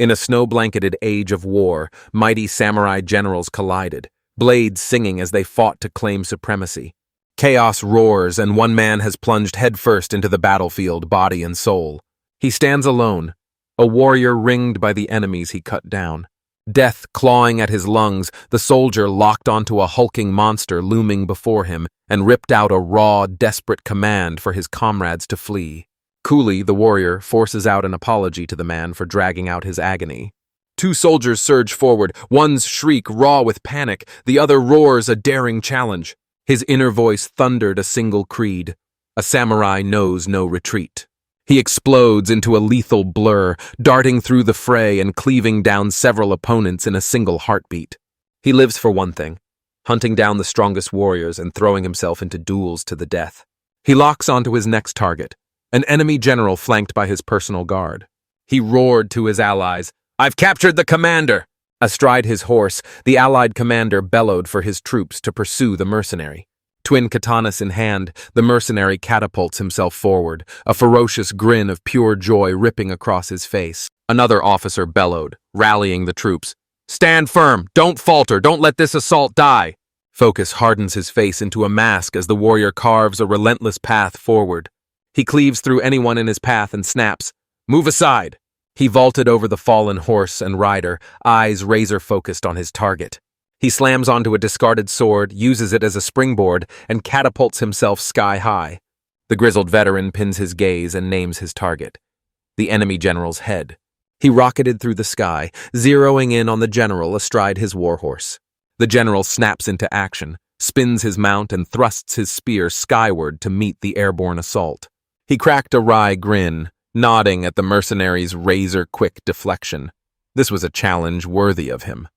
In a snow-blanketed age of war, mighty samurai generals collided, blades singing as they fought to claim supremacy. Chaos roars, and one man has plunged headfirst into the battlefield, body and soul. He stands alone, a warrior ringed by the enemies he cut down. Death clawing at his lungs, the soldier locked onto a hulking monster looming before him and ripped out a raw, desperate command for his comrades to flee. Coolly, the warrior forces out an apology to the man for dragging out his agony. Two soldiers surge forward, one's shriek raw with panic, the other roars a daring challenge. His inner voice thundered a single creed: a samurai knows no retreat. He explodes into a lethal blur, darting through the fray and cleaving down several opponents in a single heartbeat. He lives for one thing: hunting down the strongest warriors and throwing himself into duels to the death. He locks onto his next target, an enemy general flanked by his personal guard. He roared to his allies, "I've captured the commander!" Astride his horse, the allied commander bellowed for his troops to pursue the mercenary. Twin katanas in hand, the mercenary catapults himself forward, a ferocious grin of pure joy ripping across his face. Another officer bellowed, rallying the troops, "Stand firm! Don't falter! Don't let this assault die!" Focus hardens his face into a mask as the warrior carves a relentless path forward. He cleaves through anyone in his path and snaps, "Move aside!" He vaulted over the fallen horse and rider, eyes razor-focused on his target. He slams onto a discarded sword, uses it as a springboard, and catapults himself sky-high. The grizzled veteran pins his gaze and names his target: the enemy general's head. He rocketed through the sky, zeroing in on the general astride his warhorse. The general snaps into action, spins his mount, and thrusts his spear skyward to meet the airborne assault. He cracked a wry grin, nodding at the mercenary's razor-quick deflection. This was a challenge worthy of him.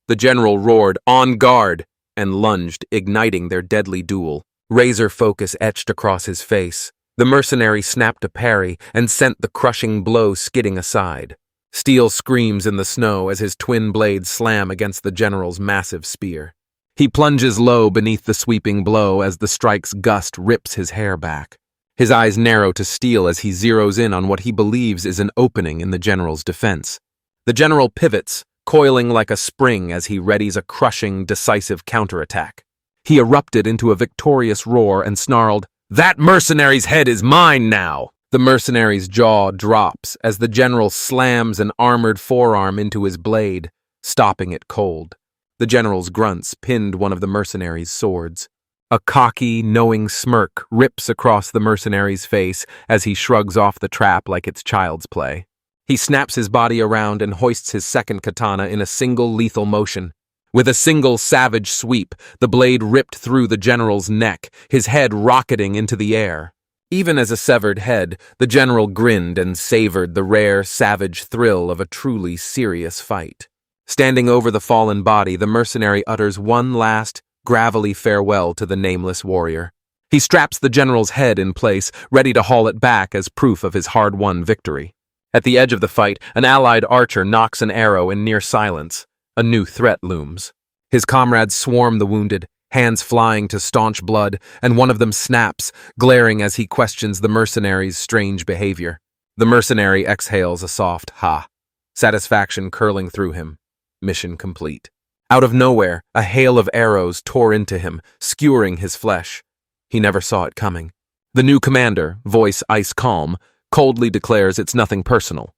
The general roared, "On guard!" and lunged, igniting their deadly duel. Razor focus etched across his face. The mercenary snapped a parry and sent the crushing blow skidding aside. Steel screams in the snow as his twin blades slam against the general's massive spear. He plunges low beneath the sweeping blow as the strike's gust rips his hair back. His eyes narrow to steel as he zeroes in on what he believes is an opening in the general's defense. The general pivots, coiling like a spring as he readies a crushing, decisive counterattack. He erupted into a victorious roar and snarled, "That mercenary's head is mine now!" The mercenary's jaw drops as the general slams an armored forearm into his blade, stopping it cold. The general's grunts pinned one of the mercenary's swords. A cocky, knowing smirk rips across the mercenary's face as he shrugs off the trap like it's child's play. He snaps his body around and hoists his second katana in a single lethal motion. With a single savage sweep, the blade ripped through the general's neck, his head rocketing into the air. Even as a severed head, the general grinned and savored the rare, savage thrill of a truly serious fight. Standing over the fallen body, the mercenary utters one last, gravelly farewell to the nameless warrior. He straps the general's head in place, ready to haul it back as proof of his hard-won victory. At the edge of the fight, an allied archer knocks an arrow in near silence. A new threat looms. His comrades swarm the wounded, hands flying to staunch blood, and one of them snaps, glaring as he questions the mercenary's strange behavior. The mercenary exhales a soft "ha," satisfaction curling through him. Mission complete. Out of nowhere, a hail of arrows tore into him, skewering his flesh. He never saw it coming. The new commander, voice ice calm, coldly declares it's nothing personal.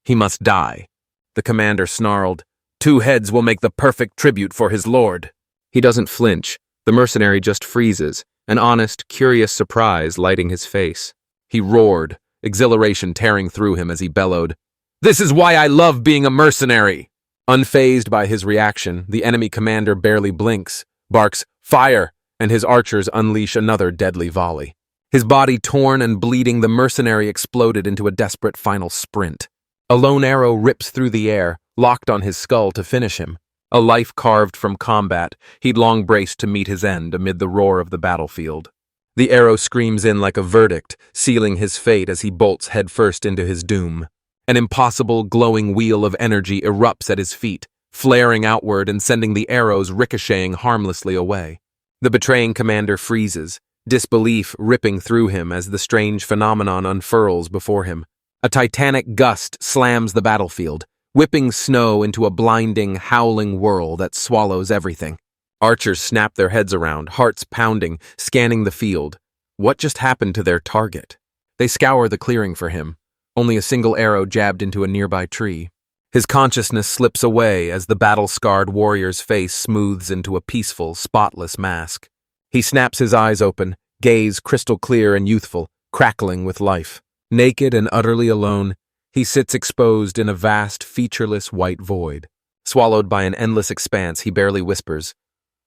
He must die. The commander snarled, "2 heads will make the perfect tribute for his lord." He doesn't flinch. The mercenary just freezes, an honest, curious surprise lighting his face. He roared, exhilaration tearing through him as he bellowed, "This is why I love being a mercenary!" Unfazed by his reaction, the enemy commander barely blinks, barks, "Fire!" and his archers unleash another deadly volley. His body torn and bleeding, the mercenary exploded into a desperate final sprint. A lone arrow rips through the air, locked on his skull to finish him. A life carved from combat, he'd long braced to meet his end amid the roar of the battlefield. The arrow screams in like a verdict, sealing his fate as he bolts headfirst into his doom. An impossible, glowing wheel of energy erupts at his feet, flaring outward and sending the arrows ricocheting harmlessly away. The betraying commander freezes, disbelief ripping through him as the strange phenomenon unfurls before him. A titanic gust slams the battlefield, whipping snow into a blinding, howling whirl that swallows everything. Archers snap their heads around, hearts pounding, scanning the field. What just happened to their target? They scour the clearing for him, only a single arrow jabbed into a nearby tree. His consciousness slips away as the battle-scarred warrior's face smooths into a peaceful, spotless mask. He snaps his eyes open, gaze crystal clear and youthful, crackling with life. Naked and utterly alone, he sits exposed in a vast, featureless white void. Swallowed by an endless expanse, he barely whispers,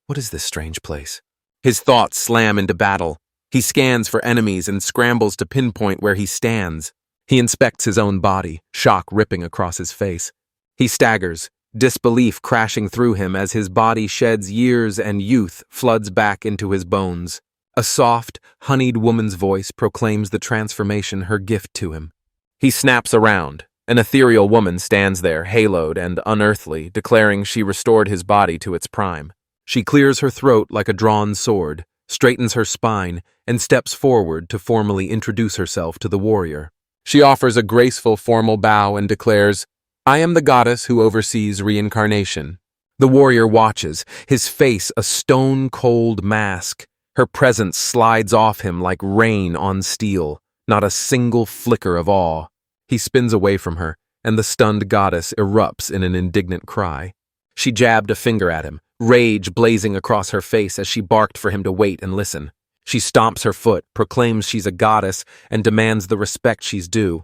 "What is this strange place?" His thoughts slam into battle. He scans for enemies and scrambles to pinpoint where he stands. He inspects his own body, shock ripping across his face. He staggers, disbelief crashing through him as his body sheds years and youth floods back into his bones. A soft, honeyed woman's voice proclaims the transformation her gift to him. He snaps around. An ethereal woman stands there, haloed and unearthly, declaring she restored his body to its prime. She clears her throat like a drawn sword, straightens her spine, and steps forward to formally introduce herself to the warrior. She offers a graceful formal bow and declares, "I am the goddess who oversees reincarnation." The warrior watches, his face a stone-cold mask. Her presence slides off him like rain on steel, not a single flicker of awe. He spins away from her, and the stunned goddess erupts in an indignant cry. She jabbed a finger at him, rage blazing across her face as she barked for him to wait and listen. She stomps her foot, proclaims she's a goddess, and demands the respect she's due.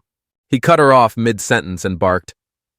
He cut her off mid-sentence and barked,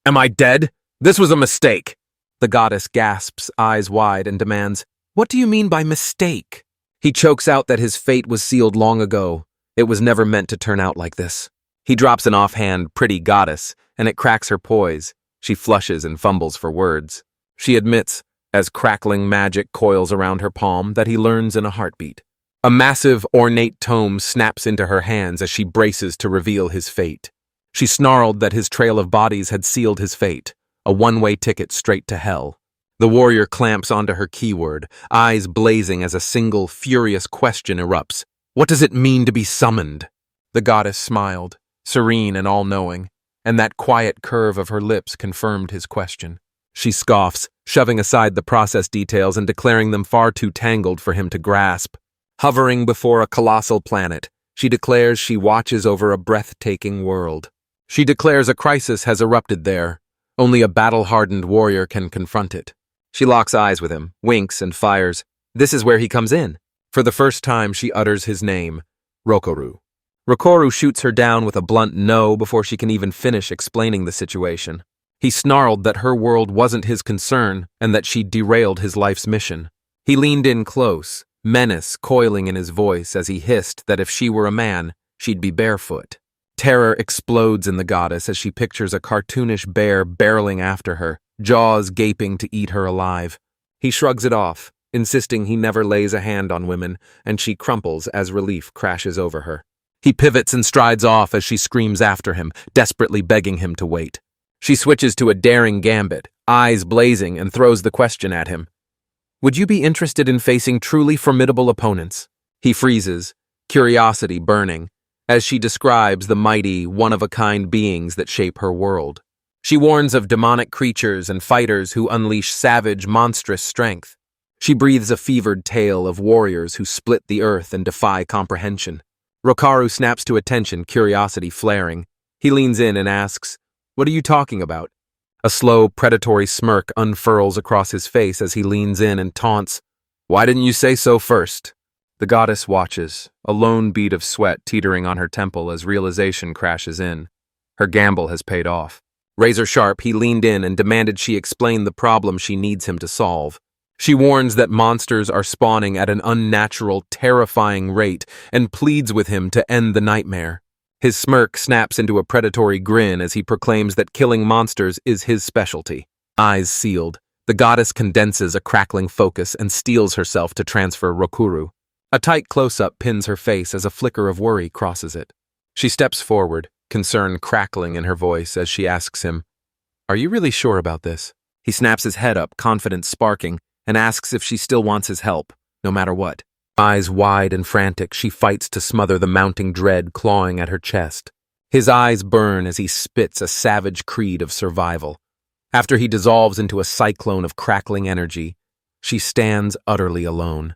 "Am I dead? This was a mistake." The goddess gasps, eyes wide, and demands, "What do you mean by mistake?" He chokes out that his fate was sealed long ago. It was never meant to turn out like this. He drops an offhand, pretty goddess, and it cracks her poise. She flushes and fumbles for words. She admits, as crackling magic coils around her palm, that he learns in a heartbeat. A massive, ornate tome snaps into her hands as she braces to reveal his fate. She snarled that his trail of bodies had sealed his fate, a one-way ticket straight to hell. The warrior clamps onto her keyword, eyes blazing as a single, furious question erupts. "What does it mean to be summoned?" The goddess smiled, serene and all-knowing, and that quiet curve of her lips confirmed his question. She scoffs, shoving aside the process details and declaring them far too tangled for him to grasp. Hovering before a colossal planet, she declares she watches over a breathtaking world. She declares a crisis has erupted there. Only a battle-hardened warrior can confront it. She locks eyes with him, winks, and fires. This is where he comes in. For the first time, she utters his name, Rokoru. Rokoru shoots her down with a blunt no before she can even finish explaining the situation. He snarled that her world wasn't his concern and that she'd derailed his life's mission. He leaned in close, menace coiling in his voice as he hissed that if she were a man, she'd be barefoot. Terror explodes in the goddess as she pictures a cartoonish bear barreling after her, jaws gaping to eat her alive. He shrugs it off, insisting he never lays a hand on women, and she crumples as relief crashes over her. He pivots and strides off as she screams after him, desperately begging him to wait. She switches to a daring gambit, eyes blazing, and throws the question at him. "Would you be interested in facing truly formidable opponents?" He freezes, curiosity burning, as she describes the mighty, one-of-a-kind beings that shape her world. She warns of demonic creatures and fighters who unleash savage, monstrous strength. She breathes a fevered tale of warriors who split the earth and defy comprehension. Rokaru snaps to attention, curiosity flaring. He leans in and asks, "What are you talking about?" A slow, predatory smirk unfurls across his face as he leans in and taunts, "Why didn't you say so first?" The goddess watches, a lone bead of sweat teetering on her temple as realization crashes in. Her gamble has paid off. Razor sharp, he leaned in and demanded she explain the problem she needs him to solve. She warns that monsters are spawning at an unnatural, terrifying rate and pleads with him to end the nightmare. His smirk snaps into a predatory grin as he proclaims that killing monsters is his specialty. Eyes sealed, the goddess condenses a crackling focus and steels herself to transfer Rokoru. A tight close-up pins her face as a flicker of worry crosses it. She steps forward, concern crackling in her voice as she asks him, "Are you really sure about this?" He snaps his head up, confidence sparking, and asks if she still wants his help, no matter what. Eyes wide and frantic, she fights to smother the mounting dread clawing at her chest. His eyes burn as he spits a savage creed of survival. After he dissolves into a cyclone of crackling energy, she stands utterly alone.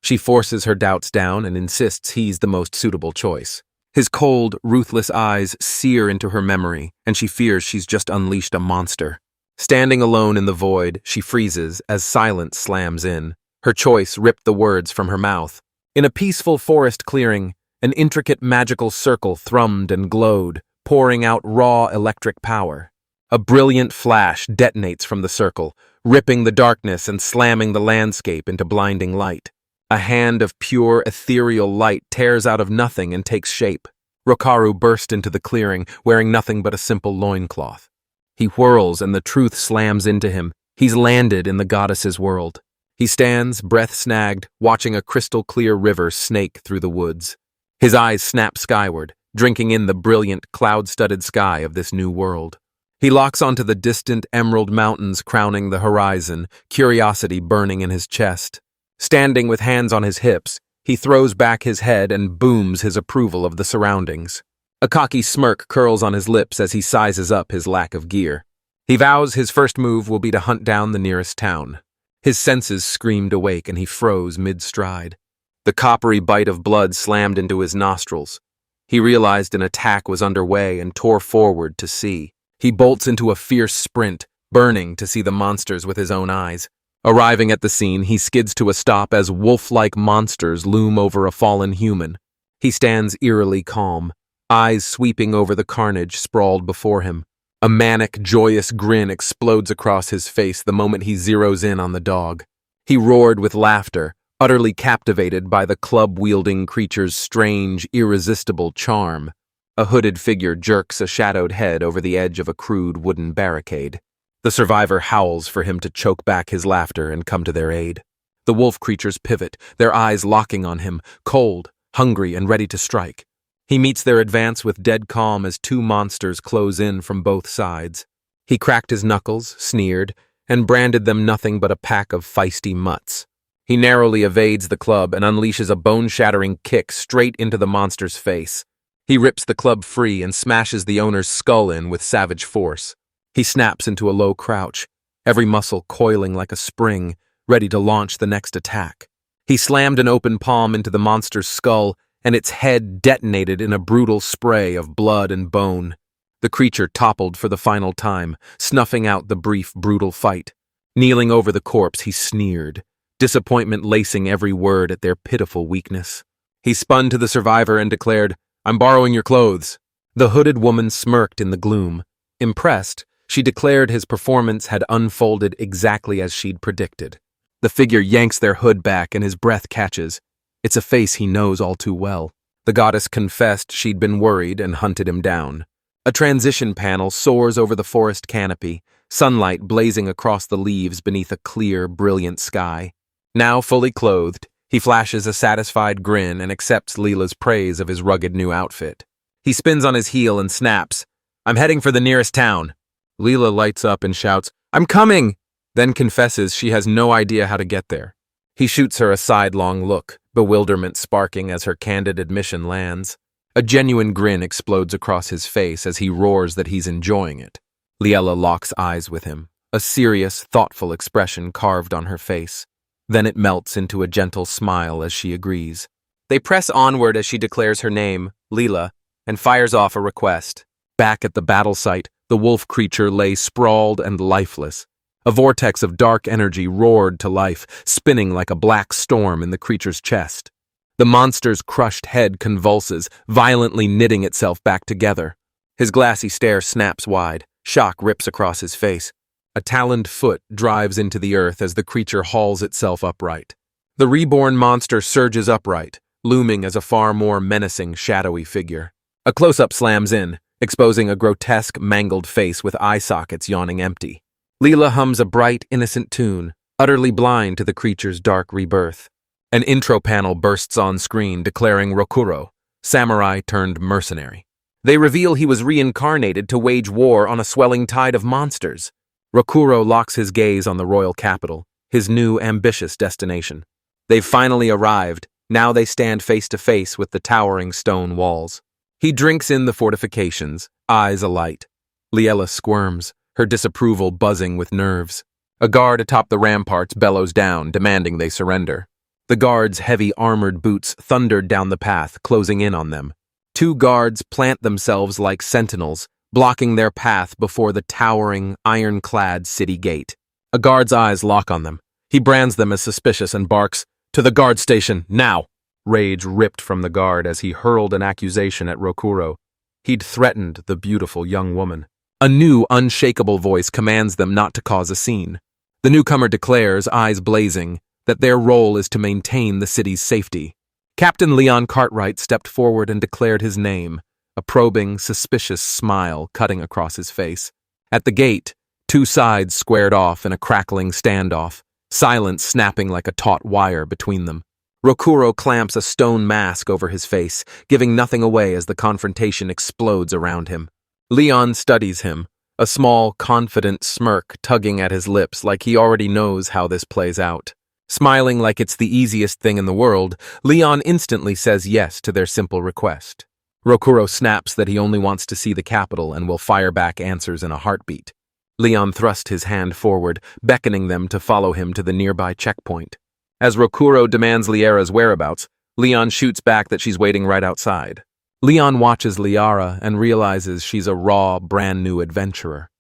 She forces her doubts down and insists he's the most suitable choice. His cold, ruthless eyes sear into her memory, and she fears she's just unleashed a monster. Standing alone in the void, she freezes as silence slams in. Her choice ripped the words from her mouth. In a peaceful forest clearing, an intricate magical circle thrummed and glowed, pouring out raw electric power. A brilliant flash detonates from the circle, ripping the darkness and slamming the landscape into blinding light. A hand of pure, ethereal light tears out of nothing and takes shape. Rokaru burst into the clearing, wearing nothing but a simple loincloth. He whirls and the truth slams into him. He's landed in the goddess's world. He stands, breath snagged, watching a crystal-clear river snake through the woods. His eyes snap skyward, drinking in the brilliant, cloud-studded sky of this new world. He locks onto the distant emerald mountains crowning the horizon, curiosity burning in his chest. Standing with hands on his hips, he throws back his head and booms his approval of the surroundings. A cocky smirk curls on his lips as he sizes up his lack of gear. He vows his first move will be to hunt down the nearest town. His senses screamed awake and he froze mid-stride. The coppery bite of blood slammed into his nostrils. He realized an attack was underway and tore forward to see. He bolts into a fierce sprint, burning to see the monsters with his own eyes. Arriving at the scene, he skids to a stop as wolf-like monsters loom over a fallen human. He stands eerily calm, eyes sweeping over the carnage sprawled before him. A manic, joyous grin explodes across his face the moment he zeroes in on the dog. He roared with laughter, utterly captivated by the club-wielding creature's strange, irresistible charm. A hooded figure jerks a shadowed head over the edge of a crude wooden barricade. The survivor howls for him to choke back his laughter and come to their aid. The wolf creatures pivot, their eyes locking on him, cold, hungry, and ready to strike. He meets their advance with dead calm as two monsters close in from both sides. He cracked his knuckles, sneered, and branded them nothing but a pack of feisty mutts. He narrowly evades the club and unleashes a bone-shattering kick straight into the monster's face. He rips the club free and smashes the owner's skull in with savage force. He snaps into a low crouch, every muscle coiling like a spring, ready to launch the next attack. He slammed an open palm into the monster's skull, and its head detonated in a brutal spray of blood and bone. The creature toppled for the final time, snuffing out the brief, brutal fight. Kneeling over the corpse, he sneered, disappointment lacing every word at their pitiful weakness. He spun to the survivor and declared, "I'm borrowing your clothes." The hooded woman smirked in the gloom. Impressed, she declared his performance had unfolded exactly as she'd predicted. The figure yanks their hood back and his breath catches. It's a face he knows all too well. The goddess confessed she'd been worried and hunted him down. A transition panel soars over the forest canopy, sunlight blazing across the leaves beneath a clear, brilliant sky. Now fully clothed, he flashes a satisfied grin and accepts Leela's praise of his rugged new outfit. He spins on his heel and snaps, "I'm heading for the nearest town." Leela lights up and shouts, "I'm coming!" then confesses she has no idea how to get there. He shoots her a sidelong look, bewilderment sparking as her candid admission lands. A genuine grin explodes across his face as he roars that he's enjoying it. Leela locks eyes with him, a serious, thoughtful expression carved on her face. Then it melts into a gentle smile as she agrees. They press onward as she declares her name, Leela, and fires off a request. Back at the battle site, the wolf creature lay sprawled and lifeless. A vortex of dark energy roared to life, spinning like a black storm in the creature's chest. The monster's crushed head convulses, violently knitting itself back together. His glassy stare snaps wide, shock rips across his face. A taloned foot drives into the earth as the creature hauls itself upright. The reborn monster surges upright, looming as a far more menacing, shadowy figure. A close-up slams in, exposing a grotesque, mangled face with eye sockets yawning empty. Leela hums a bright, innocent tune, utterly blind to the creature's dark rebirth. An intro panel bursts on screen declaring Rokuro, samurai turned mercenary. They reveal he was reincarnated to wage war on a swelling tide of monsters. Rokuro locks his gaze on the royal capital, his new ambitious destination. They've finally arrived, now they stand face to face with the towering stone walls. He drinks in the fortifications, eyes alight. Leela squirms, her disapproval buzzing with nerves. A guard atop the ramparts bellows down, demanding they surrender. The guards' heavy armored boots thundered down the path, closing in on them. Two guards plant themselves like sentinels, blocking their path before the towering, ironclad city gate. A guard's eyes lock on them. He brands them as suspicious and barks, "To the guard station, now!" Rage ripped from the guard as he hurled an accusation at Rokuro. He'd threatened the beautiful young woman. A new, unshakable voice commands them not to cause a scene. The newcomer declares, eyes blazing, that their role is to maintain the city's safety. Captain Leon Cartwright stepped forward and declared his name, a probing, suspicious smile cutting across his face. At the gate, two sides squared off in a crackling standoff, silence snapping like a taut wire between them. Rokuro clamps a stone mask over his face, giving nothing away as the confrontation explodes around him. Leon studies him, a small, confident smirk tugging at his lips like he already knows how this plays out. Smiling like it's the easiest thing in the world, Leon instantly says yes to their simple request. Rokuro snaps that he only wants to see the capital and will fire back answers in a heartbeat. Leon thrust his hand forward, beckoning them to follow him to the nearby checkpoint. As Rokuro demands Liara's whereabouts, Leon shoots back that she's waiting right outside. Leon watches Liara and realizes she's a raw, brand-new adventurer.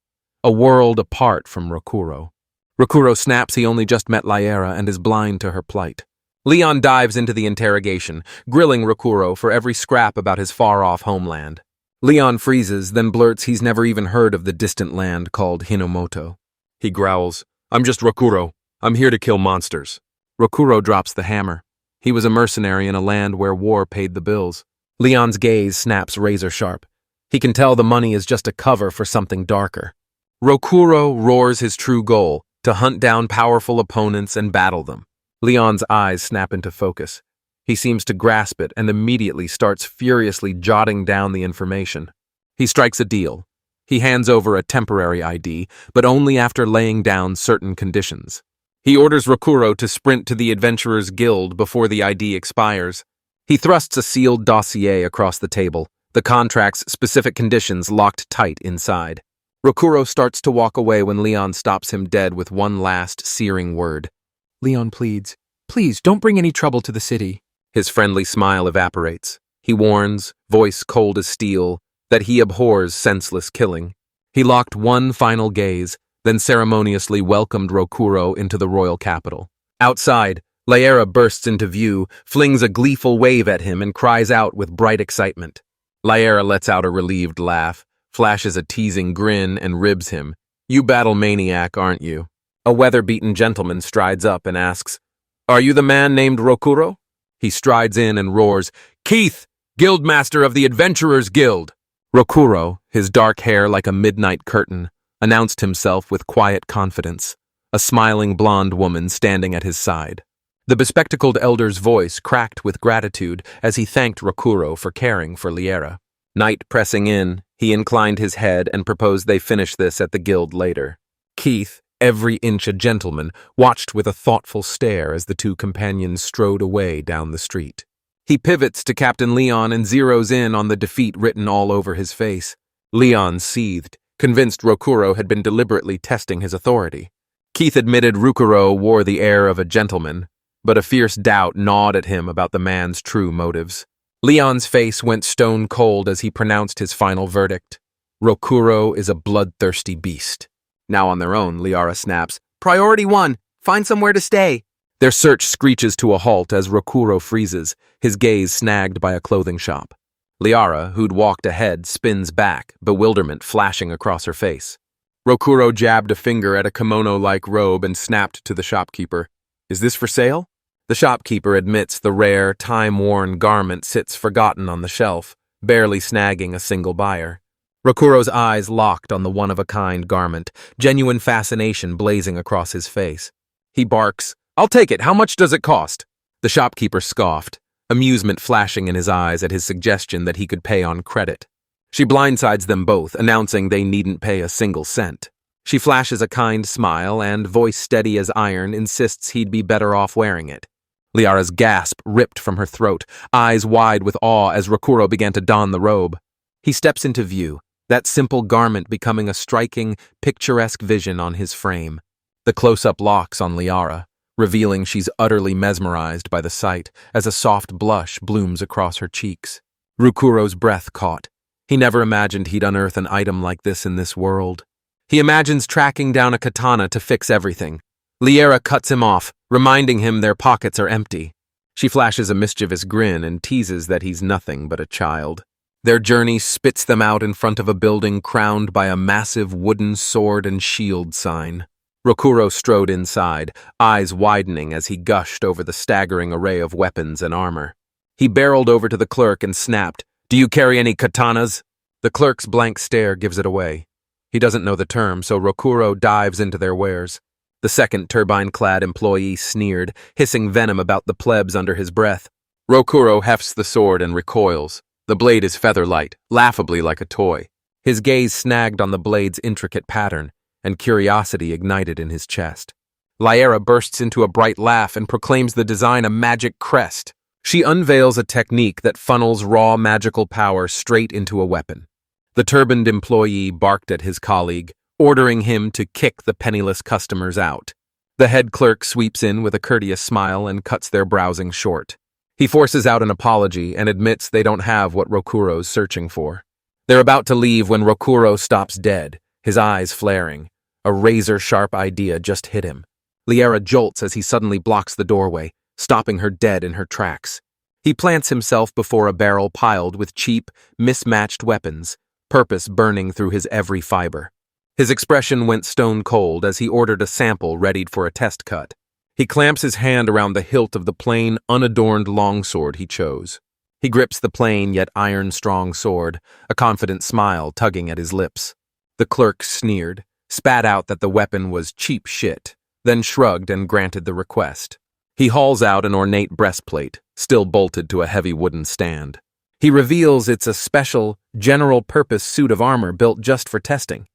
A world apart from Rokuro. Rokuro snaps he only just met Liara and is blind to her plight. Leon dives into the interrogation, grilling Rokuro for every scrap about his far-off homeland. Leon freezes, then blurts he's never even heard of the distant land called Hinomoto. He growls, "I'm just Rokuro. I'm here to kill monsters." Rokuro drops the hammer. He was a mercenary in a land where war paid the bills. Leon's gaze snaps razor-sharp. He can tell the money is just a cover for something darker. Rokuro roars his true goal, to hunt down powerful opponents and battle them. Leon's eyes snap into focus. He seems to grasp it and immediately starts furiously jotting down the information. He strikes a deal. He hands over a temporary ID, but only after laying down certain conditions. He orders Rokuro to sprint to the Adventurers Guild before the ID expires. He thrusts a sealed dossier across the table, the contract's specific conditions locked tight inside. Rokuro starts to walk away when Leon stops him dead with one last searing word. Leon pleads, "Please, don't bring any trouble to the city." His friendly smile evaporates. He warns, voice cold as steel, that he abhors senseless killing. He locked one final gaze, then ceremoniously welcomed Rokuro into the royal capital. Outside, Liara bursts into view, flings a gleeful wave at him, and cries out with bright excitement. Liara lets out a relieved laugh, flashes a teasing grin, and ribs him. "You battle maniac, aren't you?" A weather-beaten gentleman strides up and asks, "Are you the man named Rokuro?" He strides in and roars, "Keith, Guildmaster of the Adventurers Guild!" Rokuro, his dark hair like a midnight curtain, announced himself with quiet confidence, a smiling blonde woman standing at his side. The bespectacled elder's voice cracked with gratitude as he thanked Rokuro for caring for Liara. Night pressing in, he inclined his head and proposed they finish this at the guild later. Keith, every inch a gentleman, watched with a thoughtful stare as the two companions strode away down the street. He pivots to Captain Leon and zeroes in on the defeat written all over his face. Leon seethed, convinced Rokuro had been deliberately testing his authority. Keith admitted Rokuro wore the air of a gentleman, but a fierce doubt gnawed at him about the man's true motives. Leon's face went stone cold as he pronounced his final verdict. Rokuro is a bloodthirsty beast. Now on their own, Liara snaps, "Priority 1, find somewhere to stay." Their search screeches to a halt as Rokuro freezes, his gaze snagged by a clothing shop. Liara, who'd walked ahead, spins back, bewilderment flashing across her face. Rokuro jabbed a finger at a kimono-like robe and snapped to the shopkeeper, "Is this for sale?" The shopkeeper admits the rare, time-worn garment sits forgotten on the shelf, barely snagging a single buyer. Rokuro's eyes locked on the one-of-a-kind garment, genuine fascination blazing across his face. He barks, "I'll take it. How much does it cost?" The shopkeeper scoffed, amusement flashing in his eyes at his suggestion that he could pay on credit. She blindsides them both, announcing they needn't pay a single cent. She flashes a kind smile and, voice steady as iron, insists he'd be better off wearing it. Liara's gasp ripped from her throat, eyes wide with awe as Rokuro began to don the robe. He steps into view, that simple garment becoming a striking, picturesque vision on his frame. The close-up locks on Liara, revealing she's utterly mesmerized by the sight as a soft blush blooms across her cheeks. Rokuro's breath caught. He never imagined he'd unearth an item like this in this world. He imagines tracking down a katana to fix everything. Liara cuts him off, reminding him their pockets are empty. She flashes a mischievous grin and teases that he's nothing but a child. Their journey spits them out in front of a building crowned by a massive wooden sword and shield sign. Rokuro strode inside, eyes widening as he gushed over the staggering array of weapons and armor. He barreled over to the clerk and snapped, "Do you carry any katanas?" The clerk's blank stare gives it away. He doesn't know the term, so Rokuro dives into their wares. The second turbine-clad employee sneered, hissing venom about the plebs under his breath. Rokuro hefts the sword and recoils. The blade is feather-light, laughably like a toy. His gaze snagged on the blade's intricate pattern, and curiosity ignited in his chest. Liara bursts into a bright laugh and proclaims the design a magic crest. She unveils a technique that funnels raw magical power straight into a weapon. The turbaned employee barked at his colleague, ordering him to kick the penniless customers out. The head clerk sweeps in with a courteous smile and cuts their browsing short. He forces out an apology and admits they don't have what Rokuro's searching for. They're about to leave when Rokuro stops dead, his eyes flaring. A razor-sharp idea just hit him. Liara jolts as he suddenly blocks the doorway, stopping her dead in her tracks. He plants himself before a barrel piled with cheap, mismatched weapons, purpose burning through his every fiber. His expression went stone cold as he ordered a sample readied for a test cut. He clamps his hand around the hilt of the plain, unadorned longsword he chose. He grips the plain yet iron-strong sword, a confident smile tugging at his lips. The clerk sneered, spat out that the weapon was cheap shit, then shrugged and granted the request. He hauls out an ornate breastplate, still bolted to a heavy wooden stand. He reveals it's a special, general-purpose suit of armor built just for testing.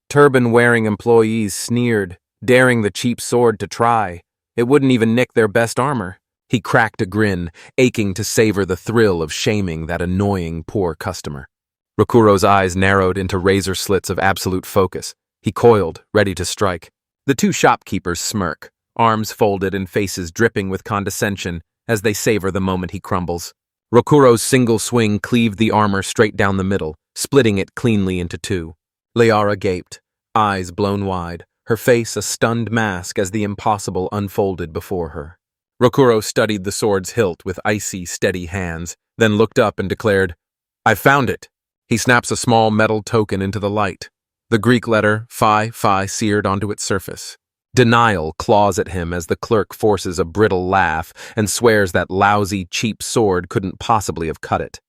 Turban-wearing employees sneered, daring the cheap sword to try. It wouldn't even nick their best armor. He cracked a grin, aching to savor the thrill of shaming that annoying poor customer. Rokuro's eyes narrowed into razor slits of absolute focus. He coiled, ready to strike. The two shopkeepers smirk, arms folded and faces dripping with condescension as they savor the moment he crumbles. Rokuro's single swing cleaved the armor straight down the middle, splitting it cleanly into two. Liara gaped, eyes blown wide, her face a stunned mask as the impossible unfolded before her. Rokuro studied the sword's hilt with icy, steady hands, then looked up and declared, "I've found it." He snaps a small metal token into the light. The Greek letter, phi, seared onto its surface. Denial claws at him as the clerk forces a brittle laugh and swears that lousy, cheap sword couldn't possibly have cut it.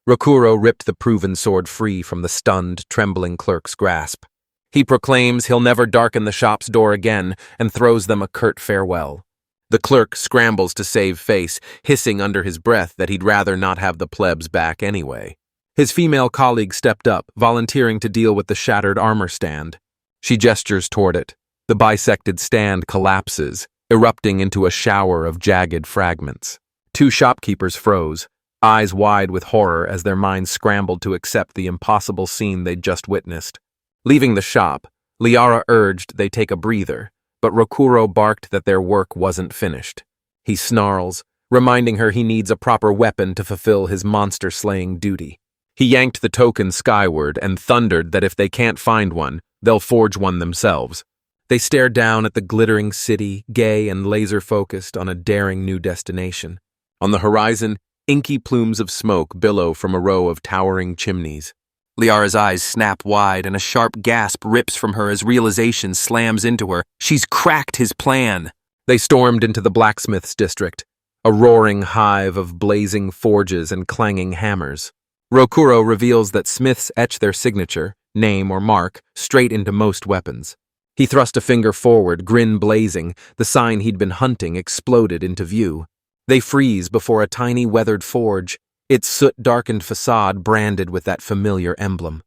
Rokuro ripped the proven sword free from the stunned, trembling clerk's grasp. He proclaims he'll never darken the shop's door again and throws them a curt farewell. The clerk scrambles to save face, hissing under his breath that he'd rather not have the plebs back anyway. His female colleague stepped up, volunteering to deal with the shattered armor stand. She gestures toward it. The bisected stand collapses, erupting into a shower of jagged fragments. Two shopkeepers froze, eyes wide with horror as their minds scrambled to accept the impossible scene they'd just witnessed. Leaving the shop, Liara urged they take a breather, but Rokuro barked that their work wasn't finished. He snarls, reminding her he needs a proper weapon to fulfill his monster-slaying duty. He yanked the token skyward and thundered that if they can't find one, they'll forge one themselves. They stared down at the glittering city, gay and laser-focused on a daring new destination. On the horizon, inky plumes of smoke billow from a row of towering chimneys. Liara's eyes snap wide and a sharp gasp rips from her as realization slams into her. She's cracked his plan. They stormed into the blacksmith's district, a roaring hive of blazing forges and clanging hammers. Rokuro reveals that smiths etch their signature, name or mark, straight into most weapons. He thrust a finger forward, grin blazing, the sign he'd been hunting exploded into view. They freeze before a tiny weathered forge, its soot-darkened facade branded with that familiar emblem.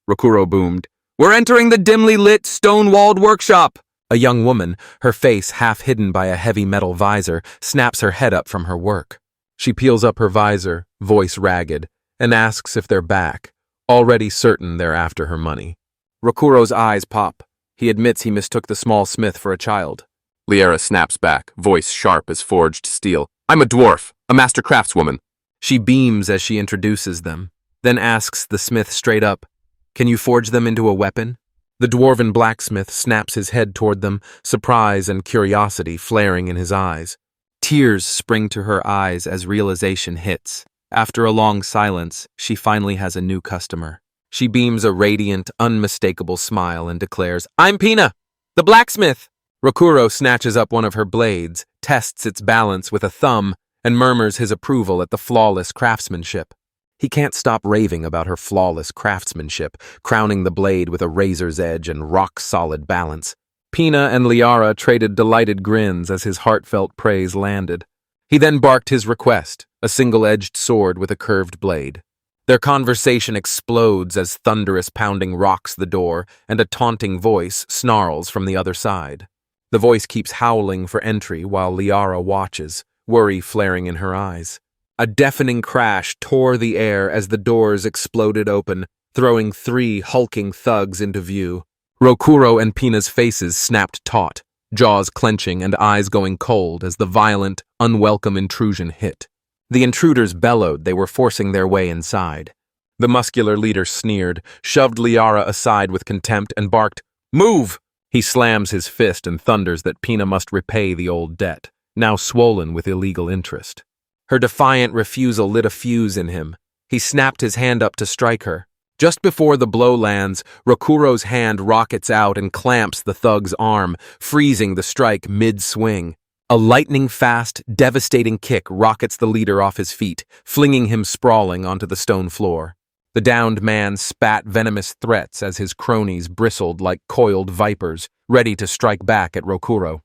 Rokuro boomed, "We're entering the dimly lit, stone-walled workshop!" A young woman, her face half hidden by a heavy metal visor, snaps her head up from her work. She peels up her visor, voice ragged, and asks if they're back, already certain they're after her money. Rokuro's eyes pop. He admits he mistook the small smith for a child. Liara snaps back, voice sharp as forged steel. I'm a dwarf, a master craftswoman. She beams as she introduces them, then asks the smith straight up, "Can you forge them into a weapon?" The dwarven blacksmith snaps his head toward them, surprise and curiosity flaring in his eyes. Tears spring to her eyes as realization hits. After a long silence, she finally has a new customer. She beams a radiant, unmistakable smile and declares, "I'm Pina, the blacksmith!" Rokuro snatches up one of her blades, tests its balance with a thumb, and murmurs his approval at the flawless craftsmanship. He can't stop raving about her flawless craftsmanship, crowning the blade with a razor's edge and rock-solid balance. Pina and Liara traded delighted grins as his heartfelt praise landed. He then barked his request, a single-edged sword with a curved blade. Their conversation explodes as thunderous pounding rocks the door, and a taunting voice snarls from the other side. The voice keeps howling for entry while Liara watches, worry flaring in her eyes. A deafening crash tore the air as the doors exploded open, throwing 3 hulking thugs into view. Rokuro and Pina's faces snapped taut, jaws clenching and eyes going cold as the violent, unwelcome intrusion hit. The intruders bellowed they were forcing their way inside. The muscular leader sneered, shoved Liara aside with contempt, and barked, "Move!" He slams his fist and thunders that Pina must repay the old debt, now swollen with illegal interest. Her defiant refusal lit a fuse in him. He snapped his hand up to strike her. Just before the blow lands, Rokuro's hand rockets out and clamps the thug's arm, freezing the strike mid-swing. A lightning-fast, devastating kick rockets the leader off his feet, flinging him sprawling onto the stone floor. The downed man spat venomous threats as his cronies bristled like coiled vipers, ready to strike back at Rokuro.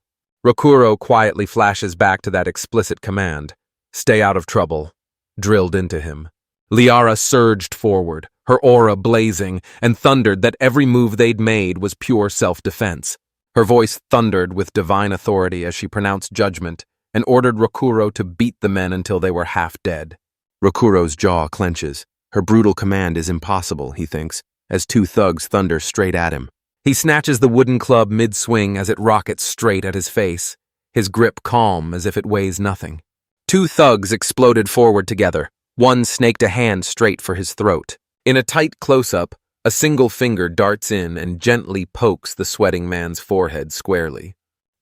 Rokuro quietly flashes back to that explicit command, "Stay out of trouble," drilled into him. Liara surged forward, her aura blazing, and thundered that every move they'd made was pure self-defense. Her voice thundered with divine authority as she pronounced judgment and ordered Rokuro to beat the men until they were half dead. Rokuro's jaw clenches. Her brutal command is impossible, he thinks, as 2 thugs thunder straight at him. He snatches the wooden club mid-swing as it rockets straight at his face, his grip calm as if it weighs nothing. 2 thugs exploded forward together. One snaked a hand straight for his throat. In a tight close-up, a single finger darts in and gently pokes the sweating man's forehead squarely.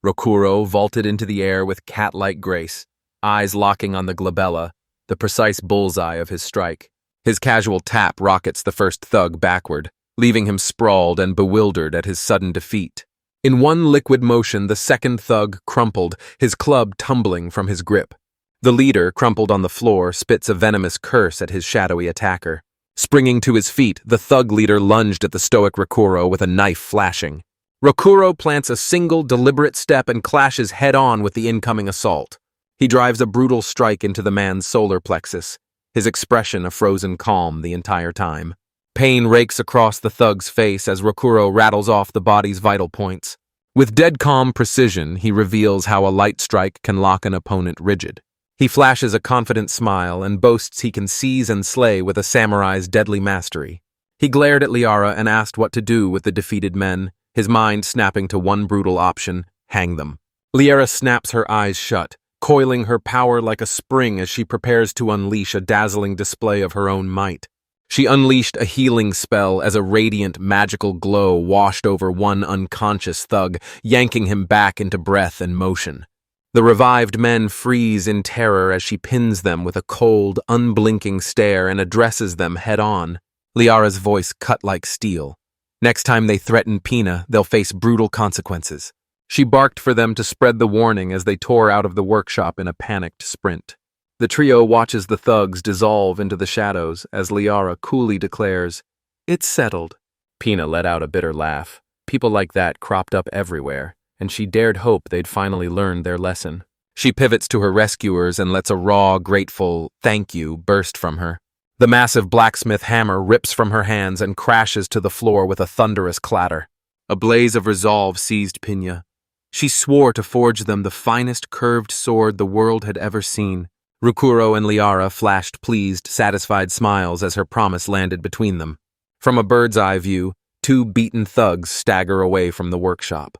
Rokuro vaulted into the air with cat-like grace, eyes locking on the glabella, the precise bullseye of his strike. His casual tap rockets the first thug backward, leaving him sprawled and bewildered at his sudden defeat. In one liquid motion, the second thug crumpled, his club tumbling from his grip. The leader, crumpled on the floor, spits a venomous curse at his shadowy attacker. Springing to his feet, the thug leader lunged at the stoic Rokuro with a knife flashing. Rokuro plants a single deliberate step and clashes head-on with the incoming assault. He drives a brutal strike into the man's solar plexus, his expression a frozen calm the entire time. Pain rakes across the thug's face as Rokuro rattles off the body's vital points. With dead calm precision, he reveals how a light strike can lock an opponent rigid. He flashes a confident smile and boasts he can seize and slay with a samurai's deadly mastery. He glared at Liara and asked what to do with the defeated men, his mind snapping to one brutal option: hang them. Liara snaps her eyes shut, coiling her power like a spring as she prepares to unleash a dazzling display of her own might. She unleashed a healing spell as a radiant, magical glow washed over one unconscious thug, yanking him back into breath and motion. The revived men freeze in terror as she pins them with a cold, unblinking stare and addresses them head-on. Liara's voice cut like steel. Next time they threaten Pina, they'll face brutal consequences. She barked for them to spread the warning as they tore out of the workshop in a panicked sprint. The trio watches the thugs dissolve into the shadows as Liara coolly declares, "It's settled." Pina let out a bitter laugh. People like that cropped up everywhere, and she dared hope they'd finally learned their lesson. She pivots to her rescuers and lets a raw, grateful "thank you" burst from her. The massive blacksmith hammer rips from her hands and crashes to the floor with a thunderous clatter. A blaze of resolve seized Pina. She swore to forge them the finest curved sword the world had ever seen. Rokuro and Liara flashed pleased, satisfied smiles as her promise landed between them. From a bird's-eye view, two beaten thugs stagger away from the workshop.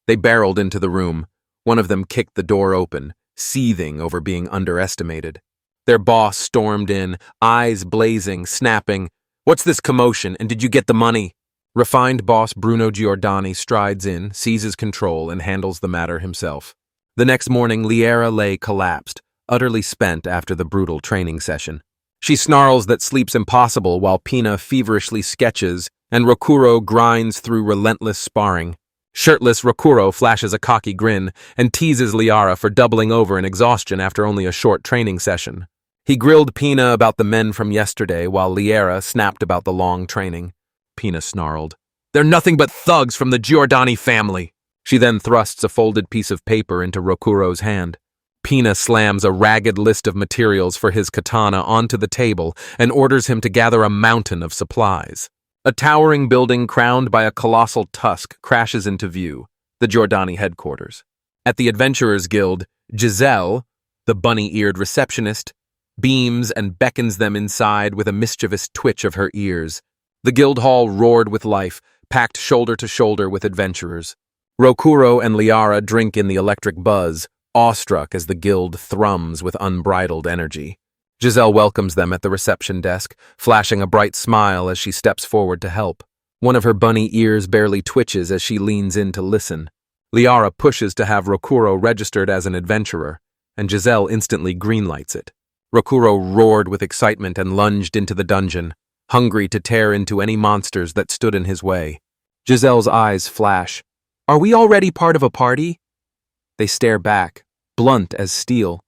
They barreled into the room. One of them kicked the door open, seething over being underestimated. Their boss stormed in, eyes blazing, snapping, "What's this commotion, and did you get the money?" Refined boss Bruno Giordani strides in, seizes control, and handles the matter himself. The next morning, Liera lay collapsed, utterly spent after the brutal training session. She snarls that sleep's impossible while Pina feverishly sketches and Rokuro grinds through relentless sparring. Shirtless Rokuro flashes a cocky grin and teases Liara for doubling over in exhaustion after only a short training session. He grilled Pina about the men from yesterday while Liera snapped about the long training. Pina snarled, "They're nothing but thugs from the Giordani family." She then thrusts a folded piece of paper into Rokuro's hand. Pina slams a ragged list of materials for his katana onto the table and orders him to gather a mountain of supplies. A towering building crowned by a colossal tusk crashes into view, the Giordani headquarters. At the Adventurers Guild, Giselle, the bunny-eared receptionist, beams and beckons them inside with a mischievous twitch of her ears. The guild hall roared with life, packed shoulder to shoulder with adventurers. Rokuro and Liara drink in the electric buzz, awestruck as the guild thrums with unbridled energy. Giselle welcomes them at the reception desk, flashing a bright smile as she steps forward to help. One of her bunny ears barely twitches as she leans in to listen. Liara pushes to have Rokuro registered as an adventurer, and Giselle instantly greenlights it. Rokuro roared with excitement and lunged into the dungeon, hungry to tear into any monsters that stood in his way. Giselle's eyes flash. "Are we already part of a party?" They stare back, blunt as steel.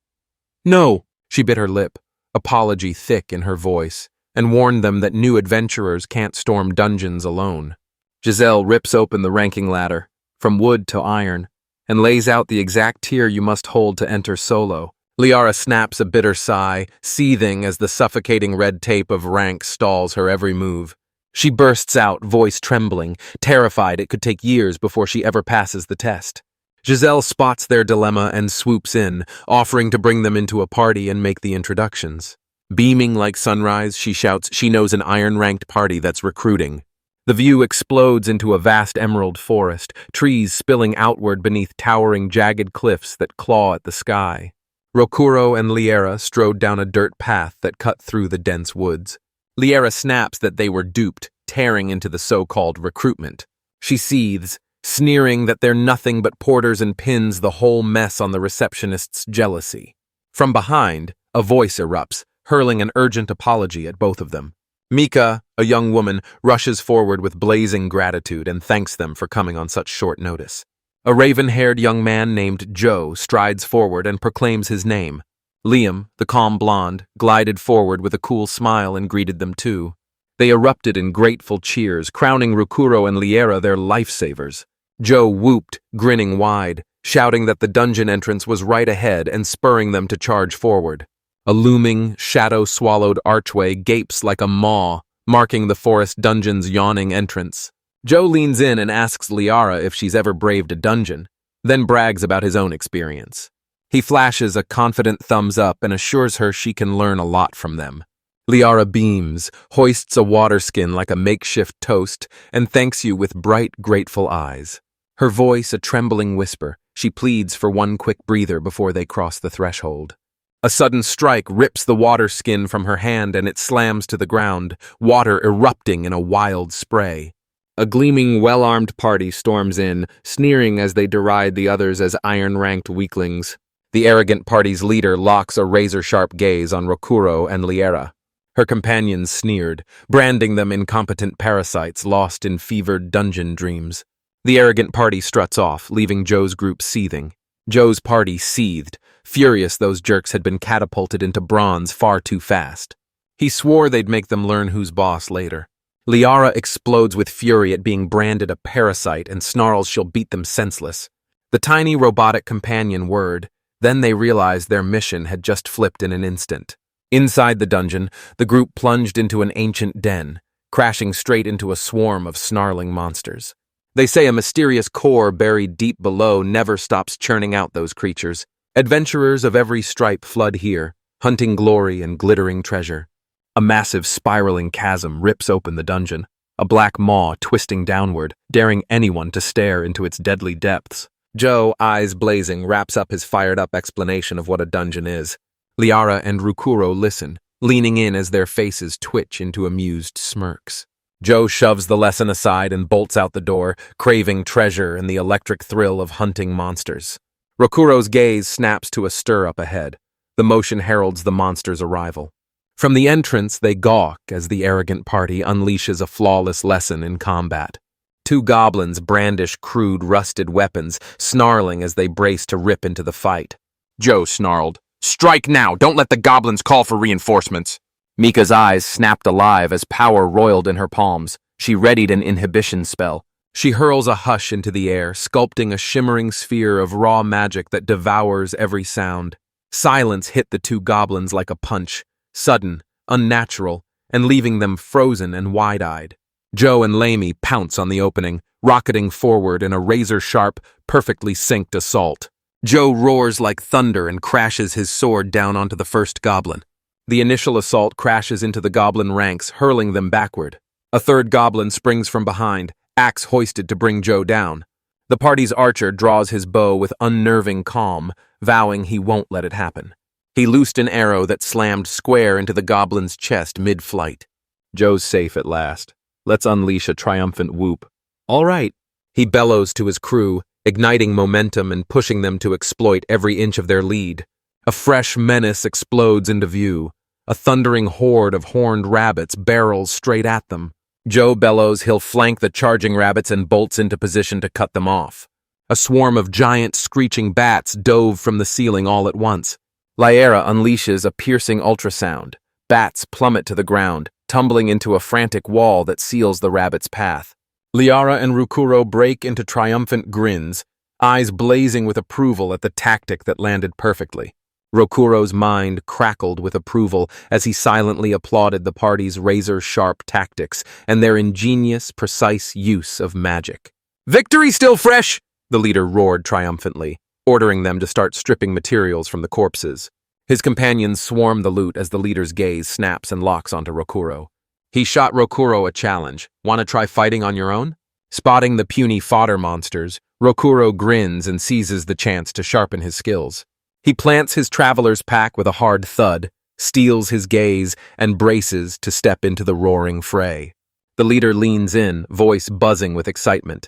"No," she bit her lip, apology thick in her voice, and warned them that new adventurers can't storm dungeons alone. Giselle rips open the ranking ladder, from wood to iron, and lays out the exact tier you must hold to enter solo. Liara snaps a bitter sigh, seething as the suffocating red tape of rank stalls her every move. She bursts out, voice trembling, terrified it could take years before she ever passes the test. Giselle spots their dilemma and swoops in, offering to bring them into a party and make the introductions. Beaming like sunrise, she shouts she knows an iron-ranked party that's recruiting. The view explodes into a vast emerald forest, trees spilling outward beneath towering jagged cliffs that claw at the sky. Rokuro and Liera strode down a dirt path that cut through the dense woods. Liera snaps that they were duped, tearing into the so-called recruitment. She seethes, sneering that they're nothing but porters and pins the whole mess on the receptionist's jealousy. From behind, a voice erupts, hurling an urgent apology at both of them. Mika, a young woman, rushes forward with blazing gratitude and thanks them for coming on such short notice. A raven-haired young man named Joe strides forward and proclaims his name. Liam, the calm blonde, glided forward with a cool smile and greeted them too. They erupted in grateful cheers, crowning Rokuro and Liera their lifesavers. Joe whooped, grinning wide, shouting that the dungeon entrance was right ahead and spurring them to charge forward. A looming, shadow-swallowed archway gapes like a maw, marking the forest dungeon's yawning entrance. Joe leans in and asks Liara if she's ever braved a dungeon, then brags about his own experience. He flashes a confident thumbs up and assures her she can learn a lot from them. Liara beams, hoists a water skin like a makeshift toast, and thanks you with bright, grateful eyes. Her voice a trembling whisper, she pleads for one quick breather before they cross the threshold. A sudden strike rips the water skin from her hand and it slams to the ground, water erupting in a wild spray. A gleaming, well-armed party storms in, sneering as they deride the others as iron-ranked weaklings. The arrogant party's leader locks a razor-sharp gaze on Rokuro and Liera. Her companions sneered, branding them incompetent parasites lost in fevered dungeon dreams. The arrogant party struts off, leaving Joe's group seething. Joe's party seethed, furious those jerks had been catapulted into bronze far too fast. He swore they'd make them learn who's boss later. Liara explodes with fury at being branded a parasite and snarls she'll beat them senseless. The tiny robotic companion whirred, then they realized their mission had just flipped in an instant. Inside the dungeon, the group plunged into an ancient den, crashing straight into a swarm of snarling monsters. They say a mysterious core buried deep below never stops churning out those creatures. Adventurers of every stripe flood here, hunting glory and glittering treasure. A massive spiraling chasm rips open the dungeon. a black maw twisting downward, daring anyone to stare into its deadly depths. Joe, eyes blazing, wraps up his fired-up explanation of what a dungeon is. Liara and Rukuro listen, leaning in as their faces twitch into amused smirks. Joe shoves the lesson aside and bolts out the door, craving treasure and the electric thrill of hunting monsters. Rokuro's gaze snaps to a stir up ahead. The motion heralds the monster's arrival. From the entrance, they gawk as the arrogant party unleashes a flawless lesson in combat. Two goblins brandish crude, rusted weapons, snarling as they brace to rip into the fight. Joe snarled, "Strike now! Don't let the goblins call for reinforcements!" Mika's eyes snapped alive as power roiled in her palms. She readied an inhibition spell. She hurls a hush into the air, sculpting a shimmering sphere of raw magic that devours every sound. Silence hit the two goblins like a punch, sudden, unnatural, and leaving them frozen and wide-eyed. Joe and Lamy pounce on the opening, rocketing forward in a razor-sharp, perfectly synced assault. Joe roars like thunder and crashes his sword down onto the first goblin. The initial assault crashes into the goblin ranks, hurling them backward. A third goblin springs from behind, axe hoisted to bring Joe down. The party's archer draws his bow with unnerving calm, vowing he won't let it happen. He loosed an arrow that slammed square into the goblin's chest mid-flight. Joe's safe at last. Let's unleash a triumphant whoop. All right, he bellows to his crew, igniting momentum and pushing them to exploit every inch of their lead. A fresh menace explodes into view. A thundering horde of horned rabbits barrels straight at them. Joe bellows he'll flank the charging rabbits and bolts into position to cut them off. A swarm of giant screeching bats dove from the ceiling all at once. Liara unleashes a piercing ultrasound. Bats plummet to the ground, tumbling into a frantic wall that seals the rabbit's path. Liara and Rukuro break into triumphant grins, eyes blazing with approval at the tactic that landed perfectly. Rokuro's mind crackled with approval as he silently applauded the party's razor-sharp tactics and their ingenious, precise use of magic. "Victory still fresh!" the leader roared triumphantly, ordering them to start stripping materials from the corpses. His companions swarm the loot as the leader's gaze snaps and locks onto Rokuro. He shot Rokuro a challenge. "Want to try fighting on your own?" Spotting the puny fodder monsters, Rokuro grins and seizes the chance to sharpen his skills. He plants his traveler's pack with a hard thud, steels his gaze, and braces to step into the roaring fray. The leader leans in, voice buzzing with excitement.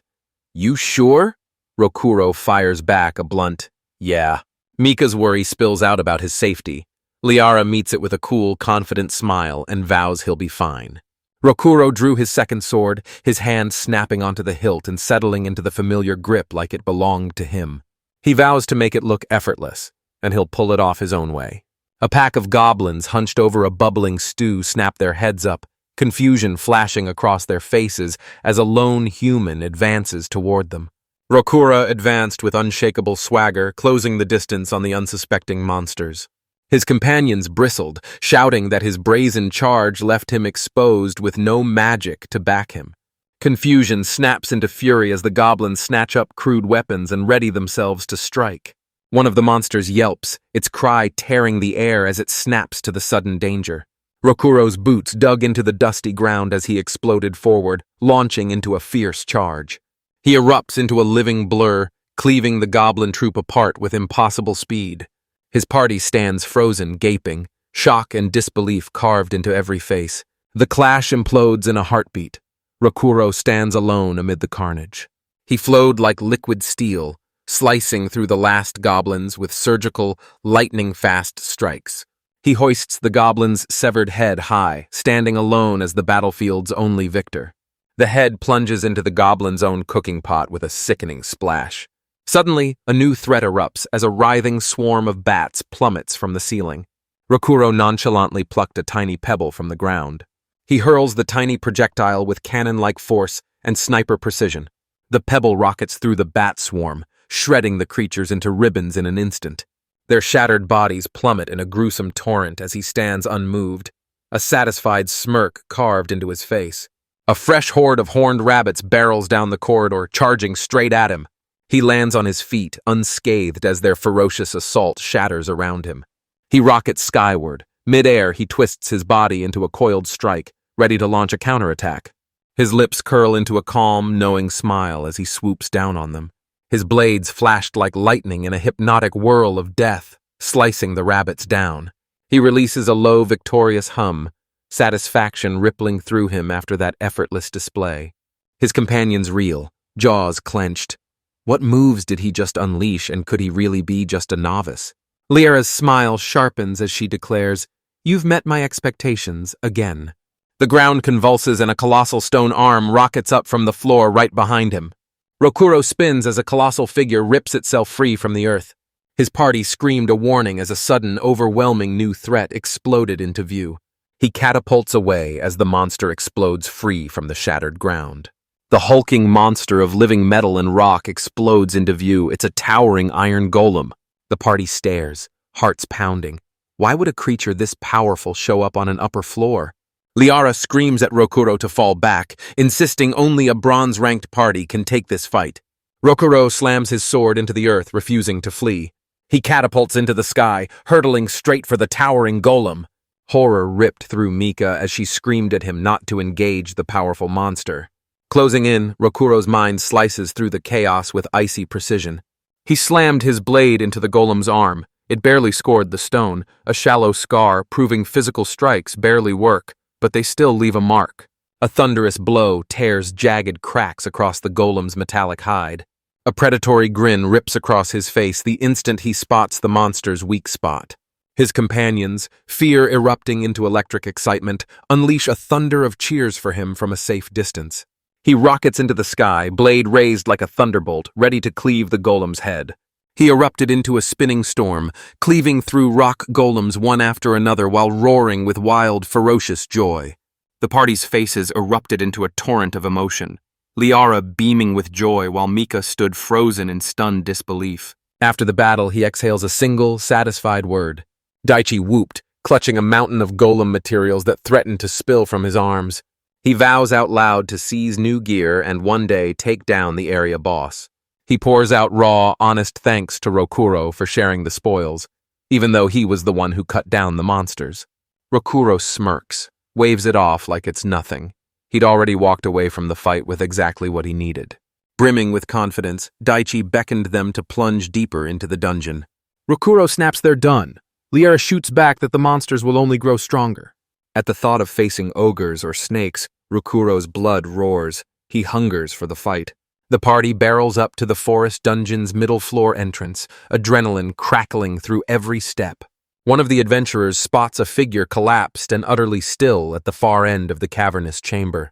"You sure?" Rokuro fires back a blunt, "Yeah." Mika's worry spills out about his safety. Liara meets it with a cool, confident smile and vows he'll be fine. Rokuro drew his second sword, his hand snapping onto the hilt and settling into the familiar grip like it belonged to him. He vows to make it look effortless, and he'll pull it off his own way. A pack of goblins hunched over a bubbling stew snap their heads up, confusion flashing across their faces as a lone human advances toward them. Rokuro advanced with unshakable swagger, closing the distance on the unsuspecting monsters. His companions bristled, shouting that his brazen charge left him exposed with no magic to back him. Confusion snaps into fury as the goblins snatch up crude weapons and ready themselves to strike. One of the monsters yelps, its cry tearing the air as it snaps to the sudden danger. Rokuro's boots dug into the dusty ground as he exploded forward, launching into a fierce charge. He erupts into a living blur, cleaving the goblin troop apart with impossible speed. His party stands frozen, gaping, shock and disbelief carved into every face. The clash implodes in a heartbeat. Rokuro stands alone amid the carnage. He flowed like liquid steel, slicing through the last goblins with surgical, lightning-fast strikes. He hoists the goblin's severed head high, standing alone as the battlefield's only victor. The head plunges into the goblin's own cooking pot with a sickening splash. Suddenly, a new threat erupts as a writhing swarm of bats plummets from the ceiling. Rokuro nonchalantly plucked a tiny pebble from the ground. He hurls the tiny projectile with cannon-like force and sniper precision. The pebble rockets through the bat swarm, shredding the creatures into ribbons in an instant. Their shattered bodies plummet in a gruesome torrent as he stands unmoved, a satisfied smirk carved into his face. A fresh horde of horned rabbits barrels down the corridor, charging straight at him. He lands on his feet, unscathed as their ferocious assault shatters around him. He rockets skyward. Mid-air, he twists his body into a coiled strike, ready to launch a counterattack. His lips curl into a calm, knowing smile as he swoops down on them. His blades flashed like lightning in a hypnotic whirl of death, slicing the rabbits down. He releases a low, victorious hum, satisfaction rippling through him after that effortless display. His companions reel, jaws clenched. What moves did he just unleash, and could he really be just a novice? Liara's smile sharpens as she declares, "You've met my expectations again." The ground convulses and a colossal stone arm rockets up from the floor right behind him. Rokuro spins as a colossal figure rips itself free from the earth. His party screamed a warning as a sudden, overwhelming new threat exploded into view. He catapults away as the monster explodes free from the shattered ground. The hulking monster of living metal and rock explodes into view. It's a towering iron golem. The party stares, hearts pounding. Why would a creature this powerful show up on an upper floor? Liara screams at Rokuro to fall back, insisting only a bronze-ranked party can take this fight. Rokuro slams his sword into the earth, refusing to flee. He catapults into the sky, hurtling straight for the towering golem. Horror ripped through Mika as she screamed at him not to engage the powerful monster. Closing in, Rokuro's mind slices through the chaos with icy precision. He slammed his blade into the golem's arm. It barely scored the stone, a shallow scar proving physical strikes barely work, but they still leave a mark. A thunderous blow tears jagged cracks across the golem's metallic hide. A predatory grin rips across his face the instant he spots the monster's weak spot. His companions, fear erupting into electric excitement, unleash a thunder of cheers for him from a safe distance. He rockets into the sky, blade raised like a thunderbolt, ready to cleave the golem's head. He erupted into a spinning storm, cleaving through rock golems one after another while roaring with wild, ferocious joy. The party's faces erupted into a torrent of emotion, Liara beaming with joy while Mika stood frozen in stunned disbelief. After the battle, he exhales a single, satisfied word. Daichi whooped, clutching a mountain of golem materials that threatened to spill from his arms. He vows out loud to seize new gear and one day take down the area boss. He pours out raw, honest thanks to Rokuro for sharing the spoils, even though he was the one who cut down the monsters. Rokuro smirks, waves it off like it's nothing. He'd already walked away from the fight with exactly what he needed. Brimming with confidence, Daichi beckoned them to plunge deeper into the dungeon. Rokuro snaps they're done. Liara shoots back that the monsters will only grow stronger. At the thought of facing ogres or snakes, Rokuro's blood roars. He hungers for the fight. The party barrels up to the forest dungeon's middle floor entrance, adrenaline crackling through every step. One of the adventurers spots a figure collapsed and utterly still at the far end of the cavernous chamber.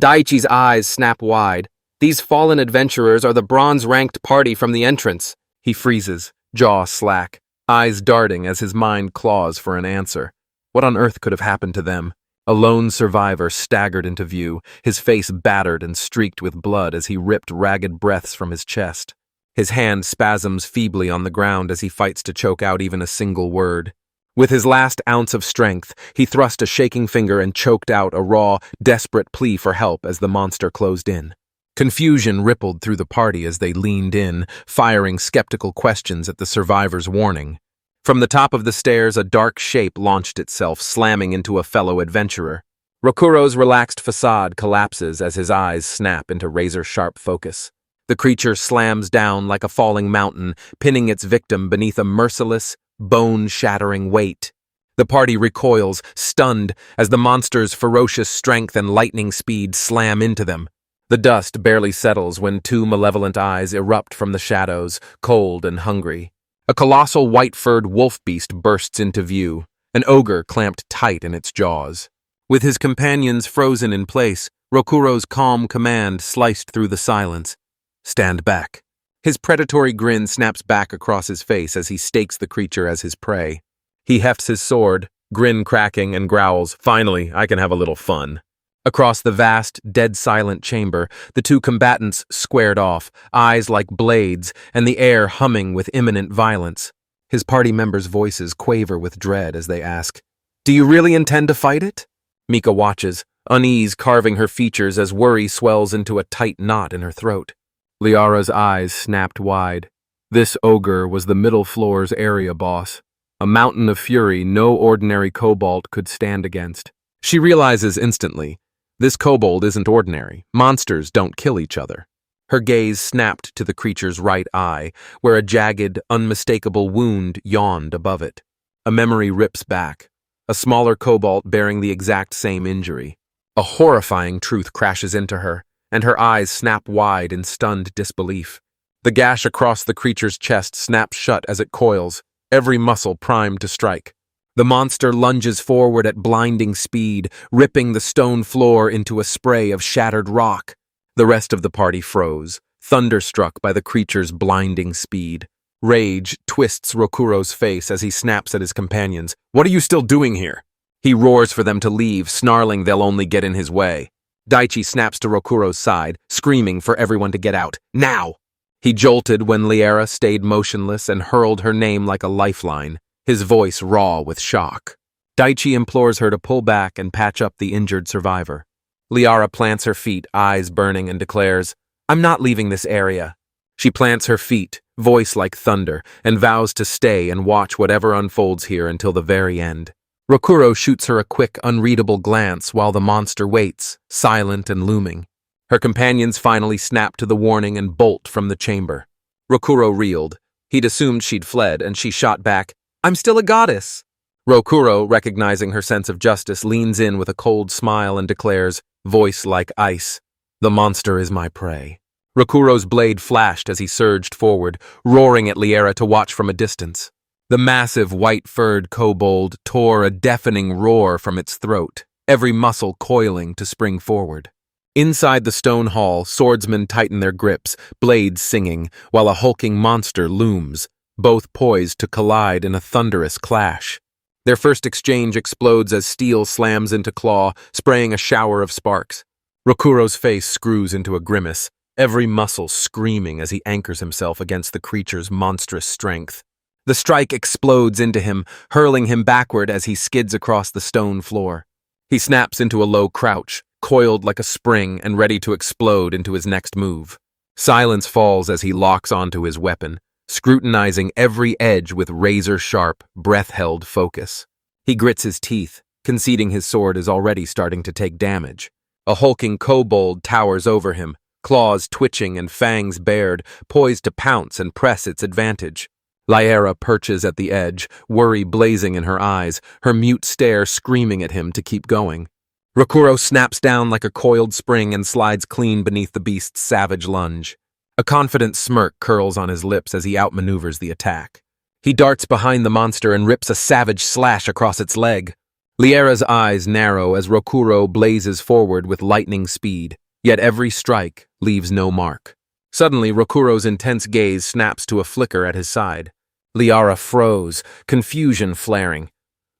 Daichi's eyes snap wide. These fallen adventurers are the bronze-ranked party from the entrance. He freezes, jaw slack, eyes darting as his mind claws for an answer. What on earth could have happened to them? A lone survivor staggered into view, his face battered and streaked with blood as he ripped ragged breaths from his chest. His hand spasms feebly on the ground as he fights to choke out even a single word. With his last ounce of strength, he thrust a shaking finger and choked out a raw, desperate plea for help as the monster closed in. Confusion rippled through the party as they leaned in, firing skeptical questions at the survivor's warning. From the top of the stairs, a dark shape launched itself, slamming into a fellow adventurer. Rokuro's relaxed facade collapses as his eyes snap into razor-sharp focus. The creature slams down like a falling mountain, pinning its victim beneath a merciless, bone-shattering weight. The party recoils, stunned, as the monster's ferocious strength and lightning speed slam into them. The dust barely settles when two malevolent eyes erupt from the shadows, cold and hungry. A colossal white-furred wolf beast bursts into view, an ogre clamped tight in its jaws. With his companions frozen in place, Rokuro's calm command sliced through the silence. Stand back. His predatory grin snaps back across his face as he stakes the creature as his prey. He hefts his sword, grin cracking, and growls, "Finally, I can have a little fun." Across the vast, dead-silent chamber, the two combatants squared off, eyes like blades, and the air humming with imminent violence. His party members' voices quaver with dread as they ask, "Do you really intend to fight it?" Mika watches, unease carving her features as worry swells into a tight knot in her throat. Liara's eyes snapped wide. This ogre was the middle floor's area boss, a mountain of fury no ordinary kobold could stand against. She realizes instantly, This kobold isn't ordinary. Monsters don't kill each other. Her gaze snapped to the creature's right eye, where a jagged, unmistakable wound yawned above it. A memory rips back. A smaller kobold bearing the exact same injury. A horrifying truth crashes into her, and her eyes snap wide in stunned disbelief. The gash across the creature's chest snaps shut as it coils, every muscle primed to strike. The monster lunges forward at blinding speed, ripping the stone floor into a spray of shattered rock. The rest of the party froze, thunderstruck by the creature's blinding speed. Rage twists Rokuro's face as he snaps at his companions. "What are you still doing here?" He roars for them to leave, snarling they'll only get in his way. Daichi snaps to Rokuro's side, screaming for everyone to get out. Now! He jolted when Liara stayed motionless and hurled her name like a lifeline, his voice raw with shock. Daichi implores her to pull back and patch up the injured survivor. Liara plants her feet, eyes burning, and declares, "I'm not leaving this area." She plants her feet, voice like thunder, and vows to stay and watch whatever unfolds here until the very end. Rokuro shoots her a quick, unreadable glance while the monster waits, silent and looming. Her companions finally snap to the warning and bolt from the chamber. Rokuro reeled. He'd assumed she'd fled, and she shot back, "I'm still a goddess." Rokuro, recognizing her sense of justice, leans in with a cold smile and declares, voice like ice, "The monster is my prey." Rokuro's blade flashed as he surged forward, roaring at Liara to watch from a distance. The massive white-furred kobold tore a deafening roar from its throat, every muscle coiling to spring forward. Inside the stone hall, swordsmen tighten their grips, blades singing, while a hulking monster looms, both poised to collide in a thunderous clash. Their first exchange explodes as steel slams into claw, spraying a shower of sparks. Rokuro's face screws into a grimace, every muscle screaming as he anchors himself against the creature's monstrous strength. The strike explodes into him, hurling him backward as he skids across the stone floor. He snaps into a low crouch, coiled like a spring and ready to explode into his next move. Silence falls as he locks onto his weapon, scrutinizing every edge with razor-sharp, breath-held focus. He grits his teeth, conceding his sword is already starting to take damage. A hulking kobold towers over him, claws twitching and fangs bared, poised to pounce and press its advantage. Liara perches at the edge, worry blazing in her eyes, her mute stare screaming at him to keep going. Rokuro snaps down like a coiled spring and slides clean beneath the beast's savage lunge. A confident smirk curls on his lips as he outmaneuvers the attack. He darts behind the monster and rips a savage slash across its leg. Liara's eyes narrow as Rokuro blazes forward with lightning speed, yet every strike leaves no mark. Suddenly, Rokuro's intense gaze snaps to a flicker at his side. Liara froze, confusion flaring.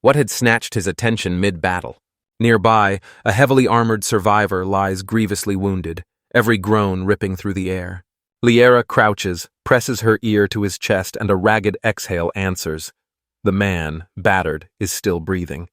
What had snatched his attention mid-battle? Nearby, a heavily armored survivor lies grievously wounded, every groan ripping through the air. Liara crouches, presses her ear to his chest, and a ragged exhale answers. The man, battered, is still breathing.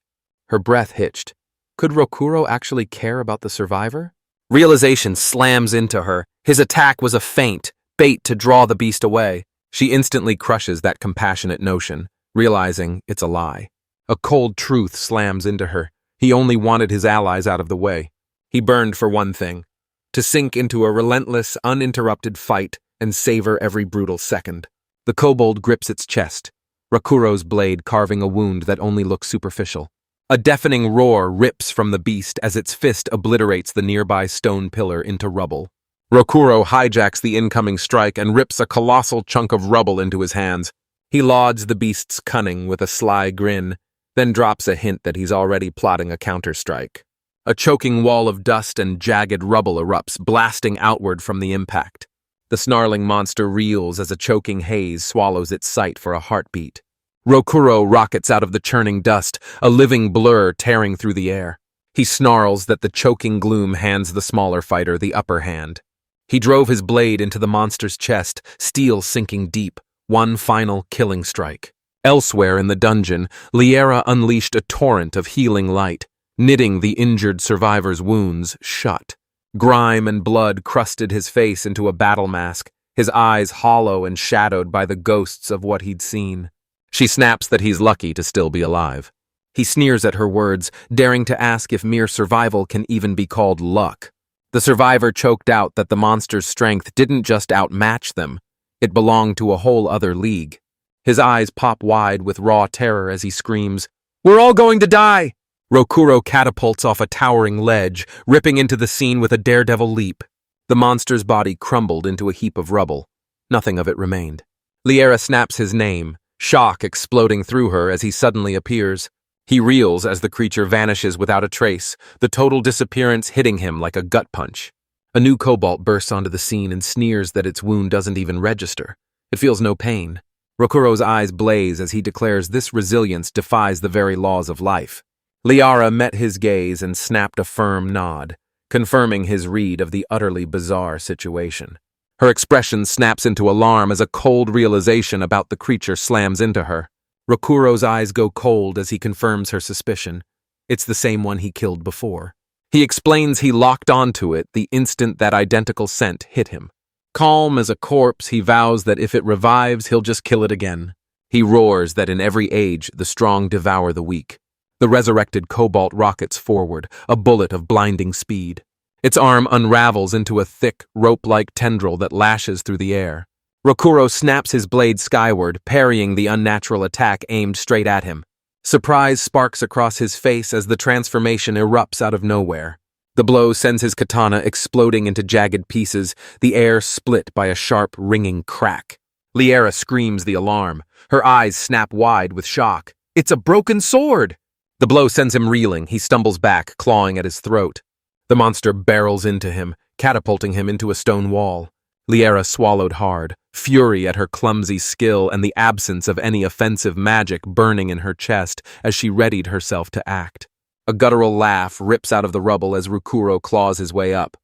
Her breath hitched. Could Rokuro actually care about the survivor? Realization slams into her. His attack was a feint, bait to draw the beast away. She instantly crushes that compassionate notion, realizing it's a lie. A cold truth slams into her. He only wanted his allies out of the way. He burned for one thing, to sink into a relentless, uninterrupted fight and savor every brutal second. The kobold grips its chest, Rokuro's blade carving a wound that only looks superficial. A deafening roar rips from the beast as its fist obliterates the nearby stone pillar into rubble. Rokuro hijacks the incoming strike and rips a colossal chunk of rubble into his hands. He lauds the beast's cunning with a sly grin, then drops a hint that he's already plotting a counterstrike. A choking wall of dust and jagged rubble erupts, blasting outward from the impact. The snarling monster reels as a choking haze swallows its sight for a heartbeat. Rokuro rockets out of the churning dust, a living blur tearing through the air. He snarls that the choking gloom hands the smaller fighter the upper hand. He drove his blade into the monster's chest, steel sinking deep, one final killing strike. Elsewhere in the dungeon, Liara unleashed a torrent of healing light, knitting the injured survivor's wounds shut. Grime and blood crusted his face into a battle mask, his eyes hollow and shadowed by the ghosts of what he'd seen. She snaps that he's lucky to still be alive. He sneers at her words, daring to ask if mere survival can even be called luck. The survivor choked out that the monster's strength didn't just outmatch them, it belonged to a whole other league. His eyes pop wide with raw terror as he screams, "We're all going to die!" Rokuro catapults off a towering ledge, ripping into the scene with a daredevil leap. The monster's body crumbled into a heap of rubble. Nothing of it remained. Liera snaps his name, shock exploding through her as he suddenly appears. He reels as the creature vanishes without a trace, the total disappearance hitting him like a gut punch. A new kobold bursts onto the scene and sneers that its wound doesn't even register. It feels no pain. Rokuro's eyes blaze as he declares this resilience defies the very laws of life. Liara met his gaze and snapped a firm nod, confirming his read of the utterly bizarre situation. Her expression snaps into alarm as a cold realization about the creature slams into her. Rokuro's eyes go cold as he confirms her suspicion. It's the same one he killed before. He explains he locked onto it the instant that identical scent hit him. Calm as a corpse, he vows that if it revives, he'll just kill it again. He roars that in every age, the strong devour the weak. The resurrected cobalt rockets forward, a bullet of blinding speed. Its arm unravels into a thick, rope-like tendril that lashes through the air. Rokuro snaps his blade skyward, parrying the unnatural attack aimed straight at him. Surprise sparks across his face as the transformation erupts out of nowhere. The blow sends his katana exploding into jagged pieces, the air split by a sharp, ringing crack. Liera screams the alarm. Her eyes snap wide with shock. It's a broken sword! The blow sends him reeling. He stumbles back, clawing at his throat. The monster barrels into him, catapulting him into a stone wall. Liera swallowed hard, fury at her clumsy skill and the absence of any offensive magic burning in her chest as she readied herself to act. A guttural laugh rips out of the rubble as Rokuro claws his way up.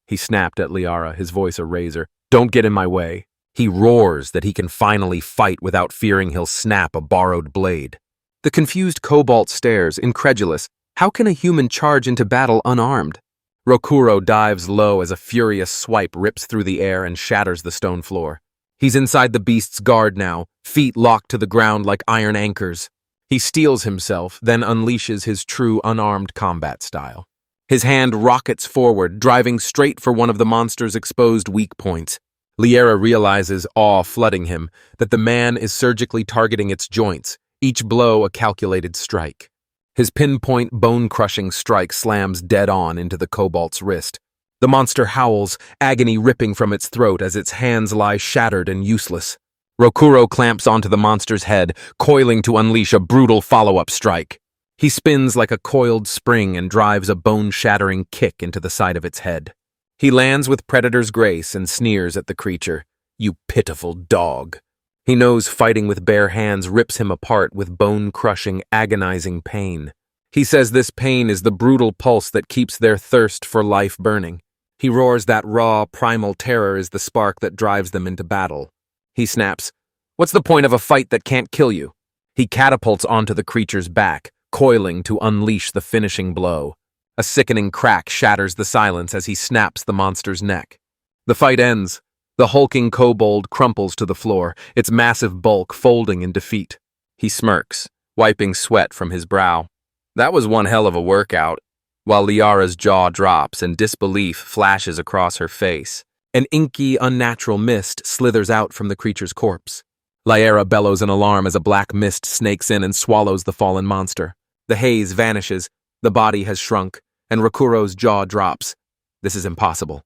He snapped at Liara, his voice a razor. "Don't get in my way." He roars that he can finally fight without fearing he'll snap a borrowed blade. The confused kobold stares, incredulous. How can a human charge into battle unarmed? Rokuro dives low as a furious swipe rips through the air and shatters the stone floor. He's inside the beast's guard now, feet locked to the ground like iron anchors. He steels himself, then unleashes his true unarmed combat style. His hand rockets forward, driving straight for one of the monster's exposed weak points. Liera realizes, awe flooding him, that the man is surgically targeting its joints, each blow a calculated strike. His pinpoint, bone-crushing strike slams dead-on into the kobold's wrist. The monster howls, agony ripping from its throat as its hands lie shattered and useless. Rokuro clamps onto the monster's head, coiling to unleash a brutal follow-up strike. He spins like a coiled spring and drives a bone-shattering kick into the side of its head. He lands with predator's grace and sneers at the creature. "You pitiful dog." He knows fighting with bare hands rips him apart with bone-crushing, agonizing pain. He says this pain is the brutal pulse that keeps their thirst for life burning. He roars that raw, primal terror is the spark that drives them into battle. He snaps, "What's the point of a fight that can't kill you?" He catapults onto the creature's back, coiling to unleash the finishing blow. A sickening crack shatters the silence as he snaps the monster's neck. The fight ends. The hulking kobold crumples to the floor, its massive bulk folding in defeat. He smirks, wiping sweat from his brow. That was one hell of a workout. While Liara's jaw drops and disbelief flashes across her face, an inky, unnatural mist slithers out from the creature's corpse. Liara bellows in alarm as a black mist snakes in and swallows the fallen monster. The haze vanishes, the body has shrunk, and Rokuro's jaw drops. This is impossible.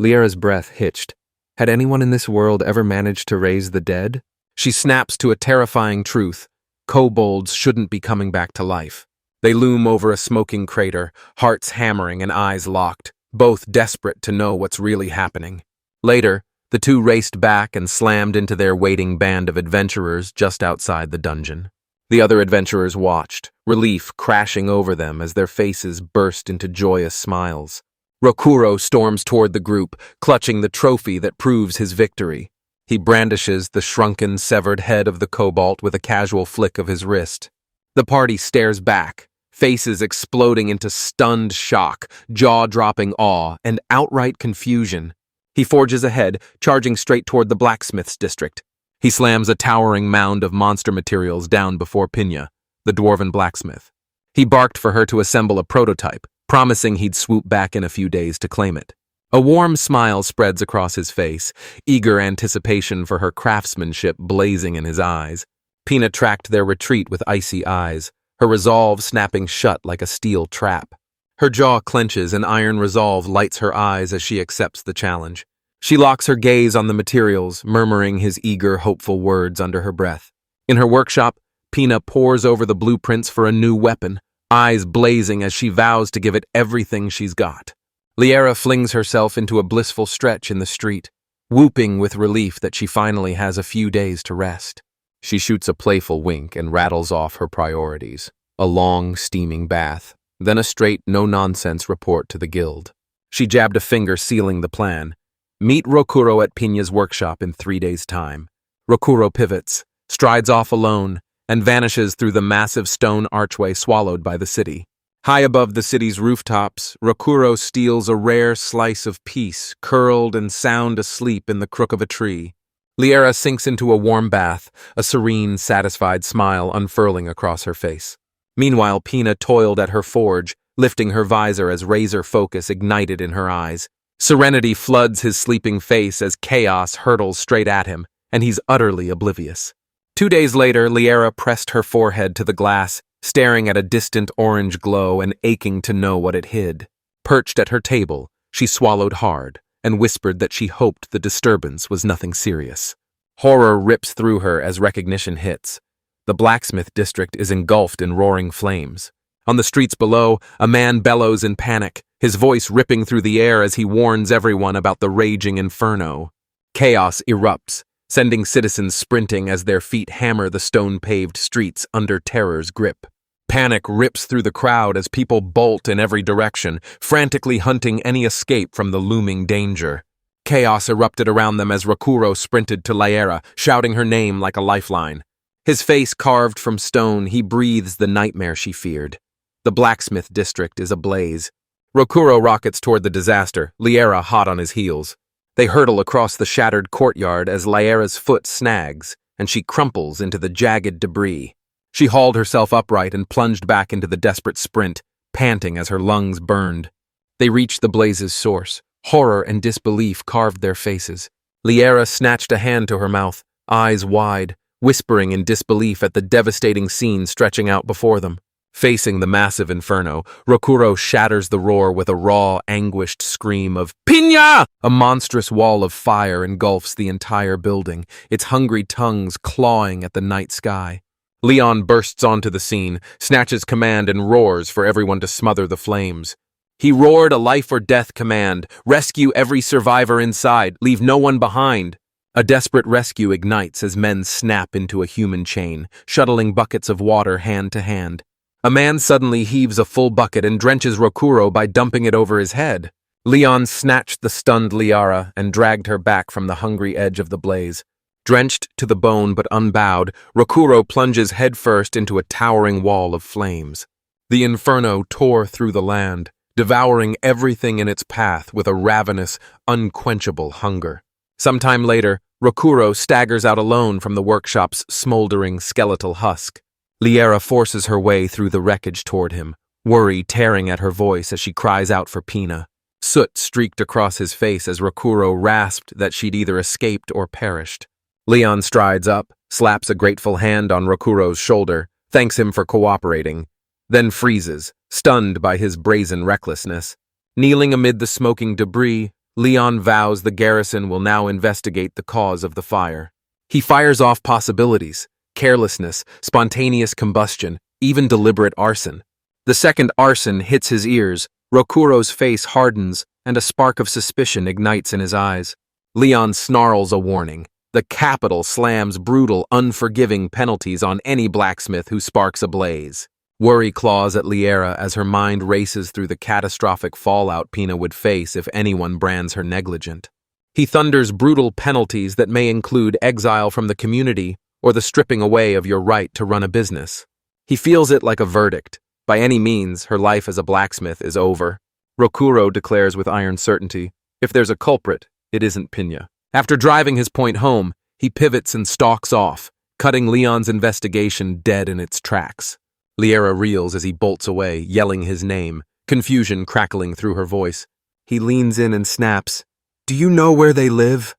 Liara's breath hitched. Had anyone in this world ever managed to raise the dead? She snaps to a terrifying truth. Kobolds shouldn't be coming back to life. They loom over a smoking crater, hearts hammering and eyes locked, both desperate to know what's really happening. Later, the two raced back and slammed into their waiting band of adventurers just outside the dungeon. The other adventurers watched, relief crashing over them as their faces burst into joyous smiles. Rokuro storms toward the group, clutching the trophy that proves his victory. He brandishes the shrunken, severed head of the kobold with a casual flick of his wrist. The party stares back, faces exploding into stunned shock, jaw-dropping awe, and outright confusion. He forges ahead, charging straight toward the blacksmith's district. He slams a towering mound of monster materials down before Pinya, the dwarven blacksmith. He barked for her to assemble a prototype, promising he'd swoop back in a few days to claim it. A warm smile spreads across his face, eager anticipation for her craftsmanship blazing in his eyes. Pina tracked their retreat with icy eyes, her resolve snapping shut like a steel trap. Her jaw clenches and iron resolve lights her eyes as she accepts the challenge. She locks her gaze on the materials, murmuring his eager, hopeful words under her breath. In her workshop, Pina pores over the blueprints for a new weapon, eyes blazing as she vows to give it everything she's got. Liara flings herself into a blissful stretch in the street, whooping with relief that she finally has a few days to rest. She shoots a playful wink and rattles off her priorities. A long, steaming bath, then a straight, no-nonsense report to the guild. She jabbed a finger sealing the plan. Meet Rokuro at Pina's workshop in 3 days' time. Rokuro pivots, strides off alone, and vanishes through the massive stone archway swallowed by the city. High above the city's rooftops, Rokuro steals a rare slice of peace, curled and sound asleep in the crook of a tree. Liara sinks into a warm bath, a serene, satisfied smile unfurling across her face. Meanwhile, Pina toiled at her forge, lifting her visor as razor focus ignited in her eyes. Serenity floods his sleeping face as chaos hurtles straight at him, and he's utterly oblivious. 2 days later, Liara pressed her forehead to the glass, staring at a distant orange glow and aching to know what it hid. Perched at her table, she swallowed hard and whispered that she hoped the disturbance was nothing serious. Horror rips through her as recognition hits. The blacksmith district is engulfed in roaring flames. On the streets below, a man bellows in panic, his voice ripping through the air as he warns everyone about the raging inferno. Chaos erupts, sending citizens sprinting as their feet hammer the stone-paved streets under terror's grip. Panic rips through the crowd as people bolt in every direction, frantically hunting any escape from the looming danger. Chaos erupted around them as Rokuro sprinted to Liara, shouting her name like a lifeline. His face carved from stone, he breathes the nightmare she feared. The blacksmith district is ablaze. Rokuro rockets toward the disaster, Liara hot on his heels. They hurtle across the shattered courtyard as Liara's foot snags, and she crumples into the jagged debris. She hauled herself upright and plunged back into the desperate sprint, panting as her lungs burned. They reached the blaze's source. Horror and disbelief carved their faces. Liara snatched a hand to her mouth, eyes wide, whispering in disbelief at the devastating scene stretching out before them. Facing the massive inferno, Rokuro shatters the roar with a raw, anguished scream of "Pinya!" A monstrous wall of fire engulfs the entire building, its hungry tongues clawing at the night sky. Leon bursts onto the scene, snatches command and roars for everyone to smother the flames. He roared a life-or-death command, rescue every survivor inside, leave no one behind. A desperate rescue ignites as men snap into a human chain, shuttling buckets of water hand to hand. A man suddenly heaves a full bucket and drenches Rokuro by dumping it over his head. Leon snatched the stunned Liara and dragged her back from the hungry edge of the blaze. Drenched to the bone but unbowed, Rokuro plunges headfirst into a towering wall of flames. The inferno tore through the land, devouring everything in its path with a ravenous, unquenchable hunger. Sometime later, Rokuro staggers out alone from the workshop's smoldering skeletal husk. Liara forces her way through the wreckage toward him, worry tearing at her voice as she cries out for Pina. Soot streaked across his face as Rokuro rasped that she'd either escaped or perished. Leon strides up, slaps a grateful hand on Rokuro's shoulder, thanks him for cooperating, then freezes, stunned by his brazen recklessness. Kneeling amid the smoking debris, Leon vows the garrison will now investigate the cause of the fire. He fires off possibilities: carelessness, spontaneous combustion, even deliberate arson. The second arson hits his ears, Rokuro's face hardens, and a spark of suspicion ignites in his eyes. Leon snarls a warning. The capital slams brutal, unforgiving penalties on any blacksmith who sparks a blaze. Worry claws at Liara as her mind races through the catastrophic fallout Pina would face if anyone brands her negligent. He thunders brutal penalties that may include exile from the community or the stripping away of your right to run a business. He feels it like a verdict. By any means, her life as a blacksmith is over. Rokuro declares with iron certainty, if there's a culprit, it isn't Pina. After driving his point home, he pivots and stalks off, cutting Leon's investigation dead in its tracks. Liera reels as he bolts away, yelling his name, confusion crackling through her voice. He leans in and snaps, "Do you know where they live?"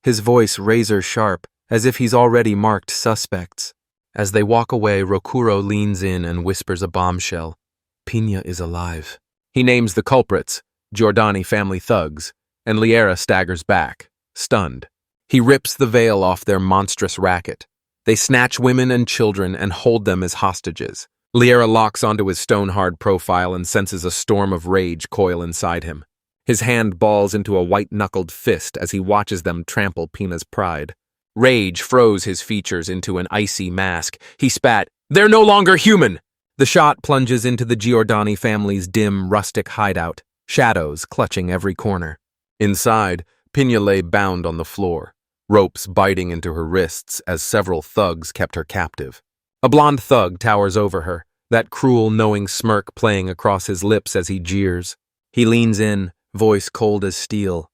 His voice razor-sharp, as if he's already marked suspects. As they walk away, Rokuro leans in and whispers a bombshell. Pina is alive. He names the culprits, Giordani family thugs, and Liera staggers back, stunned. He rips the veil off their monstrous racket. They snatch women and children and hold them as hostages. Liera locks onto his stone-hard profile and senses a storm of rage coil inside him. His hand balls into a white-knuckled fist as he watches them trample Pina's pride. Rage froze his features into an icy mask. He spat, "They're no longer human!" The shot plunges into the Giordani family's dim, rustic hideout, shadows clutching every corner. Inside, Pina lay bound on the floor, ropes biting into her wrists as several thugs kept her captive. A blonde thug towers over her, that cruel, knowing smirk playing across his lips as he jeers. He leans in, voice cold as steel.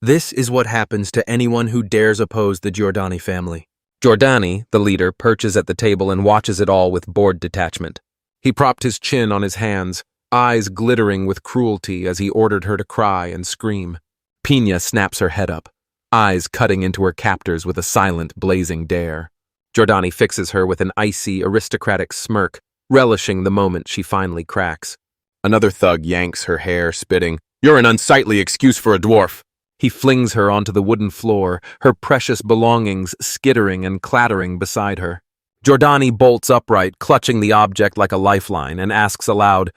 This is what happens to anyone who dares oppose the Giordani family. Giordani, the leader, perches at the table and watches it all with bored detachment. He propped his chin on his hands, eyes glittering with cruelty as he ordered her to cry and scream. Pina snaps her head up, eyes cutting into her captors with a silent, blazing dare. Giordani fixes her with an icy, aristocratic smirk, relishing the moment she finally cracks. Another thug yanks her hair, spitting, "You're an unsightly excuse for a dwarf." He flings her onto the wooden floor, her precious belongings skittering and clattering beside her. Giordani bolts upright, clutching the object like a lifeline, and asks aloud,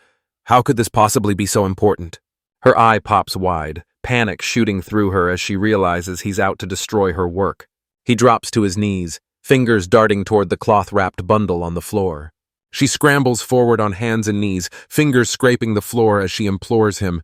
"How could this possibly be so important?" Her eye pops wide, panic shooting through her as she realizes he's out to destroy her work. He drops to his knees, fingers darting toward the cloth-wrapped bundle on the floor. She scrambles forward on hands and knees, fingers scraping the floor as she implores him,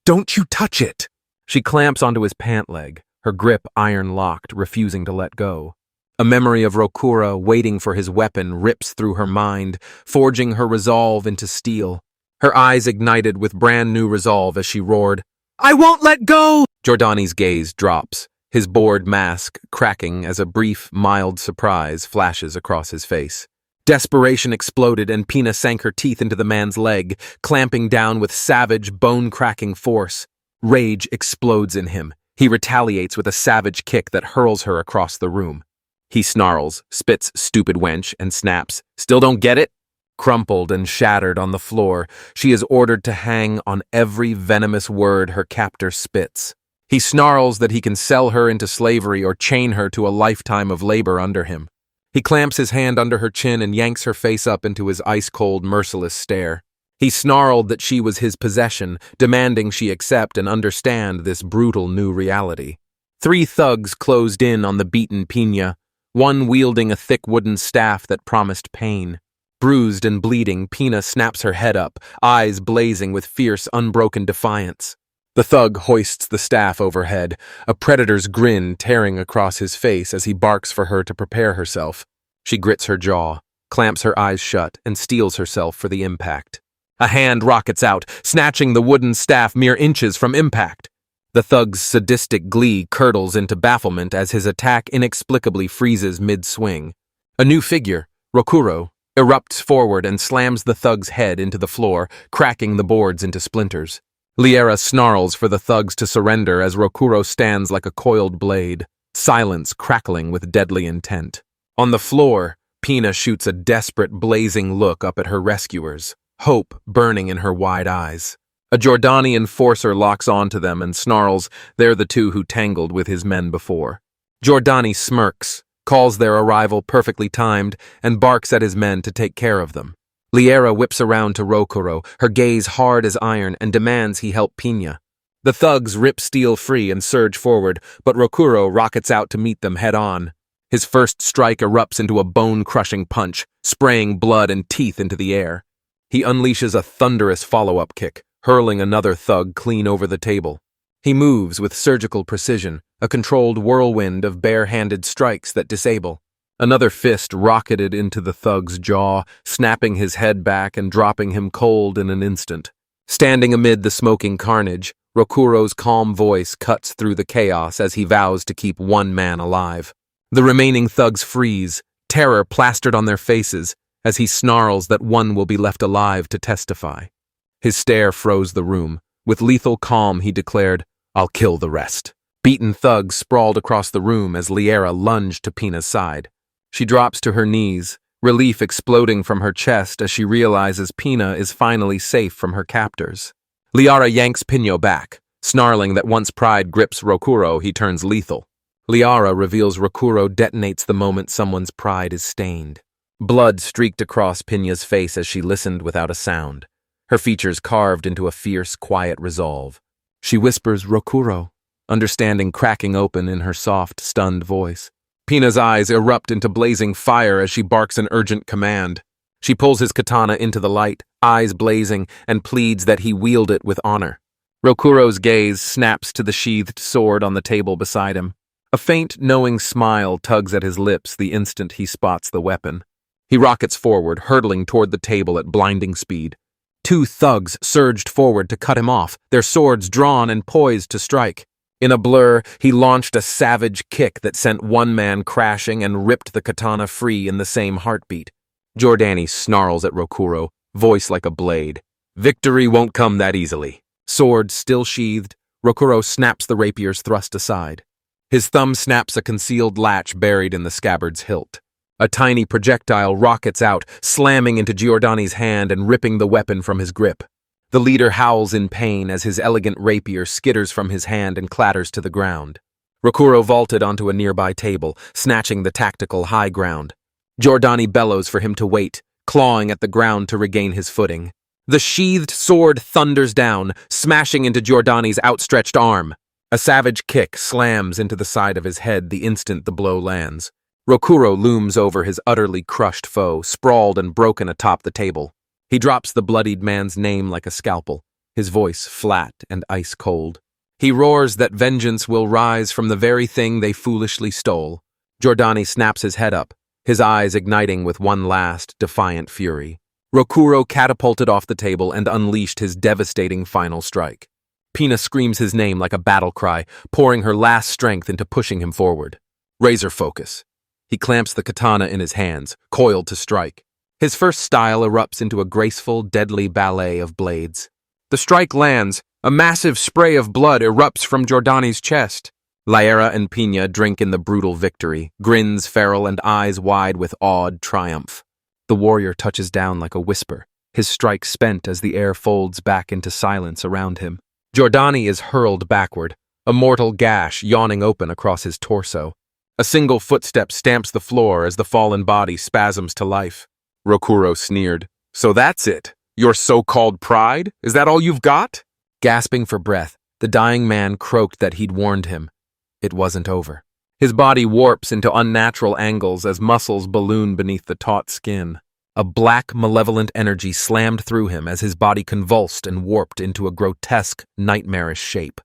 "Don't you touch it!" She clamps onto his pant leg, her grip iron-locked, refusing to let go. A memory of Rokuro waiting for his weapon rips through her mind, forging her resolve into steel. Her eyes ignited with brand-new resolve as she roared, "I won't let go!" Giordani's gaze drops, his bored mask cracking as a brief, mild surprise flashes across his face. Desperation exploded and Pina sank her teeth into the man's leg, clamping down with savage, bone-cracking force. Rage explodes in him. He retaliates with a savage kick that hurls her across the room. He snarls, spits "stupid wench," and snaps, "Still don't get it?" Crumpled and shattered on the floor, she is ordered to hang on every venomous word her captor spits. He snarls that he can sell her into slavery or chain her to a lifetime of labor under him. He clamps his hand under her chin and yanks her face up into his ice-cold, merciless stare. He snarled that she was his possession, demanding she accept and understand this brutal new reality. 3 thugs closed in on the beaten Pina, one wielding a thick wooden staff that promised pain. Bruised and bleeding, Pina snaps her head up, eyes blazing with fierce, unbroken defiance. The thug hoists the staff overhead, a predator's grin tearing across his face as he barks for her to prepare herself. She grits her jaw, clamps her eyes shut, and steels herself for the impact. A hand rockets out, snatching the wooden staff mere inches from impact. The thug's sadistic glee curdles into bafflement as his attack inexplicably freezes mid-swing. A new figure, Rokuro, erupts forward and slams the thug's head into the floor, cracking the boards into splinters. Liera snarls for the thugs to surrender as Rokuro stands like a coiled blade, silence crackling with deadly intent. On the floor, Pina shoots a desperate, blazing look up at her rescuers, hope burning in her wide eyes. A Giordani enforcer locks onto them and snarls they're the 2 who tangled with his men before. Giordani smirks, calls their arrival perfectly timed, and barks at his men to take care of them. Liera whips around to Rokuro, her gaze hard as iron, and demands he help Pina. The thugs rip steel free and surge forward, but Rokuro rockets out to meet them head-on. His first strike erupts into a bone-crushing punch, spraying blood and teeth into the air. He unleashes a thunderous follow-up kick, hurling another thug clean over the table. He moves with surgical precision, a controlled whirlwind of bare-handed strikes that disable. Another fist rocketed into the thug's jaw, snapping his head back and dropping him cold in an instant. Standing amid the smoking carnage, Rokuro's calm voice cuts through the chaos as he vows to keep one man alive. The remaining thugs freeze, terror plastered on their faces, as he snarls that one will be left alive to testify. His stare froze the room. With lethal calm, he declared, "I'll kill the rest." Beaten thugs sprawled across the room as Liara lunged to Pina's side. She drops to her knees, relief exploding from her chest as she realizes Pina is finally safe from her captors. Liara yanks Pino back, snarling that once pride grips Rokuro, he turns lethal. Liara reveals Rokuro detonates the moment someone's pride is stained. Blood streaked across Pina's face as she listened without a sound, her features carved into a fierce, quiet resolve. She whispers, "Rokuro," understanding cracking open in her soft, stunned voice. Pina's eyes erupt into blazing fire as she barks an urgent command. She pulls his katana into the light, eyes blazing, and pleads that he wield it with honor. Rokuro's gaze snaps to the sheathed sword on the table beside him. A faint, knowing smile tugs at his lips the instant he spots the weapon. He rockets forward, hurtling toward the table at blinding speed. Two thugs surged forward to cut him off, their swords drawn and poised to strike. In a blur, he launched a savage kick that sent one man crashing and ripped the katana free in the same heartbeat. Giordani snarls at Rokuro, voice like a blade. Victory won't come that easily. Sword still sheathed, Rokuro snaps the rapier's thrust aside. His thumb snaps a concealed latch buried in the scabbard's hilt. A tiny projectile rockets out, slamming into Giordani's hand and ripping the weapon from his grip. The leader howls in pain as his elegant rapier skitters from his hand and clatters to the ground. Rokuro vaulted onto a nearby table, snatching the tactical high ground. Giordani bellows for him to wait, clawing at the ground to regain his footing. The sheathed sword thunders down, smashing into Giordani's outstretched arm. A savage kick slams into the side of his head the instant the blow lands. Rokuro looms over his utterly crushed foe, sprawled and broken atop the table. He drops the bloodied man's name like a scalpel, his voice flat and ice-cold. He roars that vengeance will rise from the very thing they foolishly stole. Giordani snaps his head up, his eyes igniting with one last, defiant fury. Rokuro catapulted off the table and unleashed his devastating final strike. Pina screams his name like a battle cry, pouring her last strength into pushing him forward. Razor focus. He clamps the katana in his hands, coiled to strike. His first style erupts into a graceful, deadly ballet of blades. The strike lands. A massive spray of blood erupts from Giordani's chest. Liara and Pina drink in the brutal victory, grins feral and eyes wide with awed triumph. The warrior touches down like a whisper, his strike spent as the air folds back into silence around him. Giordani is hurled backward, a mortal gash yawning open across his torso. A single footstep stamps the floor as the fallen body spasms to life. Rokuro sneered. "So that's it? Your so-called pride? Is that all you've got?" Gasping for breath, the dying man croaked that he'd warned him. It wasn't over. His body warps into unnatural angles as muscles balloon beneath the taut skin. A black, malevolent energy slammed through him as his body convulsed and warped into a grotesque, nightmarish shape.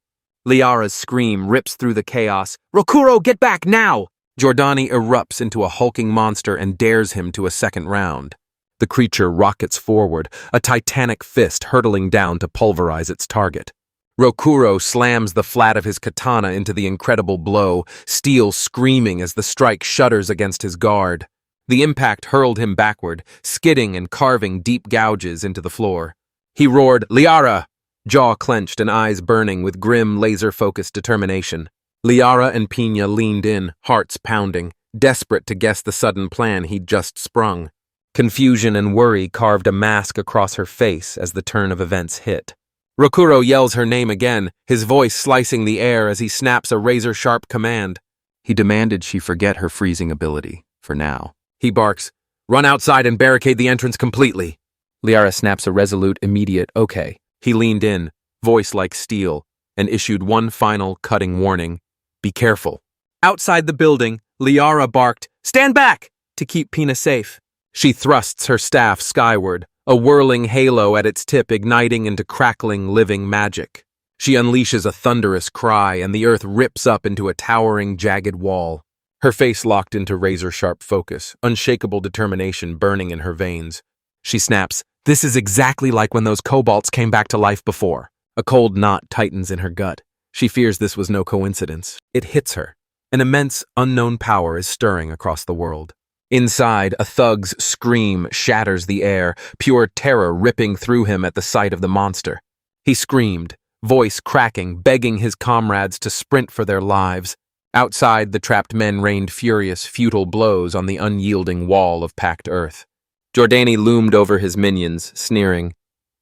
Liara's scream rips through the chaos. "Rokuro, get back now!" Giordani erupts into a hulking monster and dares him to a second round. The creature rockets forward, a titanic fist hurtling down to pulverize its target. Rokuro slams the flat of his katana into the incredible blow, steel screaming as the strike shudders against his guard. The impact hurled him backward, skidding and carving deep gouges into the floor. He roared, "Liara!" jaw clenched and eyes burning with grim, laser-focused determination. Liara and Pina leaned in, hearts pounding, desperate to guess the sudden plan he'd just sprung. Confusion and worry carved a mask across her face as the turn of events hit. Rokuro yells her name again, his voice slicing the air as he snaps a razor-sharp command. He demanded she forget her freezing ability, for now. He barks, "Run outside and barricade the entrance completely." Liara snaps a resolute, immediate okay. He leaned in, voice like steel, and issued one final, cutting warning. "Be careful." Outside the building, Liara barked, "Stand back!" to keep Pina safe. She thrusts her staff skyward, a whirling halo at its tip igniting into crackling, living magic. She unleashes a thunderous cry, and the earth rips up into a towering, jagged wall. Her face locked into razor-sharp focus, unshakable determination burning in her veins. She snaps, "This is exactly like when those kobolds came back to life before." A cold knot tightens in her gut. She fears this was no coincidence. It hits her. An immense, unknown power is stirring across the world. Inside, a thug's scream shatters the air, pure terror ripping through him at the sight of the monster. He screamed, voice cracking, begging his comrades to sprint for their lives. Outside, the trapped men rained furious, futile blows on the unyielding wall of packed earth. Giordani loomed over his minions, sneering.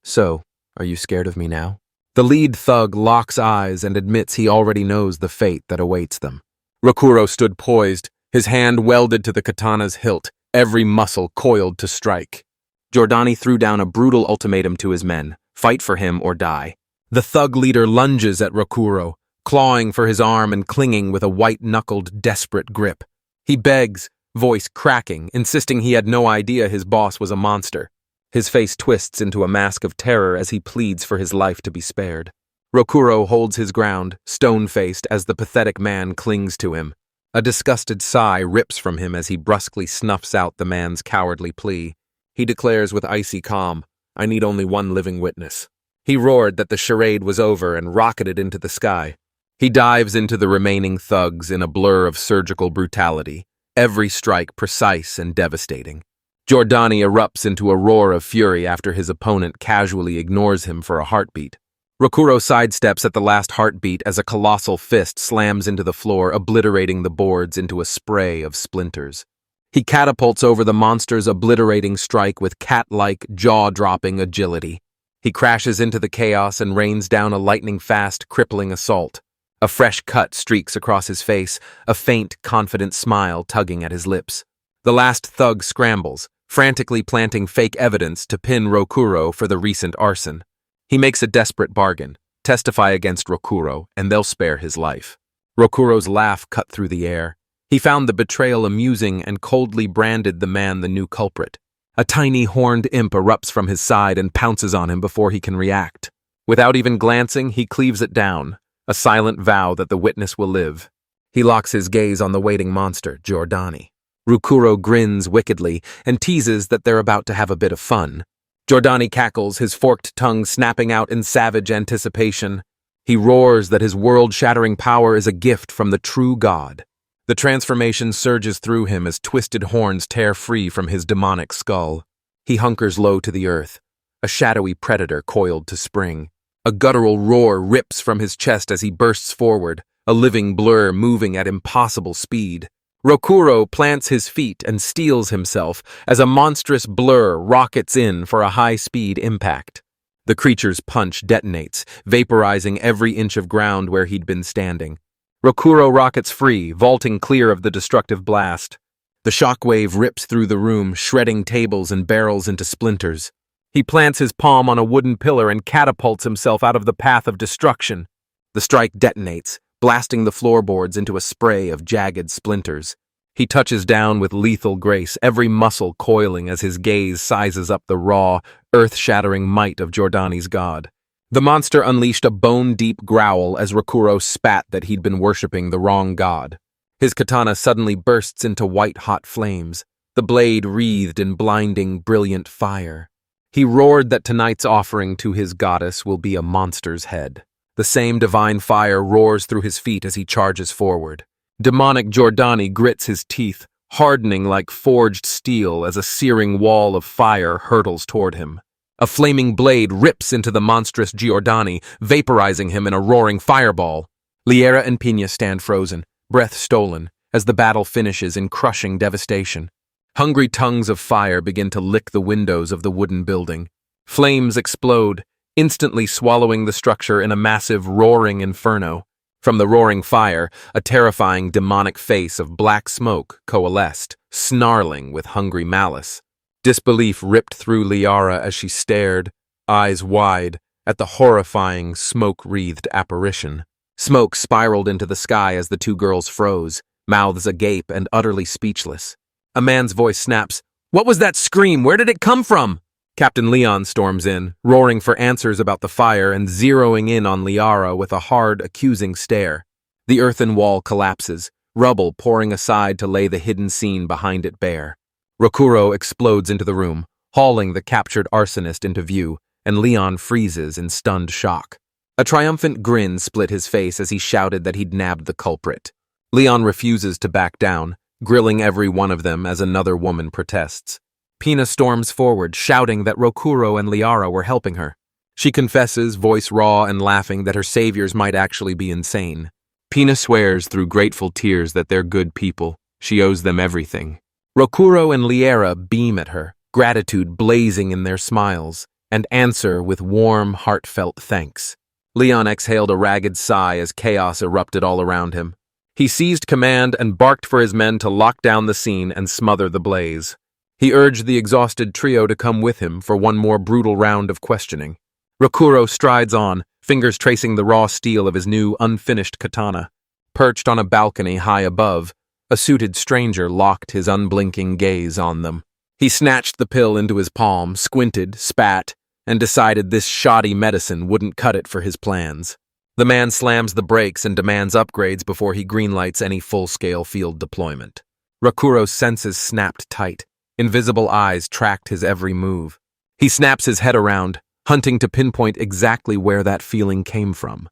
"So, are you scared of me now?" The lead thug locks eyes and admits he already knows the fate that awaits them. Rokuro stood poised, his hand welded to the katana's hilt, every muscle coiled to strike. Giordani threw down a brutal ultimatum to his men: fight for him or die. The thug leader lunges at Rokuro, clawing for his arm and clinging with a white-knuckled, desperate grip. He begs, voice cracking, insisting he had no idea his boss was a monster. His face twists into a mask of terror as he pleads for his life to be spared. Rokuro holds his ground, stone-faced, as the pathetic man clings to him. A disgusted sigh rips from him as he brusquely snuffs out the man's cowardly plea. He declares with icy calm, "I need only one living witness." He roared that the charade was over and rocketed into the sky. He dives into the remaining thugs in a blur of surgical brutality, every strike precise and devastating. Giordani erupts into a roar of fury after his opponent casually ignores him for a heartbeat. Rokuro sidesteps at the last heartbeat as a colossal fist slams into the floor, obliterating the boards into a spray of splinters. He catapults over the monster's obliterating strike with cat-like, jaw-dropping agility. He crashes into the chaos and rains down a lightning-fast, crippling assault. A fresh cut streaks across his face, a faint, confident smile tugging at his lips. The last thug scrambles, frantically planting fake evidence to pin Rokuro for the recent arson. He makes a desperate bargain: testify against Rokuro, and they'll spare his life. Rokuro's laugh cut through the air. He found the betrayal amusing and coldly branded the man the new culprit. A tiny horned imp erupts from his side and pounces on him before he can react. Without even glancing, he cleaves it down, a silent vow that the witness will live. He locks his gaze on the waiting monster, Giordani. Rokuro grins wickedly and teases that they're about to have a bit of fun. Giordani cackles, his forked tongue snapping out in savage anticipation. He roars that his world-shattering power is a gift from the true god. The transformation surges through him as twisted horns tear free from his demonic skull. He hunkers low to the earth, a shadowy predator coiled to spring. A guttural roar rips from his chest as he bursts forward, a living blur moving at impossible speed. Rokuro plants his feet and steels himself as a monstrous blur rockets in for a high-speed impact. The creature's punch detonates, vaporizing every inch of ground where he'd been standing. Rokuro rockets free, vaulting clear of the destructive blast. The shockwave rips through the room, shredding tables and barrels into splinters. He plants his palm on a wooden pillar and catapults himself out of the path of destruction. The strike detonates, blasting the floorboards into a spray of jagged splinters. He touches down with lethal grace, every muscle coiling as his gaze sizes up the raw, earth-shattering might of Giordani's god. The monster unleashed a bone-deep growl as Rokuro spat that he'd been worshipping the wrong god. His katana suddenly bursts into white-hot flames, the blade wreathed in blinding, brilliant fire. He roared that tonight's offering to his goddess will be a monster's head. The same divine fire roars through his feet as he charges forward. Demonic Giordani grits his teeth, hardening like forged steel as a searing wall of fire hurtles toward him. A flaming blade rips into the monstrous Giordani, vaporizing him in a roaring fireball. Liera and Pina stand frozen, breath stolen, as the battle finishes in crushing devastation. Hungry tongues of fire begin to lick the windows of the wooden building. Flames explode, instantly swallowing the structure in a massive roaring inferno. From the roaring fire, a terrifying demonic face of black smoke coalesced, snarling with hungry malice. Disbelief ripped through Liara as she stared, eyes wide, at the horrifying, smoke-wreathed apparition. Smoke spiraled into the sky as the two girls froze, mouths agape and utterly speechless. A man's voice snaps, "What was that scream? Where did it come from?" Captain Leon storms in, roaring for answers about the fire and zeroing in on Liara with a hard, accusing stare. The earthen wall collapses, rubble pouring aside to lay the hidden scene behind it bare. Rokuro explodes into the room, hauling the captured arsonist into view, and Leon freezes in stunned shock. A triumphant grin split his face as he shouted that he'd nabbed the culprit. Leon refuses to back down, grilling every one of them as another woman protests. Pina storms forward, shouting that Rokuro and Liara were helping her. She confesses, voice raw and laughing, that her saviors might actually be insane. Pina swears through grateful tears that they're good people. She owes them everything. Rokuro and Liara beam at her, gratitude blazing in their smiles, and answer with warm, heartfelt thanks. Leon exhaled a ragged sigh as chaos erupted all around him. He seized command and barked for his men to lock down the scene and smother the blaze. He urged the exhausted trio to come with him for one more brutal round of questioning. Rokuro strides on, fingers tracing the raw steel of his new, unfinished katana. Perched on a balcony high above, a suited stranger locked his unblinking gaze on them. He snatched the pill into his palm, squinted, spat, and decided this shoddy medicine wouldn't cut it for his plans. The man slams the brakes and demands upgrades before he greenlights any full-scale field deployment. Rokuro's senses snapped tight. Invisible eyes tracked his every move. He snaps his head around, hunting to pinpoint exactly where that feeling came from.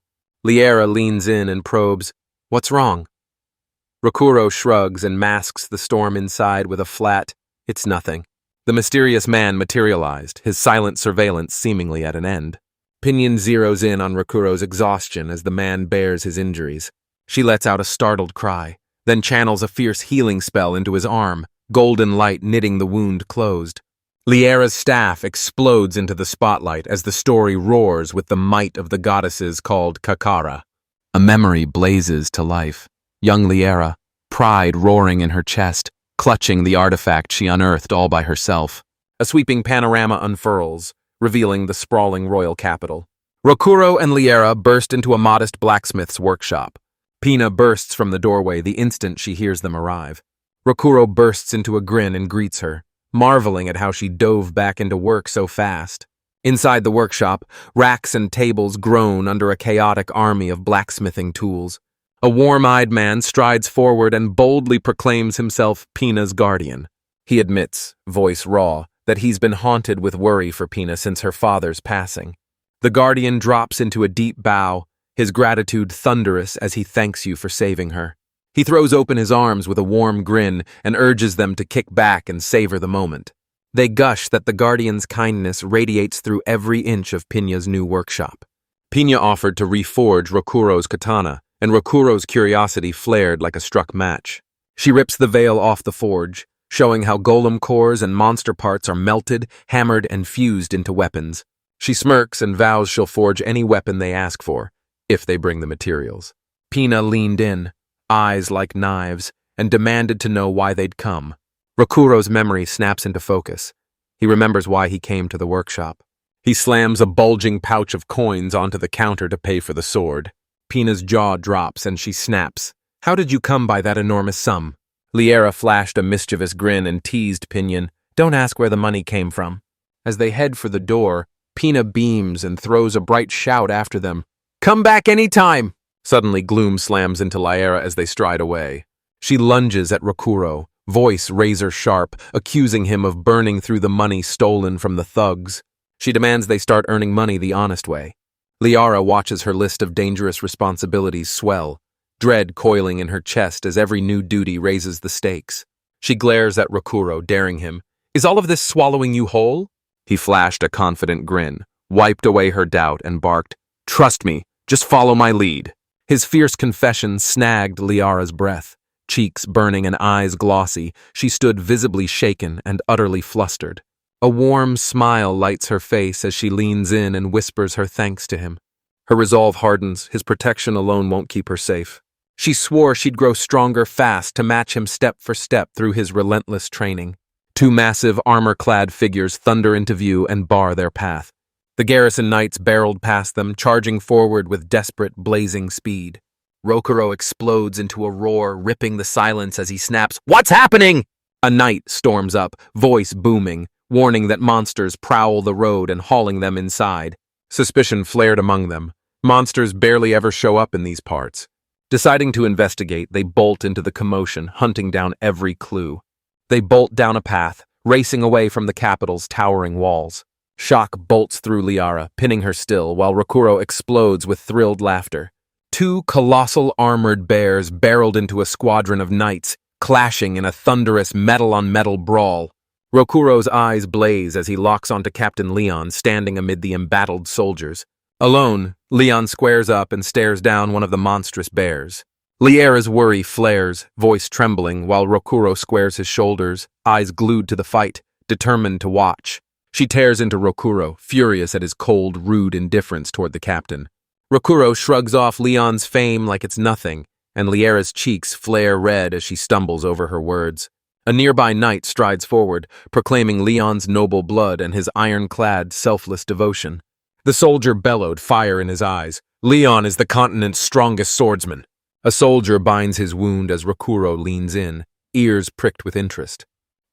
Liara leans in and probes, "What's wrong?" Rokuro shrugs and masks the storm inside with a flat, "It's nothing." The mysterious man materialized, his silent surveillance seemingly at an end. Pinion zeroes in on Rokuro's exhaustion as the man bears his injuries. She lets out a startled cry, then channels a fierce healing spell into his arm, golden light knitting the wound closed. Liara's staff explodes into the spotlight as the story roars with the might of the goddesses called Kakara. A memory blazes to life. Young Liara, pride roaring in her chest, clutching the artifact she unearthed all by herself. A sweeping panorama unfurls, revealing the sprawling royal capital. Rokuro and Liara burst into a modest blacksmith's workshop. Pina bursts from the doorway the instant she hears them arrive. Rokuro bursts into a grin and greets her, marveling at how she dove back into work so fast. Inside the workshop, racks and tables groan under a chaotic army of blacksmithing tools. A warm-eyed man strides forward and boldly proclaims himself Pina's guardian. He admits, voice raw, that he's been haunted with worry for Pina since her father's passing. The guardian drops into a deep bow, his gratitude thunderous as he thanks you for saving her. He throws open his arms with a warm grin and urges them to kick back and savor the moment. They gush that the guardian's kindness radiates through every inch of Pina's new workshop. Pina offered to reforge Rokuro's katana, and Rokuro's curiosity flared like a struck match. She rips the veil off the forge, showing how golem cores and monster parts are melted, hammered, and fused into weapons. She smirks and vows she'll forge any weapon they ask for, if they bring the materials. Pina leaned in, eyes like knives, and demanded to know why they'd come. Rokuro's memory snaps into focus. He remembers why he came to the workshop. He slams a bulging pouch of coins onto the counter to pay for the sword. Pina's jaw drops and she snaps. "How did you come by that enormous sum?" Liara flashed a mischievous grin and teased Pinion, "Don't ask where the money came from." As they head for the door, Pina beams and throws a bright shout after them. "Come back any time!" Suddenly gloom slams into Liara as they stride away. She lunges at Rokuro, voice razor-sharp, accusing him of burning through the money stolen from the thugs. She demands they start earning money the honest way. Liara watches her list of dangerous responsibilities swell, dread coiling in her chest as every new duty raises the stakes. She glares at Rokuro, daring him. "Is all of this swallowing you whole?" He flashed a confident grin, wiped away her doubt, and barked, "Trust me, just follow my lead." His fierce confession snagged Liara's breath. Cheeks burning and eyes glossy, she stood visibly shaken and utterly flustered. A warm smile lights her face as she leans in and whispers her thanks to him. Her resolve hardens, his protection alone won't keep her safe. She swore she'd grow stronger fast to match him step for step through his relentless training. Two massive armor-clad figures thunder into view and bar their path. The garrison knights barreled past them, charging forward with desperate, blazing speed. Rokuro explodes into a roar, ripping the silence as he snaps, "What's happening?" A knight storms up, voice booming, warning that monsters prowl the road and hauling them inside. Suspicion flared among them. Monsters barely ever show up in these parts. Deciding to investigate, they bolt into the commotion, hunting down every clue. They bolt down a path, racing away from the capital's towering walls. Shock bolts through Liara, pinning her still, while Rokuro explodes with thrilled laughter. Two colossal armored bears barreled into a squadron of knights, clashing in a thunderous metal-on-metal brawl. Rokuro's eyes blaze as he locks onto Captain Leon standing amid the embattled soldiers. Alone, Leon squares up and stares down one of the monstrous bears. Liera's worry flares, voice trembling, while Rokuro squares his shoulders, eyes glued to the fight, determined to watch. She tears into Rokuro, furious at his cold, rude indifference toward the captain. Rokuro shrugs off Leon's fame like it's nothing, and Liera's cheeks flare red as she stumbles over her words. A nearby knight strides forward, proclaiming Leon's noble blood and his ironclad, selfless devotion. The soldier bellowed, fire in his eyes. Leon is the continent's strongest swordsman. A soldier binds his wound as Rokuro leans in, ears pricked with interest.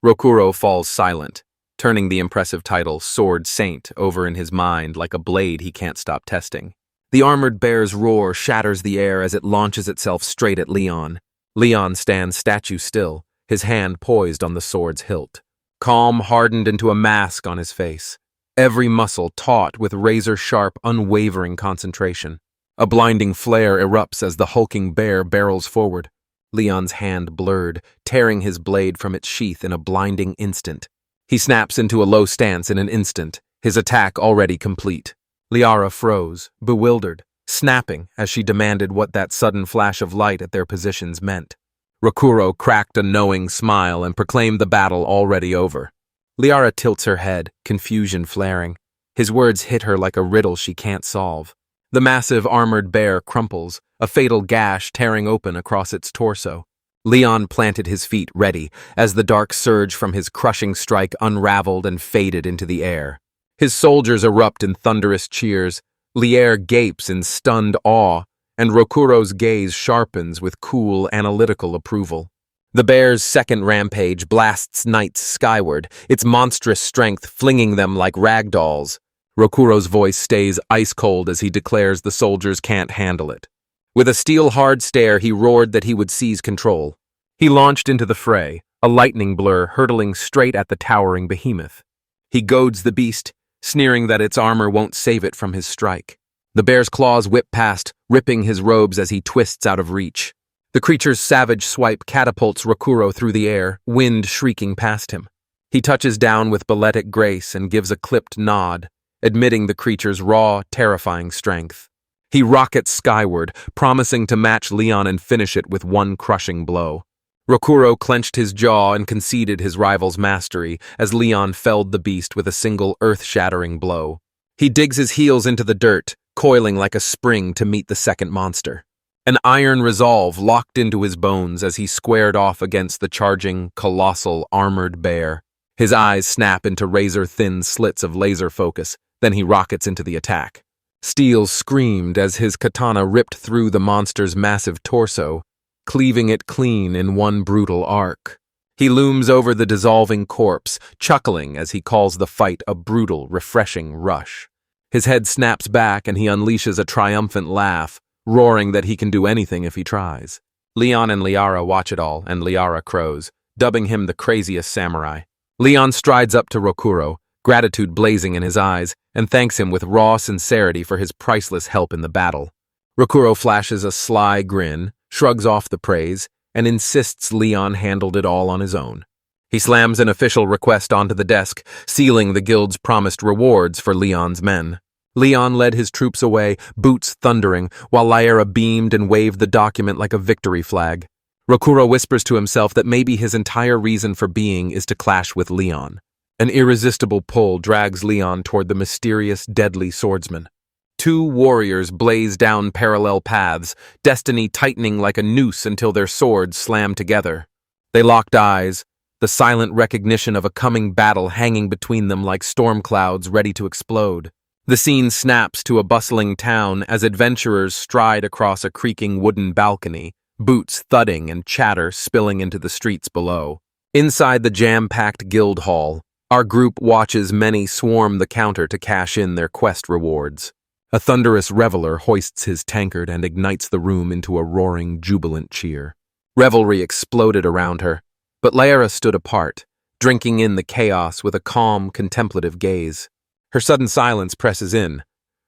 Rokuro falls silent, turning the impressive title Sword Saint over in his mind like a blade he can't stop testing. The armored bear's roar shatters the air as it launches itself straight at Leon. Leon stands statue still, his hand poised on the sword's hilt. Calm hardened into a mask on his face, every muscle taut with razor-sharp, unwavering concentration. A blinding flare erupts as the hulking bear barrels forward. Leon's hand blurred, tearing his blade from its sheath in a blinding instant. He snaps into a low stance in an instant, his attack already complete. Liera froze, bewildered, snapping as she demanded what that sudden flash of light at their positions meant. Rokuro cracked a knowing smile and proclaimed the battle already over. Liera tilts her head, confusion flaring. His words hit her like a riddle she can't solve. The massive armored bear crumples, a fatal gash tearing open across its torso. Leon planted his feet ready as the dark surge from his crushing strike unraveled and faded into the air. His soldiers erupt in thunderous cheers. Liera gapes in stunned awe, and Rokuro's gaze sharpens with cool, analytical approval. The bear's second rampage blasts knights skyward, its monstrous strength flinging them like rag dolls. Rokuro's voice stays ice-cold as he declares the soldiers can't handle it. With a steel-hard stare, he roared that he would seize control. He launched into the fray, a lightning blur hurtling straight at the towering behemoth. He goads the beast, sneering that its armor won't save it from his strike. The bear's claws whip past, ripping his robes as he twists out of reach. The creature's savage swipe catapults Rokuro through the air, wind shrieking past him. He touches down with balletic grace and gives a clipped nod, admitting the creature's raw, terrifying strength. He rockets skyward, promising to match Leon and finish it with one crushing blow. Rokuro clenched his jaw and conceded his rival's mastery as Leon felled the beast with a single earth-shattering blow. He digs his heels into the dirt, coiling like a spring to meet the second monster. An iron resolve locked into his bones as he squared off against the charging, colossal, armored bear. His eyes snap into razor-thin slits of laser focus, then he rockets into the attack. Steel screamed as his katana ripped through the monster's massive torso, cleaving it clean in one brutal arc. He looms over the dissolving corpse, chuckling as he calls the fight a brutal, refreshing rush. His head snaps back and he unleashes a triumphant laugh, roaring that he can do anything if he tries. Leon and Liera watch it all, and Liera crows, dubbing him the craziest samurai. Leon strides up to Rokuro, gratitude blazing in his eyes, and thanks him with raw sincerity for his priceless help in the battle. Rokuro flashes a sly grin, shrugs off the praise, and insists Leon handled it all on his own. He slams an official request onto the desk, sealing the guild's promised rewards for Leon's men. Leon led his troops away, boots thundering, while Liera beamed and waved the document like a victory flag. Rokuro whispers to himself that maybe his entire reason for being is to clash with Leon. An irresistible pull drags Leon toward the mysterious, deadly swordsman. Two warriors blaze down parallel paths, destiny tightening like a noose until their swords slam together. They locked eyes, the silent recognition of a coming battle hanging between them like storm clouds ready to explode. The scene snaps to a bustling town as adventurers stride across a creaking wooden balcony, boots thudding and chatter spilling into the streets below. Inside the jam-packed guild hall, our group watches many swarm the counter to cash in their quest rewards. A thunderous reveler hoists his tankard and ignites the room into a roaring, jubilant cheer. Revelry exploded around her, but Liera stood apart, drinking in the chaos with a calm, contemplative gaze. Her sudden silence presses in.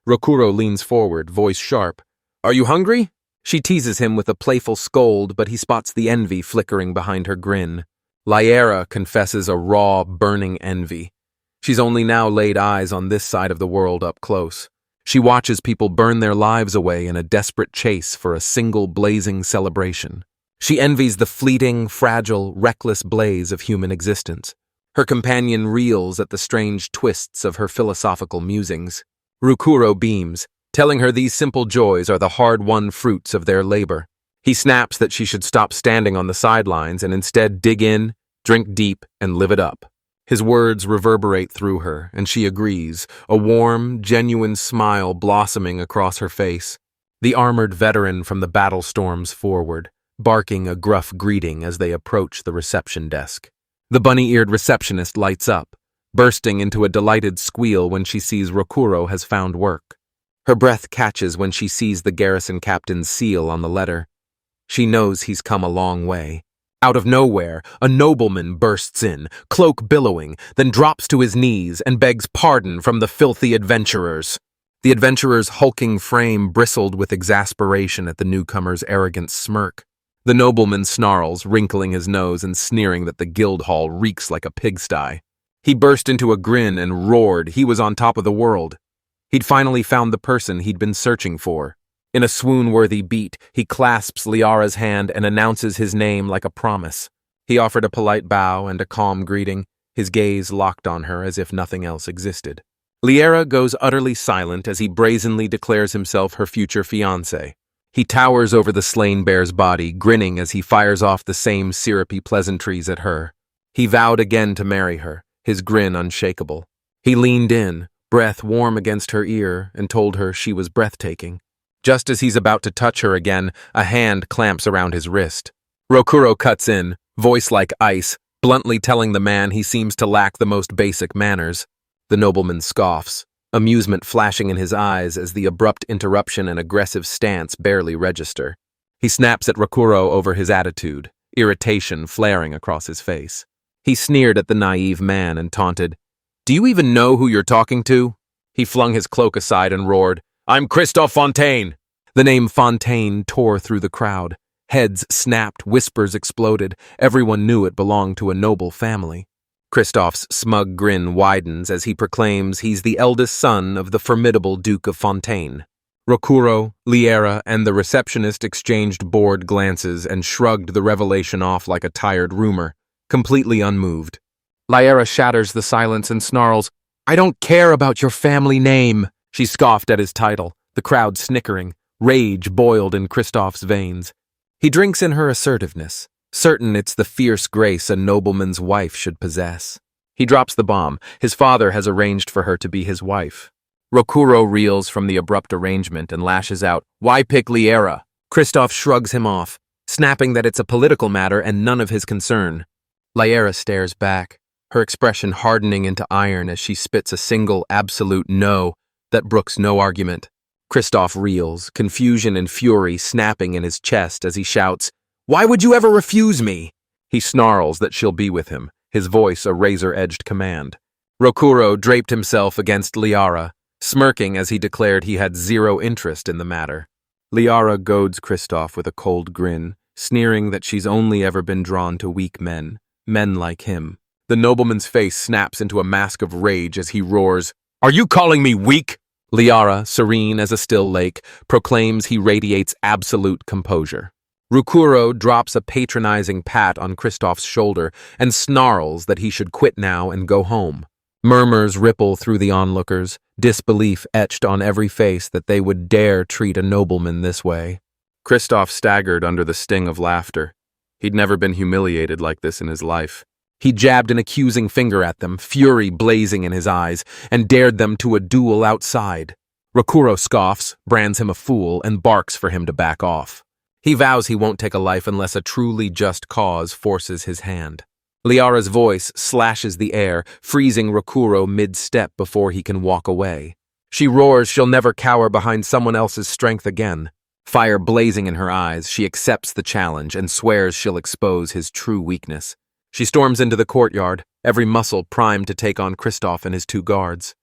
Rokuro leans forward, voice sharp. "Are you hungry?" She teases him with a playful scold, but he spots the envy flickering behind her grin. Lyra confesses a raw, burning envy. She's only now laid eyes on this side of the world up close. She watches people burn their lives away in a desperate chase for a single blazing celebration. She envies the fleeting, fragile, reckless blaze of human existence. Her companion reels at the strange twists of her philosophical musings. Rokuro beams, telling her these simple joys are the hard-won fruits of their labor. He snaps that she should stop standing on the sidelines and instead dig in, drink deep, and live it up. His words reverberate through her, and she agrees, a warm, genuine smile blossoming across her face. The armored veteran from the battle storms forward, barking a gruff greeting as they approach the reception desk. The bunny-eared receptionist lights up, bursting into a delighted squeal when she sees Rokuro has found work. Her breath catches when she sees the garrison captain's seal on the letter. She knows he's come a long way. Out of nowhere, a nobleman bursts in, cloak billowing, then drops to his knees and begs pardon from the filthy adventurers. The adventurer's hulking frame bristled with exasperation at the newcomer's arrogant smirk. The nobleman snarls, wrinkling his nose and sneering that the guild hall reeks like a pigsty. He burst into a grin and roared he was on top of the world. He'd finally found the person he'd been searching for. In a swoon-worthy beat, he clasps Liara's hand and announces his name like a promise. He offered a polite bow and a calm greeting, his gaze locked on her as if nothing else existed. Liara goes utterly silent as he brazenly declares himself her future fiancé. He towers over the slain bear's body, grinning as he fires off the same syrupy pleasantries at her. He vowed again to marry her, his grin unshakable. He leaned in, breath warm against her ear, and told her she was breathtaking. Just as he's about to touch her again, a hand clamps around his wrist. Rokuro cuts in, voice like ice, bluntly telling the man he seems to lack the most basic manners. The nobleman scoffs, amusement flashing in his eyes as the abrupt interruption and aggressive stance barely register. He snaps at Rokuro over his attitude, irritation flaring across his face. He sneered at the naive man and taunted, "Do you even know who you're talking to?" He flung his cloak aside and roared, "I'm Christophe Fontaine!" The name Fontaine tore through the crowd. Heads snapped, whispers exploded. Everyone knew it belonged to a noble family. Christophe's smug grin widens as he proclaims he's the eldest son of the formidable Duke of Fontaine. Rokuro, Liara, and the receptionist exchanged bored glances and shrugged the revelation off like a tired rumor, completely unmoved. Liara shatters the silence and snarls, "I don't care about your family name." She scoffed at his title, the crowd snickering. Rage boiled in Christophe's veins. He drinks in her assertiveness, certain it's the fierce grace a nobleman's wife should possess. He drops the bomb. His father has arranged for her to be his wife. Rokuro reels from the abrupt arrangement and lashes out, "Why pick Liara?" Christophe shrugs him off, snapping that it's a political matter and none of his concern. Liara stares back, her expression hardening into iron as she spits a single absolute no that brooks no argument. Christophe reels, confusion and fury snapping in his chest as he shouts, "Why would you ever refuse me?" He snarls that she'll be with him, his voice a razor-edged command. Rokuro draped himself against Liara, smirking as he declared he had zero interest in the matter. Liara goads Christophe with a cold grin, sneering that she's only ever been drawn to weak men like him. The nobleman's face snaps into a mask of rage as he roars, "Are you calling me weak?" Liara, serene as a still lake, proclaims he radiates absolute composure. Rokuro drops a patronizing pat on Christophe's shoulder and snarls that he should quit now and go home. Murmurs ripple through the onlookers, disbelief etched on every face that they would dare treat a nobleman this way. Christophe staggered under the sting of laughter. He'd never been humiliated like this in his life. He jabbed an accusing finger at them, fury blazing in his eyes, and dared them to a duel outside. Rokuro scoffs, brands him a fool, and barks for him to back off. He vows he won't take a life unless a truly just cause forces his hand. Liara's voice slashes the air, freezing Rokuro mid-step before he can walk away. She roars she'll never cower behind someone else's strength again. Fire blazing in her eyes, she accepts the challenge and swears she'll expose his true weakness. She storms into the courtyard, every muscle primed to take on Christophe and his two guards.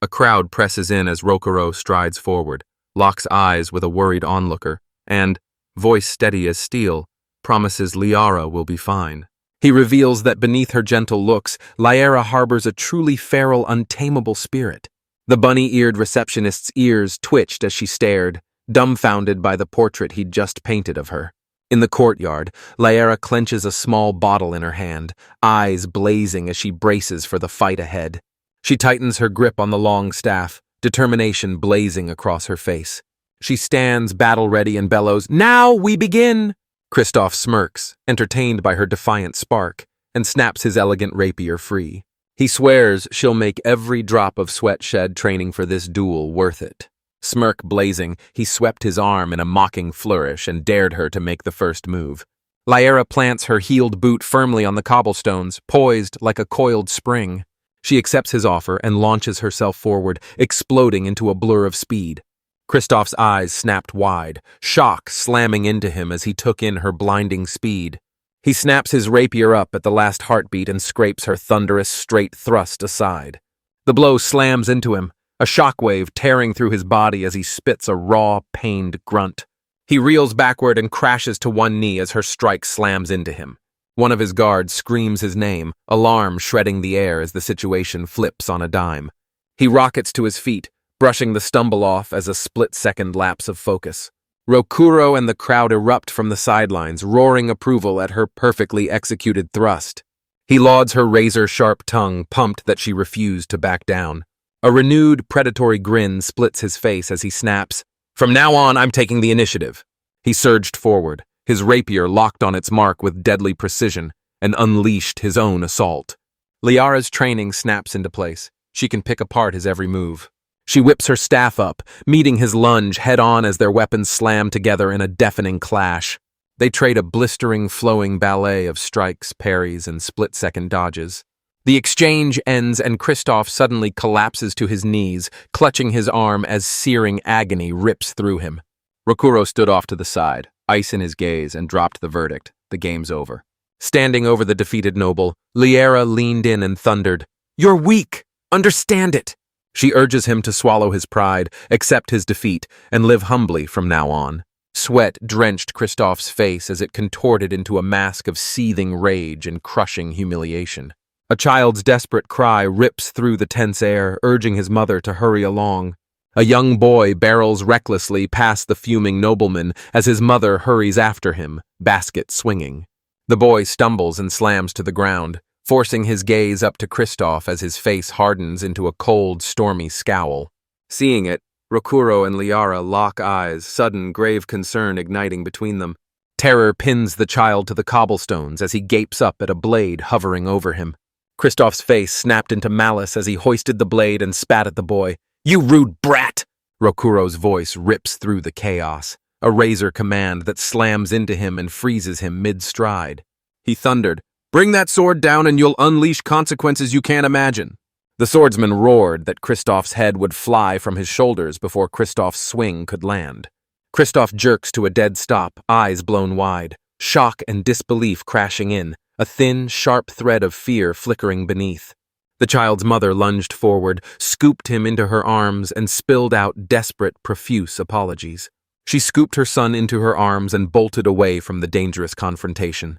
A crowd presses in as Rokuro strides forward, locks eyes with a worried onlooker, and, voice steady as steel, promises Liara will be fine. He reveals that beneath her gentle looks, Liara harbors a truly feral, untamable spirit. The bunny-eared receptionist's ears twitched as she stared, dumbfounded by the portrait he'd just painted of her. In the courtyard, Liara clenches a small bottle in her hand, eyes blazing as she braces for the fight ahead. She tightens her grip on the long staff, determination blazing across her face. She stands battle-ready and bellows, "Now we begin!" Kristoff smirks, entertained by her defiant spark, and snaps his elegant rapier free. He swears she'll make every drop of sweat shed training for this duel worth it. Smirk blazing, he swept his arm in a mocking flourish and dared her to make the first move. Liara plants her heeled boot firmly on the cobblestones, poised like a coiled spring. She accepts his offer and launches herself forward, exploding into a blur of speed. Kristoff's eyes snapped wide, shock slamming into him as he took in her blinding speed. He snaps his rapier up at the last heartbeat and scrapes her thunderous straight thrust aside. The blow slams into him, a shockwave tearing through his body as he spits a raw, pained grunt. He reels backward and crashes to one knee as her strike slams into him. One of his guards screams his name, alarm shredding the air as the situation flips on a dime. He rockets to his feet, brushing the stumble off as a split-second lapse of focus. Rokuro and the crowd erupt from the sidelines, roaring approval at her perfectly executed thrust. He lauds her razor-sharp tongue, pumped that she refused to back down. A renewed, predatory grin splits his face as he snaps, "From now on, I'm taking the initiative." He surged forward, his rapier locked on its mark with deadly precision, and unleashed his own assault. Liara's training snaps into place. She can pick apart his every move. She whips her staff up, meeting his lunge head-on as their weapons slam together in a deafening clash. They trade a blistering, flowing ballet of strikes, parries, and split-second dodges. The exchange ends and Kristoff suddenly collapses to his knees, clutching his arm as searing agony rips through him. Rokuro stood off to the side, ice in his gaze, and dropped the verdict. The game's over. Standing over the defeated noble, Liara leaned in and thundered, "You're weak! Understand it!" She urges him to swallow his pride, accept his defeat, and live humbly from now on. Sweat drenched Kristoff's face as it contorted into a mask of seething rage and crushing humiliation. A child's desperate cry rips through the tense air, urging his mother to hurry along. A young boy barrels recklessly past the fuming nobleman as his mother hurries after him, basket swinging. The boy stumbles and slams to the ground, forcing his gaze up to Kristoff as his face hardens into a cold, stormy scowl. Seeing it, Rokuro and Liara lock eyes, sudden, grave concern igniting between them. Terror pins the child to the cobblestones as he gapes up at a blade hovering over him. Kristoff's face snapped into malice as he hoisted the blade and spat at the boy. "You rude brat!" Rokuro's voice rips through the chaos, a razor command that slams into him and freezes him mid-stride. He thundered, "Bring that sword down and you'll unleash consequences you can't imagine." The swordsman roared that Kristoff's head would fly from his shoulders before Kristoff's swing could land. Kristoff jerks to a dead stop, eyes blown wide, shock and disbelief crashing in, a thin, sharp thread of fear flickering beneath. The child's mother lunged forward, scooped him into her arms, and spilled out desperate, profuse apologies. She scooped her son into her arms and bolted away from the dangerous confrontation.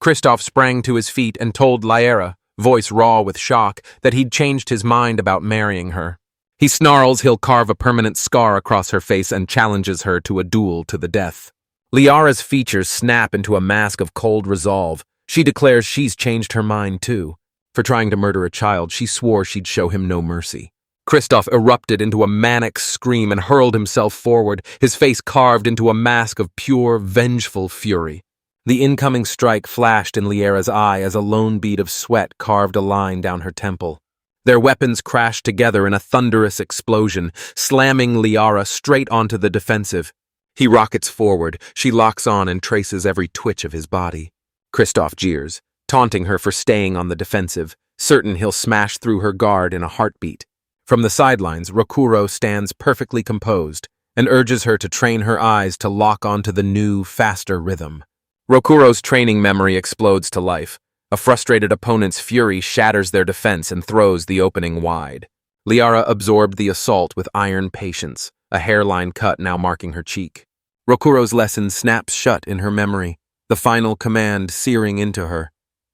Kristoff sprang to his feet and told Liara, voice raw with shock, that he'd changed his mind about marrying her. He snarls he'll carve a permanent scar across her face and challenges her to a duel to the death. Liara's features snap into a mask of cold resolve. She declares she's changed her mind too. For trying to murder a child, she swore she'd show him no mercy. Kristoff erupted into a manic scream and hurled himself forward, his face carved into a mask of pure, vengeful fury. The incoming strike flashed in Liara's eye as a lone bead of sweat carved a line down her temple. Their weapons crashed together in a thunderous explosion, slamming Liara straight onto the defensive. He rockets forward, she locks on and traces every twitch of his body. Kristoff jeers, taunting her for staying on the defensive, certain he'll smash through her guard in a heartbeat. From the sidelines, Rokuro stands perfectly composed and urges her to train her eyes to lock onto the new, faster rhythm. Rokuro's training memory explodes to life. A frustrated opponent's fury shatters their defense and throws the opening wide. Liara absorbed the assault with iron patience, a hairline cut now marking her cheek. Rokuro's lesson snaps shut in her memory, the final command searing into her.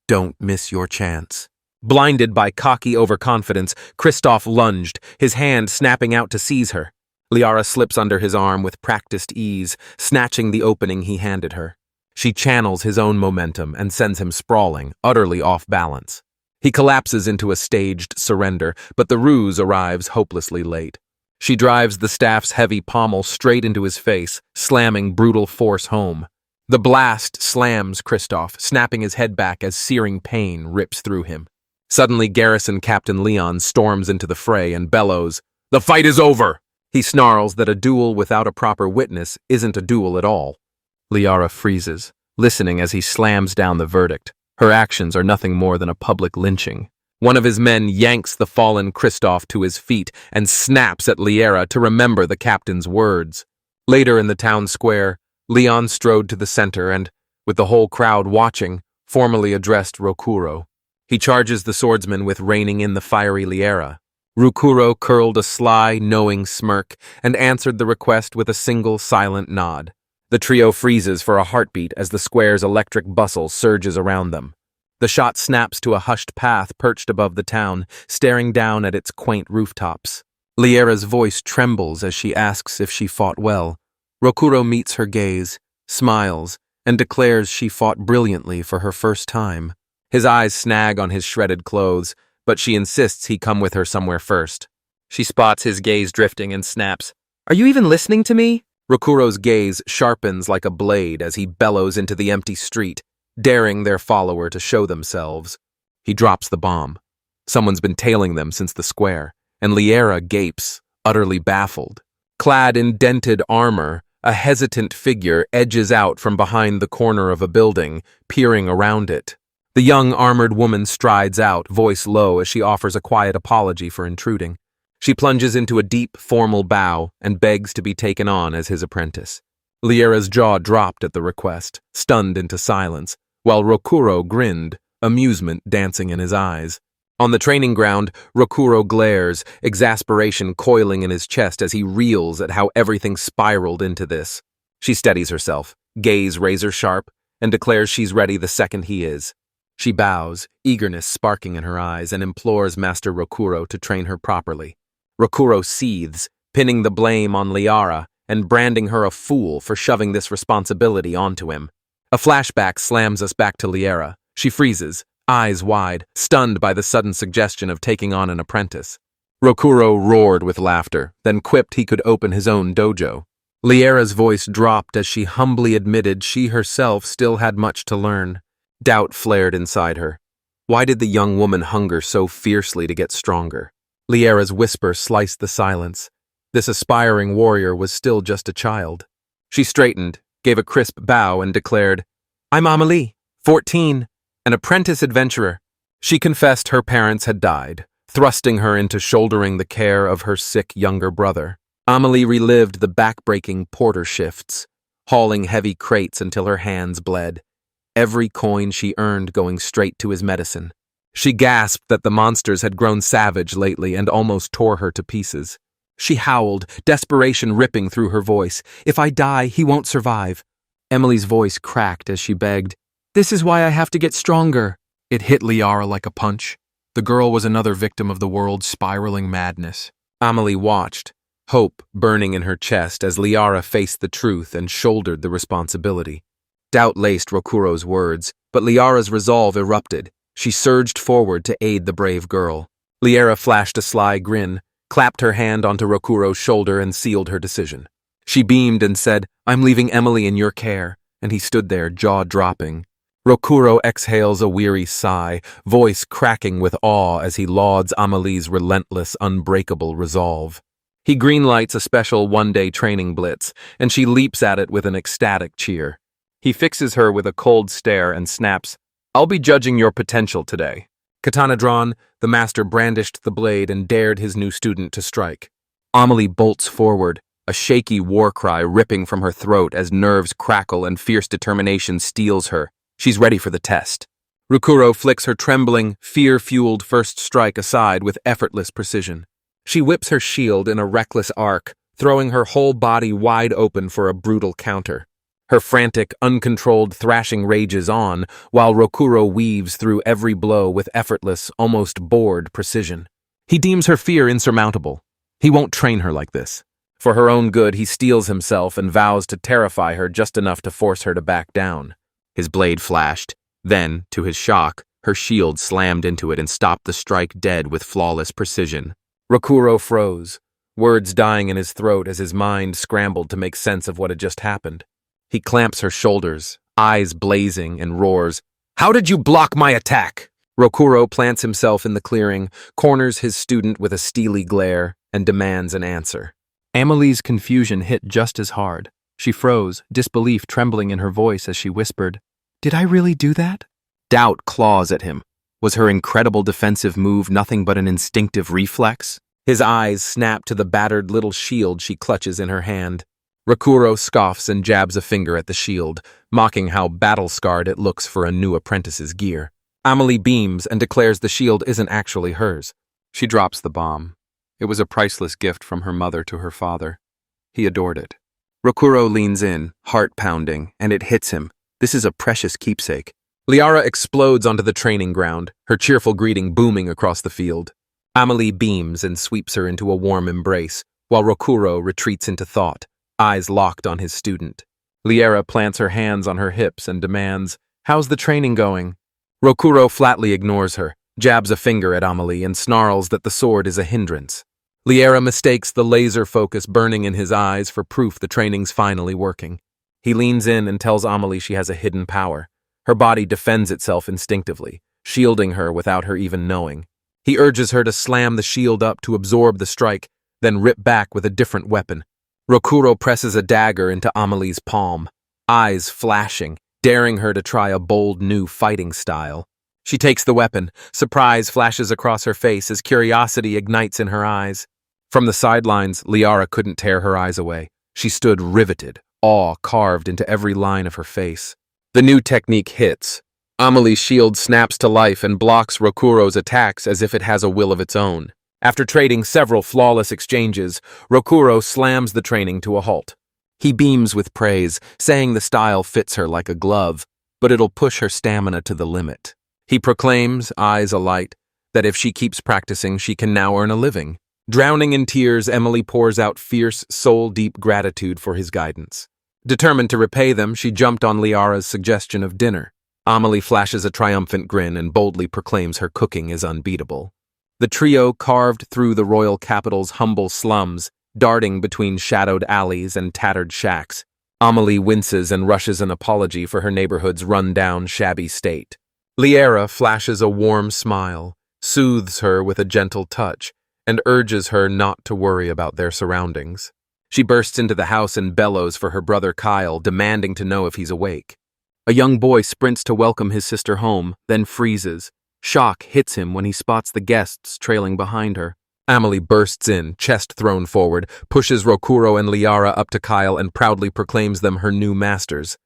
Don't miss your chance. Blinded by cocky overconfidence, Kristoff lunged, his hand snapping out to seize her. Liara slips under his arm with practiced ease, snatching the opening he handed her. She channels his own momentum and sends him sprawling, utterly off balance. He collapses into a staged surrender, but the ruse arrives hopelessly late. She drives the staff's heavy pommel straight into his face, slamming brutal force home. The blast slams Kristoff, snapping his head back as searing pain rips through him. Suddenly, Garrison Captain Leon storms into the fray and bellows, "The fight is over!" He snarls that a duel without a proper witness isn't a duel at all. Liara freezes, listening as he slams down the verdict. Her actions are nothing more than a public lynching. One of his men yanks the fallen Kristoff to his feet and snaps at Liara to remember the captain's words. Later in the town square, Leon strode to the center and, with the whole crowd watching, formally addressed Rokuro. He charges the swordsman with reining in the fiery Liara. Rokuro curled a sly, knowing smirk and answered the request with a single silent nod. The trio freezes for a heartbeat as the square's electric bustle surges around them. The shot snaps to a hushed path perched above the town, staring down at its quaint rooftops. Liara's voice trembles as she asks if she fought well. Rokuro meets her gaze, smiles, and declares she fought brilliantly for her first time. His eyes snag on his shredded clothes, but she insists he come with her somewhere first. She spots his gaze drifting and snaps, "Are you even listening to me?" Rokuro's gaze sharpens like a blade as he bellows into the empty street, daring their follower to show themselves. He drops the bomb. Someone's been tailing them since the square, and Liara gapes, utterly baffled. Clad in dented armor, a hesitant figure edges out from behind the corner of a building, peering around it. The young armored woman strides out, voice low as she offers a quiet apology for intruding. She plunges into a deep, formal bow and begs to be taken on as his apprentice. Liara's jaw dropped at the request, stunned into silence, while Rokuro grinned, amusement dancing in his eyes. On the training ground, Rokuro glares, exasperation coiling in his chest as he reels at how everything spiraled into this. She steadies herself, gaze razor sharp, and declares she's ready the second he is. She bows, eagerness sparking in her eyes, and implores Master Rokuro to train her properly. Rokuro seethes, pinning the blame on Liara and branding her a fool for shoving this responsibility onto him. A flashback slams us back to Liara. She freezes, eyes wide, stunned by the sudden suggestion of taking on an apprentice. Rokuro roared with laughter, then quipped he could open his own dojo. Liara's voice dropped as she humbly admitted she herself still had much to learn. Doubt flared inside her. Why did the young woman hunger so fiercely to get stronger? Liara's whisper sliced the silence. This aspiring warrior was still just a child. She straightened, gave a crisp bow, and declared, "I'm Amelie, 14, an apprentice adventurer." She confessed her parents had died, thrusting her into shouldering the care of her sick younger brother. Amelie relived the back-breaking porter shifts, hauling heavy crates until her hands bled, every coin she earned going straight to his medicine. She gasped that the monsters had grown savage lately and almost tore her to pieces. She howled, desperation ripping through her voice. "If I die, he won't survive." Emily's voice cracked as she begged, "This is why I have to get stronger." It hit Liara like a punch. The girl was another victim of the world's spiraling madness. Amelie watched, hope burning in her chest as Liara faced the truth and shouldered the responsibility. Doubt laced Rokuro's words, but Liara's resolve erupted. She surged forward to aid the brave girl. Liara flashed a sly grin, clapped her hand onto Rokuro's shoulder, and sealed her decision. She beamed and said, "I'm leaving Emily in your care," and he stood there, jaw dropping. Rokuro exhales a weary sigh, voice cracking with awe as he lauds Amelie's relentless, unbreakable resolve. He greenlights a special one-day training blitz, and she leaps at it with an ecstatic cheer. He fixes her with a cold stare and snaps, "I'll be judging your potential today." Katana drawn, the master brandished the blade and dared his new student to strike. Amelie bolts forward, a shaky war cry ripping from her throat as nerves crackle and fierce determination steels her. She's ready for the test. Rokuro flicks her trembling, fear-fueled first strike aside with effortless precision. She whips her shield in a reckless arc, throwing her whole body wide open for a brutal counter. Her frantic, uncontrolled thrashing rages on, while Rokuro weaves through every blow with effortless, almost bored precision. He deems her fear insurmountable. He won't train her like this. For her own good, he steels himself and vows to terrify her just enough to force her to back down. His blade flashed. Then, to his shock, her shield slammed into it and stopped the strike dead with flawless precision. Rokuro froze, words dying in his throat as his mind scrambled to make sense of what had just happened. He clamps her shoulders, eyes blazing, and roars, "How did you block my attack?" Rokuro plants himself in the clearing, corners his student with a steely glare, and demands an answer. Amelie's confusion hit just as hard. She froze, disbelief trembling in her voice as she whispered, "Did I really do that?" Doubt claws at him. Was her incredible defensive move nothing but an instinctive reflex? His eyes snap to the battered little shield she clutches in her hand. Rokuro scoffs and jabs a finger at the shield, mocking how battle-scarred it looks for a new apprentice's gear. Amelie beams and declares the shield isn't actually hers. She drops the bomb. It was a priceless gift from her mother to her father. He adored it. Rokuro leans in, heart pounding, and it hits him. This is a precious keepsake. Liara explodes onto the training ground, her cheerful greeting booming across the field. Amelie beams and sweeps her into a warm embrace, while Rokuro retreats into thought, eyes locked on his student. Liara plants her hands on her hips and demands, "How's the training going?" Rokuro flatly ignores her, jabs a finger at Amelie, and snarls that the sword is a hindrance. Liara mistakes the laser focus burning in his eyes for proof the training's finally working. He leans in and tells Amelie she has a hidden power. Her body defends itself instinctively, shielding her without her even knowing. He urges her to slam the shield up to absorb the strike, then rip back with a different weapon. Rokuro presses a dagger into Amelie's palm, eyes flashing, daring her to try a bold new fighting style. She takes the weapon. Surprise flashes across her face as curiosity ignites in her eyes. From the sidelines, Liara couldn't tear her eyes away. She stood riveted, awe carved into every line of her face. The new technique hits. Amelie's shield snaps to life and blocks Rokuro's attacks as if it has a will of its own. After trading several flawless exchanges, Rokuro slams the training to a halt. He beams with praise, saying the style fits her like a glove, but it'll push her stamina to the limit. He proclaims, eyes alight, that if she keeps practicing, she can now earn a living. Drowning in tears, Emily pours out fierce, soul-deep gratitude for his guidance. Determined to repay them, she jumped on Liara's suggestion of dinner. Amelie flashes a triumphant grin and boldly proclaims her cooking is unbeatable. The trio carved through the royal capital's humble slums, darting between shadowed alleys and tattered shacks. Amelie winces and rushes an apology for her neighborhood's run-down, shabby state. Liara flashes a warm smile, soothes her with a gentle touch, and urges her not to worry about their surroundings. She bursts into the house and bellows for her brother Kyle, demanding to know if he's awake. A young boy sprints to welcome his sister home, then freezes. Shock hits him when he spots the guests trailing behind her. Amelie bursts in, chest thrown forward, pushes Rokuro and Liara up to Kyle and proudly proclaims them her new masters.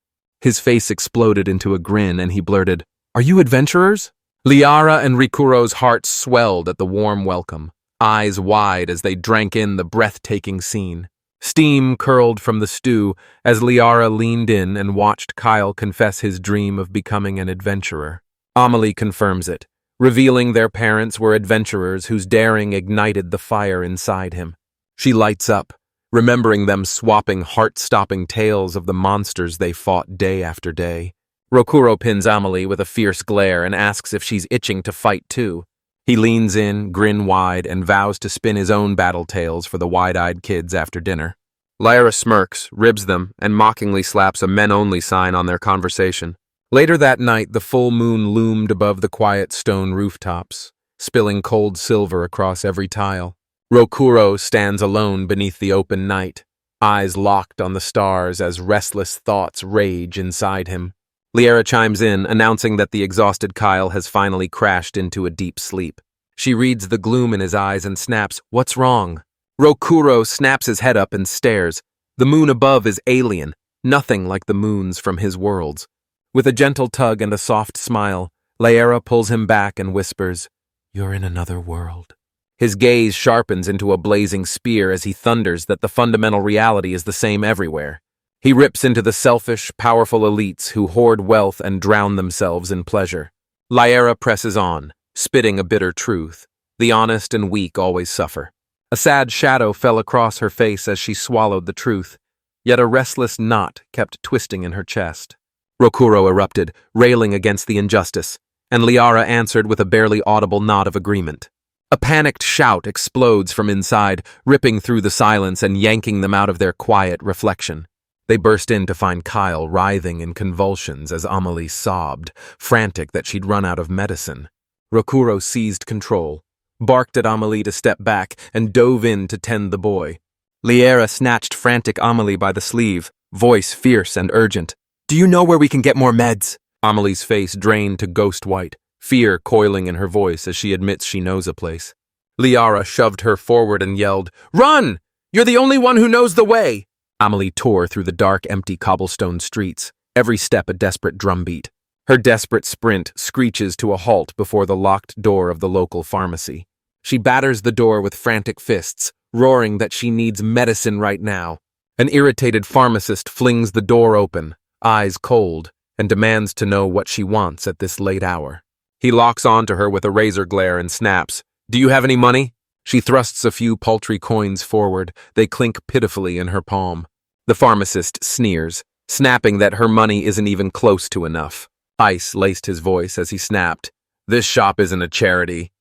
His face exploded into a grin and he blurted, "Are you adventurers?" Liara and Rikuro's hearts swelled at the warm welcome, eyes wide as they drank in the breathtaking scene. Steam curled from the stew as Liara leaned in and watched Kyle confess his dream of becoming an adventurer. Amelie confirms it, revealing their parents were adventurers whose daring ignited the fire inside him. She lights up, remembering them swapping heart-stopping tales of the monsters they fought day after day. Rokuro pins Amelie with a fierce glare and asks if she's itching to fight too. He leans in, grin wide, and vows to spin his own battle tales for the wide-eyed kids after dinner. Lyra smirks, ribs them, and mockingly slaps a men-only sign on their conversation. Later that night, the full moon loomed above the quiet stone rooftops, spilling cold silver across every tile. Rokuro stands alone beneath the open night, eyes locked on the stars as restless thoughts rage inside him. Liara chimes in, announcing that the exhausted Kyle has finally crashed into a deep sleep. She reads the gloom in his eyes and snaps, "What's wrong?" Rokuro snaps his head up and stares. The moon above is alien, nothing like the moons from his worlds. With a gentle tug and a soft smile, Liara pulls him back and whispers, "You're in another world." His gaze sharpens into a blazing spear as he thunders that the fundamental reality is the same everywhere. He rips into the selfish, powerful elites who hoard wealth and drown themselves in pleasure. Lyra presses on, spitting a bitter truth. The honest and weak always suffer. A sad shadow fell across her face as she swallowed the truth, yet a restless knot kept twisting in her chest. Rokuro erupted, railing against the injustice, and Liara answered with a barely audible nod of agreement. A panicked shout explodes from inside, ripping through the silence and yanking them out of their quiet reflection. They burst in to find Kyle writhing in convulsions as Amelie sobbed, frantic that she'd run out of medicine. Rokuro seized control, barked at Amelie to step back, and dove in to tend the boy. Liara snatched frantic Amelie by the sleeve, voice fierce and urgent. "Do you know where we can get more meds?" Amelie's face drained to ghost white, fear coiling in her voice as she admits she knows a place. Liara shoved her forward and yelled, "Run! You're the only one who knows the way!" Amelie tore through the dark, empty cobblestone streets, every step a desperate drumbeat. Her desperate sprint screeches to a halt before the locked door of the local pharmacy. She batters the door with frantic fists, roaring that she needs medicine right now. An irritated pharmacist flings the door open, eyes cold, and demands to know what she wants at this late hour. He locks onto her with a razor glare and snaps, "Do you have any money?" She thrusts a few paltry coins forward. They clink pitifully in her palm. The pharmacist sneers, snapping that her money isn't even close to enough. Ice laced his voice as he snapped, "This shop isn't a charity,"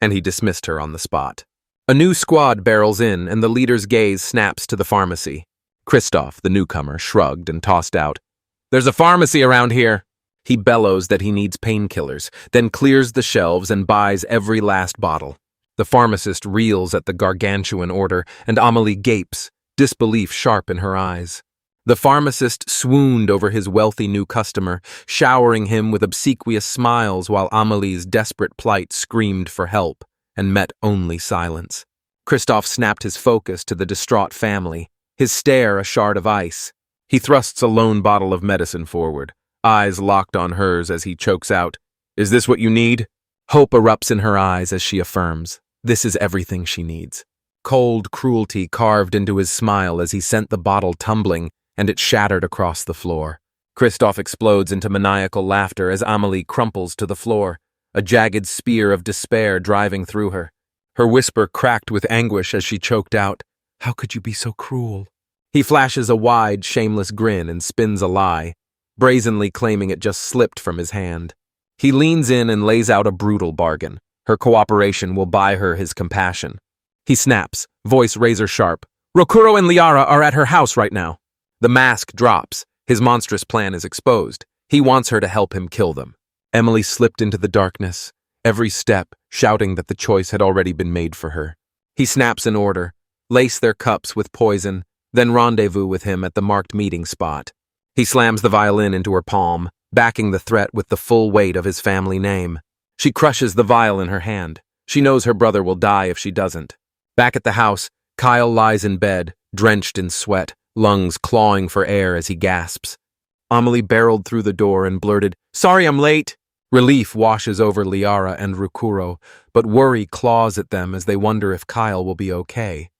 and he dismissed her on the spot. A new squad barrels in, and the leader's gaze snaps to the pharmacy. Kristoff, the newcomer, shrugged and tossed out, "There's a pharmacy around here." He bellows that he needs painkillers, then clears the shelves and buys every last bottle. The pharmacist reels at the gargantuan order, and Amelie gapes, disbelief sharp in her eyes. The pharmacist swooned over his wealthy new customer, showering him with obsequious smiles while Amelie's desperate plight screamed for help and met only silence. Kristoff snapped his focus to the distraught family, his stare a shard of ice. He thrusts a lone bottle of medicine forward, eyes locked on hers as he chokes out, "Is this what you need?" Hope erupts in her eyes as she affirms, this is everything she needs. Cold cruelty carved into his smile as he sent the bottle tumbling, and it shattered across the floor. Kristoff explodes into maniacal laughter as Amelie crumples to the floor, a jagged spear of despair driving through her. Her whisper cracked with anguish as she choked out, "How could you be so cruel?" He flashes a wide, shameless grin and spins a lie, brazenly claiming it just slipped from his hand. He leans in and lays out a brutal bargain. Her cooperation will buy her his compassion. He snaps, voice razor sharp, "Rokuro and Liara are at her house right now." The mask drops. His monstrous plan is exposed. He wants her to help him kill them. Emily slipped into the darkness, every step shouting that the choice had already been made for her. He snaps an order, lace their cups with poison, then rendezvous with him at the marked meeting spot. He slams the violin into her palm, backing the threat with the full weight of his family name. She crushes the vial in her hand. She knows her brother will die if she doesn't. Back at the house, Kyle lies in bed, drenched in sweat, lungs clawing for air as he gasps. Amelie barreled through the door and blurted, "Sorry I'm late." Relief washes over Liara and Rokuro, but worry claws at them as they wonder if Kyle will be okay.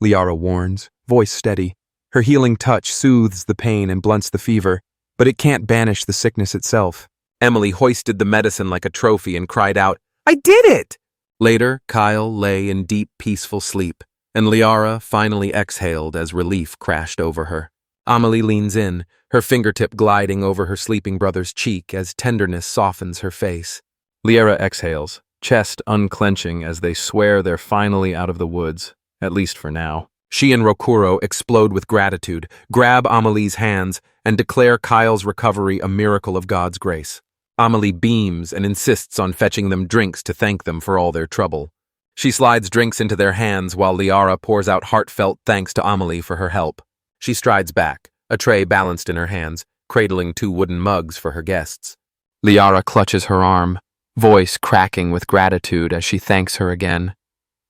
Liara warns, voice steady. Her healing touch soothes the pain and blunts the fever, but it can't banish the sickness itself. Emily hoisted the medicine like a trophy and cried out, "I did it!" Later, Kyle lay in deep, peaceful sleep, and Liara finally exhaled as relief crashed over her. Amelie leans in, her fingertip gliding over her sleeping brother's cheek as tenderness softens her face. Liara exhales, chest unclenching as they swear they're finally out of the woods, at least for now. She and Rokuro explode with gratitude, grab Amelie's hands, and declare Kyle's recovery a miracle of God's grace. Amelie beams and insists on fetching them drinks to thank them for all their trouble. She slides drinks into their hands while Liara pours out heartfelt thanks to Amelie for her help. She strides back, a tray balanced in her hands, cradling 2 wooden mugs for her guests. Liara clutches her arm, voice cracking with gratitude as she thanks her again.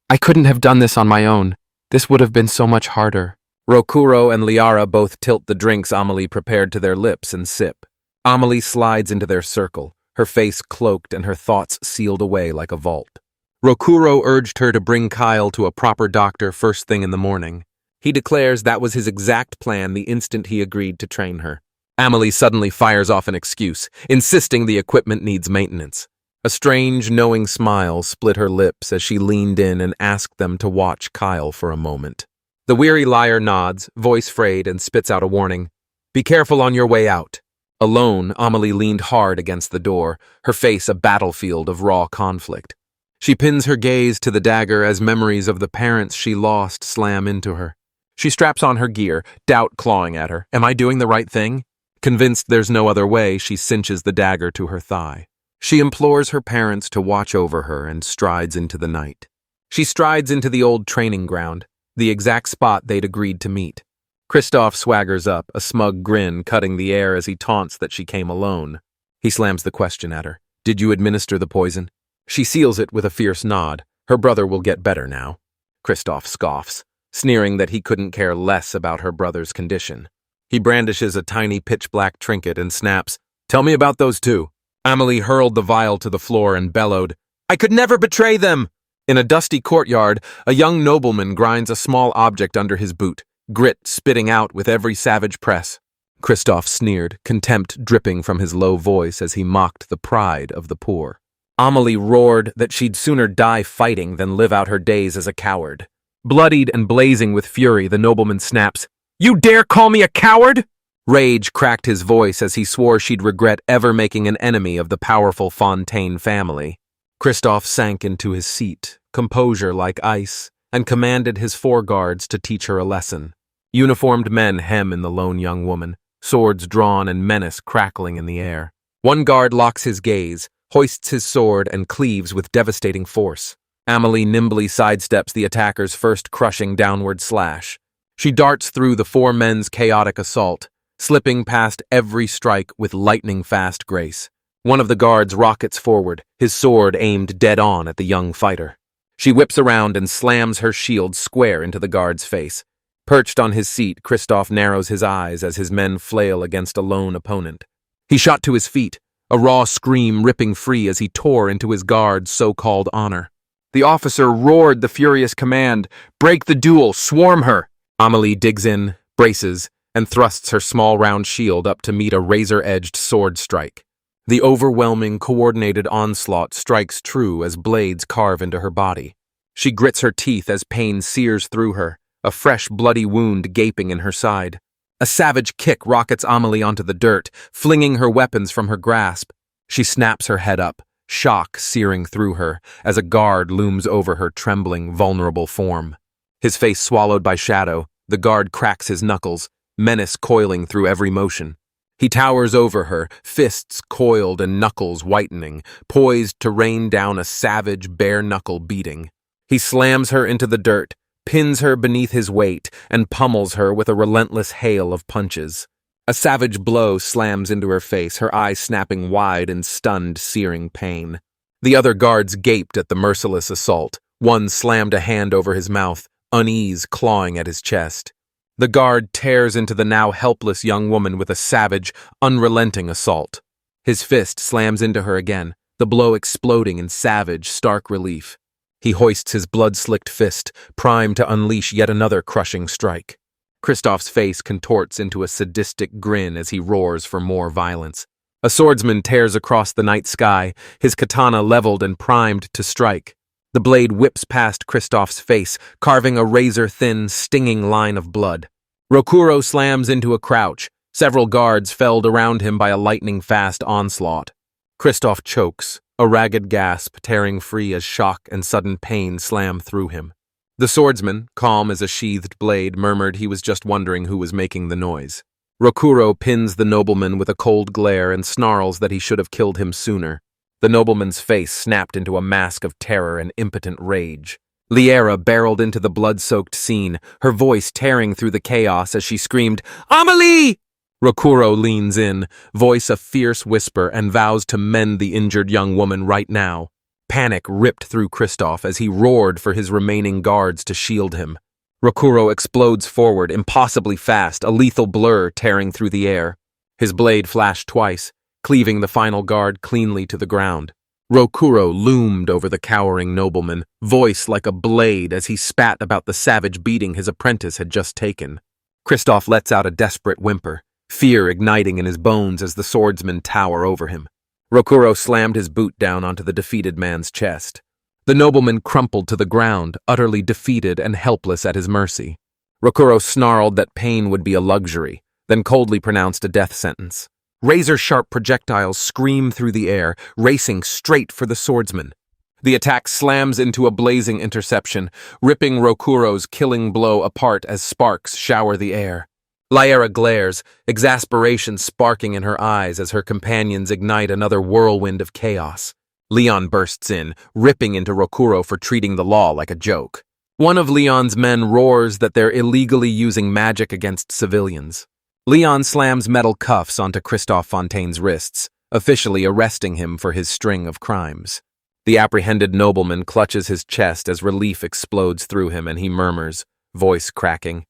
"I couldn't have done this on my own. This would have been so much harder." Rokuro and Liara both tilt the drinks Amelie prepared to their lips and sip. Amelie slides into their circle, her face cloaked and her thoughts sealed away like a vault. Rokuro urged her to bring Kyle to a proper doctor first thing in the morning. He declares that was his exact plan the instant he agreed to train her. Amelie suddenly fires off an excuse, insisting the equipment needs maintenance. A strange, knowing smile split her lips as she leaned in and asked them to watch Kyle for a moment. The weary liar nods, voice frayed, and spits out a warning. Be careful on your way out. Alone, Amelie leaned hard against the door, her face a battlefield of raw conflict. She pins her gaze to the dagger as memories of the parents she lost slam into her. She straps on her gear, doubt clawing at her. Am I doing the right thing? Convinced there's no other way, she cinches the dagger to her thigh. She implores her parents to watch over her and strides into the night. She strides into the old training ground, the exact spot they'd agreed to meet. Kristoff swaggers up, a smug grin cutting the air as he taunts that she came alone. He slams the question at her. Did you administer the poison? She seals it with a fierce nod. Her brother will get better now. Kristoff scoffs, sneering that he couldn't care less about her brother's condition. He brandishes a tiny pitch-black trinket and snaps, Tell me about those two. Amelie hurled the vial to the floor and bellowed, I could never betray them! In a dusty courtyard, a young nobleman grinds a small object under his boot, grit spitting out with every savage press. Kristoff sneered, contempt dripping from his low voice as he mocked the pride of the poor. Amelie roared that she'd sooner die fighting than live out her days as a coward. Bloodied and blazing with fury, the nobleman snaps, You dare call me a coward? Rage cracked his voice as he swore she'd regret ever making an enemy of the powerful Fontaine family. Kristoff sank into his seat, composure like ice, and commanded his 4 guards to teach her a lesson. Uniformed men hem in the lone young woman, swords drawn and menace crackling in the air. One guard locks his gaze, hoists his sword, and cleaves with devastating force. Amelie nimbly sidesteps the attacker's first crushing downward slash. She darts through the 4 men's chaotic assault, slipping past every strike with lightning-fast grace. One of the guards rockets forward, his sword aimed dead on at the young fighter. She whips around and slams her shield square into the guard's face. Perched on his seat, Kristoff narrows his eyes as his men flail against a lone opponent. He shot to his feet, a raw scream ripping free as he tore into his guard's so-called honor. The officer roared the furious command, Break the duel, swarm her! Amelie digs in, braces, and thrusts her small round shield up to meet a razor-edged sword strike. The overwhelming, coordinated onslaught strikes true as blades carve into her body. She grits her teeth as pain sears through her, a fresh bloody wound gaping in her side. A savage kick rockets Amelie onto the dirt, flinging her weapons from her grasp. She snaps her head up, shock searing through her, as a guard looms over her trembling, vulnerable form. His face swallowed by shadow, the guard cracks his knuckles, menace coiling through every motion. He towers over her, fists coiled and knuckles whitening, poised to rain down a savage, bare-knuckle beating. He slams her into the dirt, pins her beneath his weight, and pummels her with a relentless hail of punches. A savage blow slams into her face, her eyes snapping wide in stunned, searing pain. The other guards gaped at the merciless assault. One slammed a hand over his mouth, unease clawing at his chest. The guard tears into the now helpless young woman with a savage, unrelenting assault. His fist slams into her again, the blow exploding in savage, stark relief. He hoists his blood-slicked fist, primed to unleash yet another crushing strike. Kristoff's face contorts into a sadistic grin as he roars for more violence. A swordsman tears across the night sky, his katana leveled and primed to strike. The blade whips past Kristoff's face, carving a razor-thin, stinging line of blood. Rokuro slams into a crouch, several guards felled around him by a lightning-fast onslaught. Kristoff chokes, a ragged gasp tearing free as shock and sudden pain slam through him. The swordsman, calm as a sheathed blade, murmured he was just wondering who was making the noise. Rokuro pins the nobleman with a cold glare and snarls that he should have killed him sooner. The nobleman's face snapped into a mask of terror and impotent rage. Liera barreled into the blood-soaked scene, her voice tearing through the chaos as she screamed, Amelie! Rokuro leans in, voice a fierce whisper, and vows to mend the injured young woman right now. Panic ripped through Kristoff as he roared for his remaining guards to shield him. Rokuro explodes forward, impossibly fast, a lethal blur tearing through the air. His blade flashed twice, cleaving the final guard cleanly to the ground. Rokuro loomed over the cowering nobleman, voice like a blade as he spat about the savage beating his apprentice had just taken. Kristoff lets out a desperate whimper, fear igniting in his bones as the swordsmen tower over him. Rokuro slammed his boot down onto the defeated man's chest. The nobleman crumpled to the ground, utterly defeated and helpless at his mercy. Rokuro snarled that pain would be a luxury, then coldly pronounced a death sentence. Razor-sharp projectiles scream through the air, racing straight for the swordsman. The attack slams into a blazing interception, ripping Rokuro's killing blow apart as sparks shower the air. Lyra glares, exasperation sparking in her eyes as her companions ignite another whirlwind of chaos. Leon bursts in, ripping into Rokuro for treating the law like a joke. One of Leon's men roars that they're illegally using magic against civilians. Leon slams metal cuffs onto Kristoff Fontaine's wrists, officially arresting him for his string of crimes. The apprehended nobleman clutches his chest as relief explodes through him and he murmurs, voice cracking,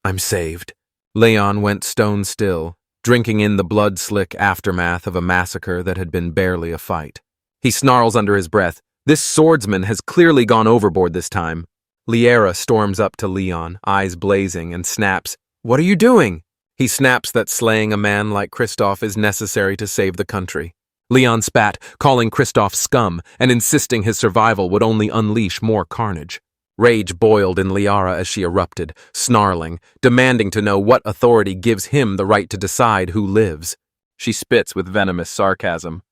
"I'm saved." Leon went stone still, drinking in the blood-slick aftermath of a massacre that had been barely a fight. He snarls under his breath, "This swordsman has clearly gone overboard this time." Lyra storms up to Leon, eyes blazing, and snaps, "What are you doing?" He snaps that slaying a man like Kristoff is necessary to save the country. Leon spat, calling Kristoff scum and insisting his survival would only unleash more carnage. Rage boiled in Lyra as she erupted, snarling, demanding to know what authority gives him the right to decide who lives. She spits with venomous sarcasm.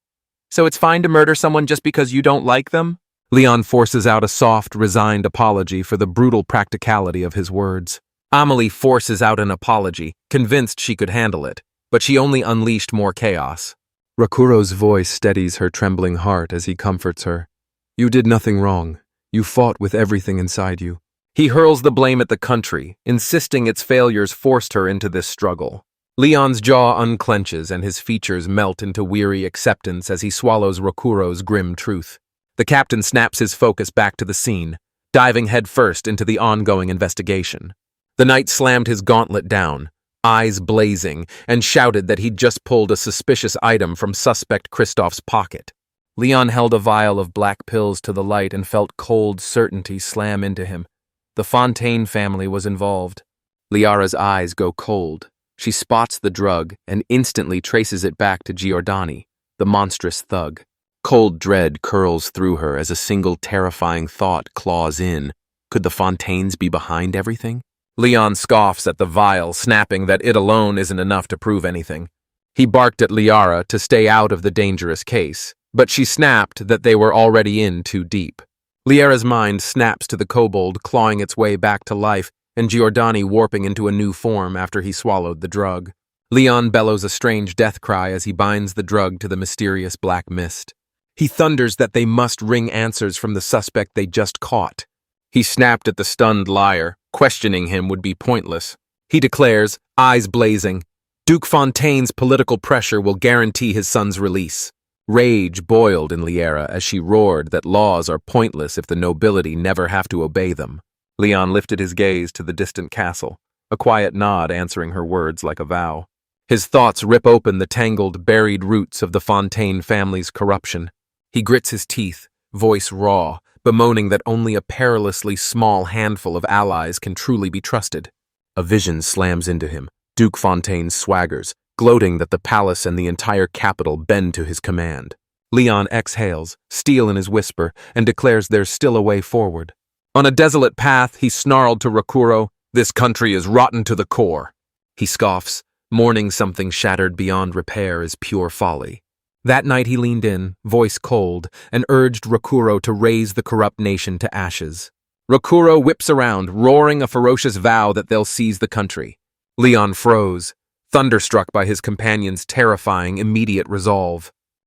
"So it's fine to murder someone just because you don't like them?" Leon forces out a soft, resigned apology for the brutal practicality of his words. Amelie forces out an apology, convinced she could handle it, but she only unleashed more chaos. Rokuro's voice steadies her trembling heart as he comforts her. "You did nothing wrong. You fought with everything inside you." He hurls the blame at the country, insisting its failures forced her into this struggle. Leon's jaw unclenches and his features melt into weary acceptance as he swallows Rokuro's grim truth. The captain snaps his focus back to the scene, diving headfirst into the ongoing investigation. The knight slammed his gauntlet down, eyes blazing, and shouted that he'd just pulled a suspicious item from suspect Kristoff's pocket. Leon held a vial of black pills to the light and felt cold certainty slam into him. The Fontaine family was involved. Liara's eyes go cold. She spots the drug and instantly traces it back to Giordani, the monstrous thug. Cold dread curls through her as a single terrifying thought claws in. Could the Fontaines be behind everything? Leon scoffs at the vial, snapping that it alone isn't enough to prove anything. He barked at Lyra to stay out of the dangerous case, but she snapped that they were already in too deep. Lyra's mind snaps to the kobold clawing its way back to life and Giordani warping into a new form after he swallowed the drug. Leon bellows a strange death cry as he binds the drug to the mysterious black mist. He thunders that they must wring answers from the suspect they just caught. He snapped at the stunned liar. Questioning him would be pointless. He declares, eyes blazing, Duke Fontaine's political pressure will guarantee his son's release. Rage boiled in Lyra as she roared that laws are pointless if the nobility never have to obey them. Leon lifted his gaze to the distant castle, a quiet nod answering her words like a vow. His thoughts rip open the tangled, buried roots of the Fontaine family's corruption. He grits his teeth, voice raw, bemoaning that only a perilously small handful of allies can truly be trusted. A vision slams into him. Duke Fontaine swaggers, gloating that the palace and the entire capital bend to his command. Leon exhales, steel in his whisper, and declares there's still a way forward. On a desolate path, he snarled to Rokuro, "This country is rotten to the core." He scoffs, mourning something shattered beyond repair is pure folly. That night he leaned in, voice cold, and urged Rokuro to raise the corrupt nation to ashes. Rokuro whips around, roaring a ferocious vow that they'll seize the country. Leon froze, thunderstruck by his companion's terrifying, immediate resolve.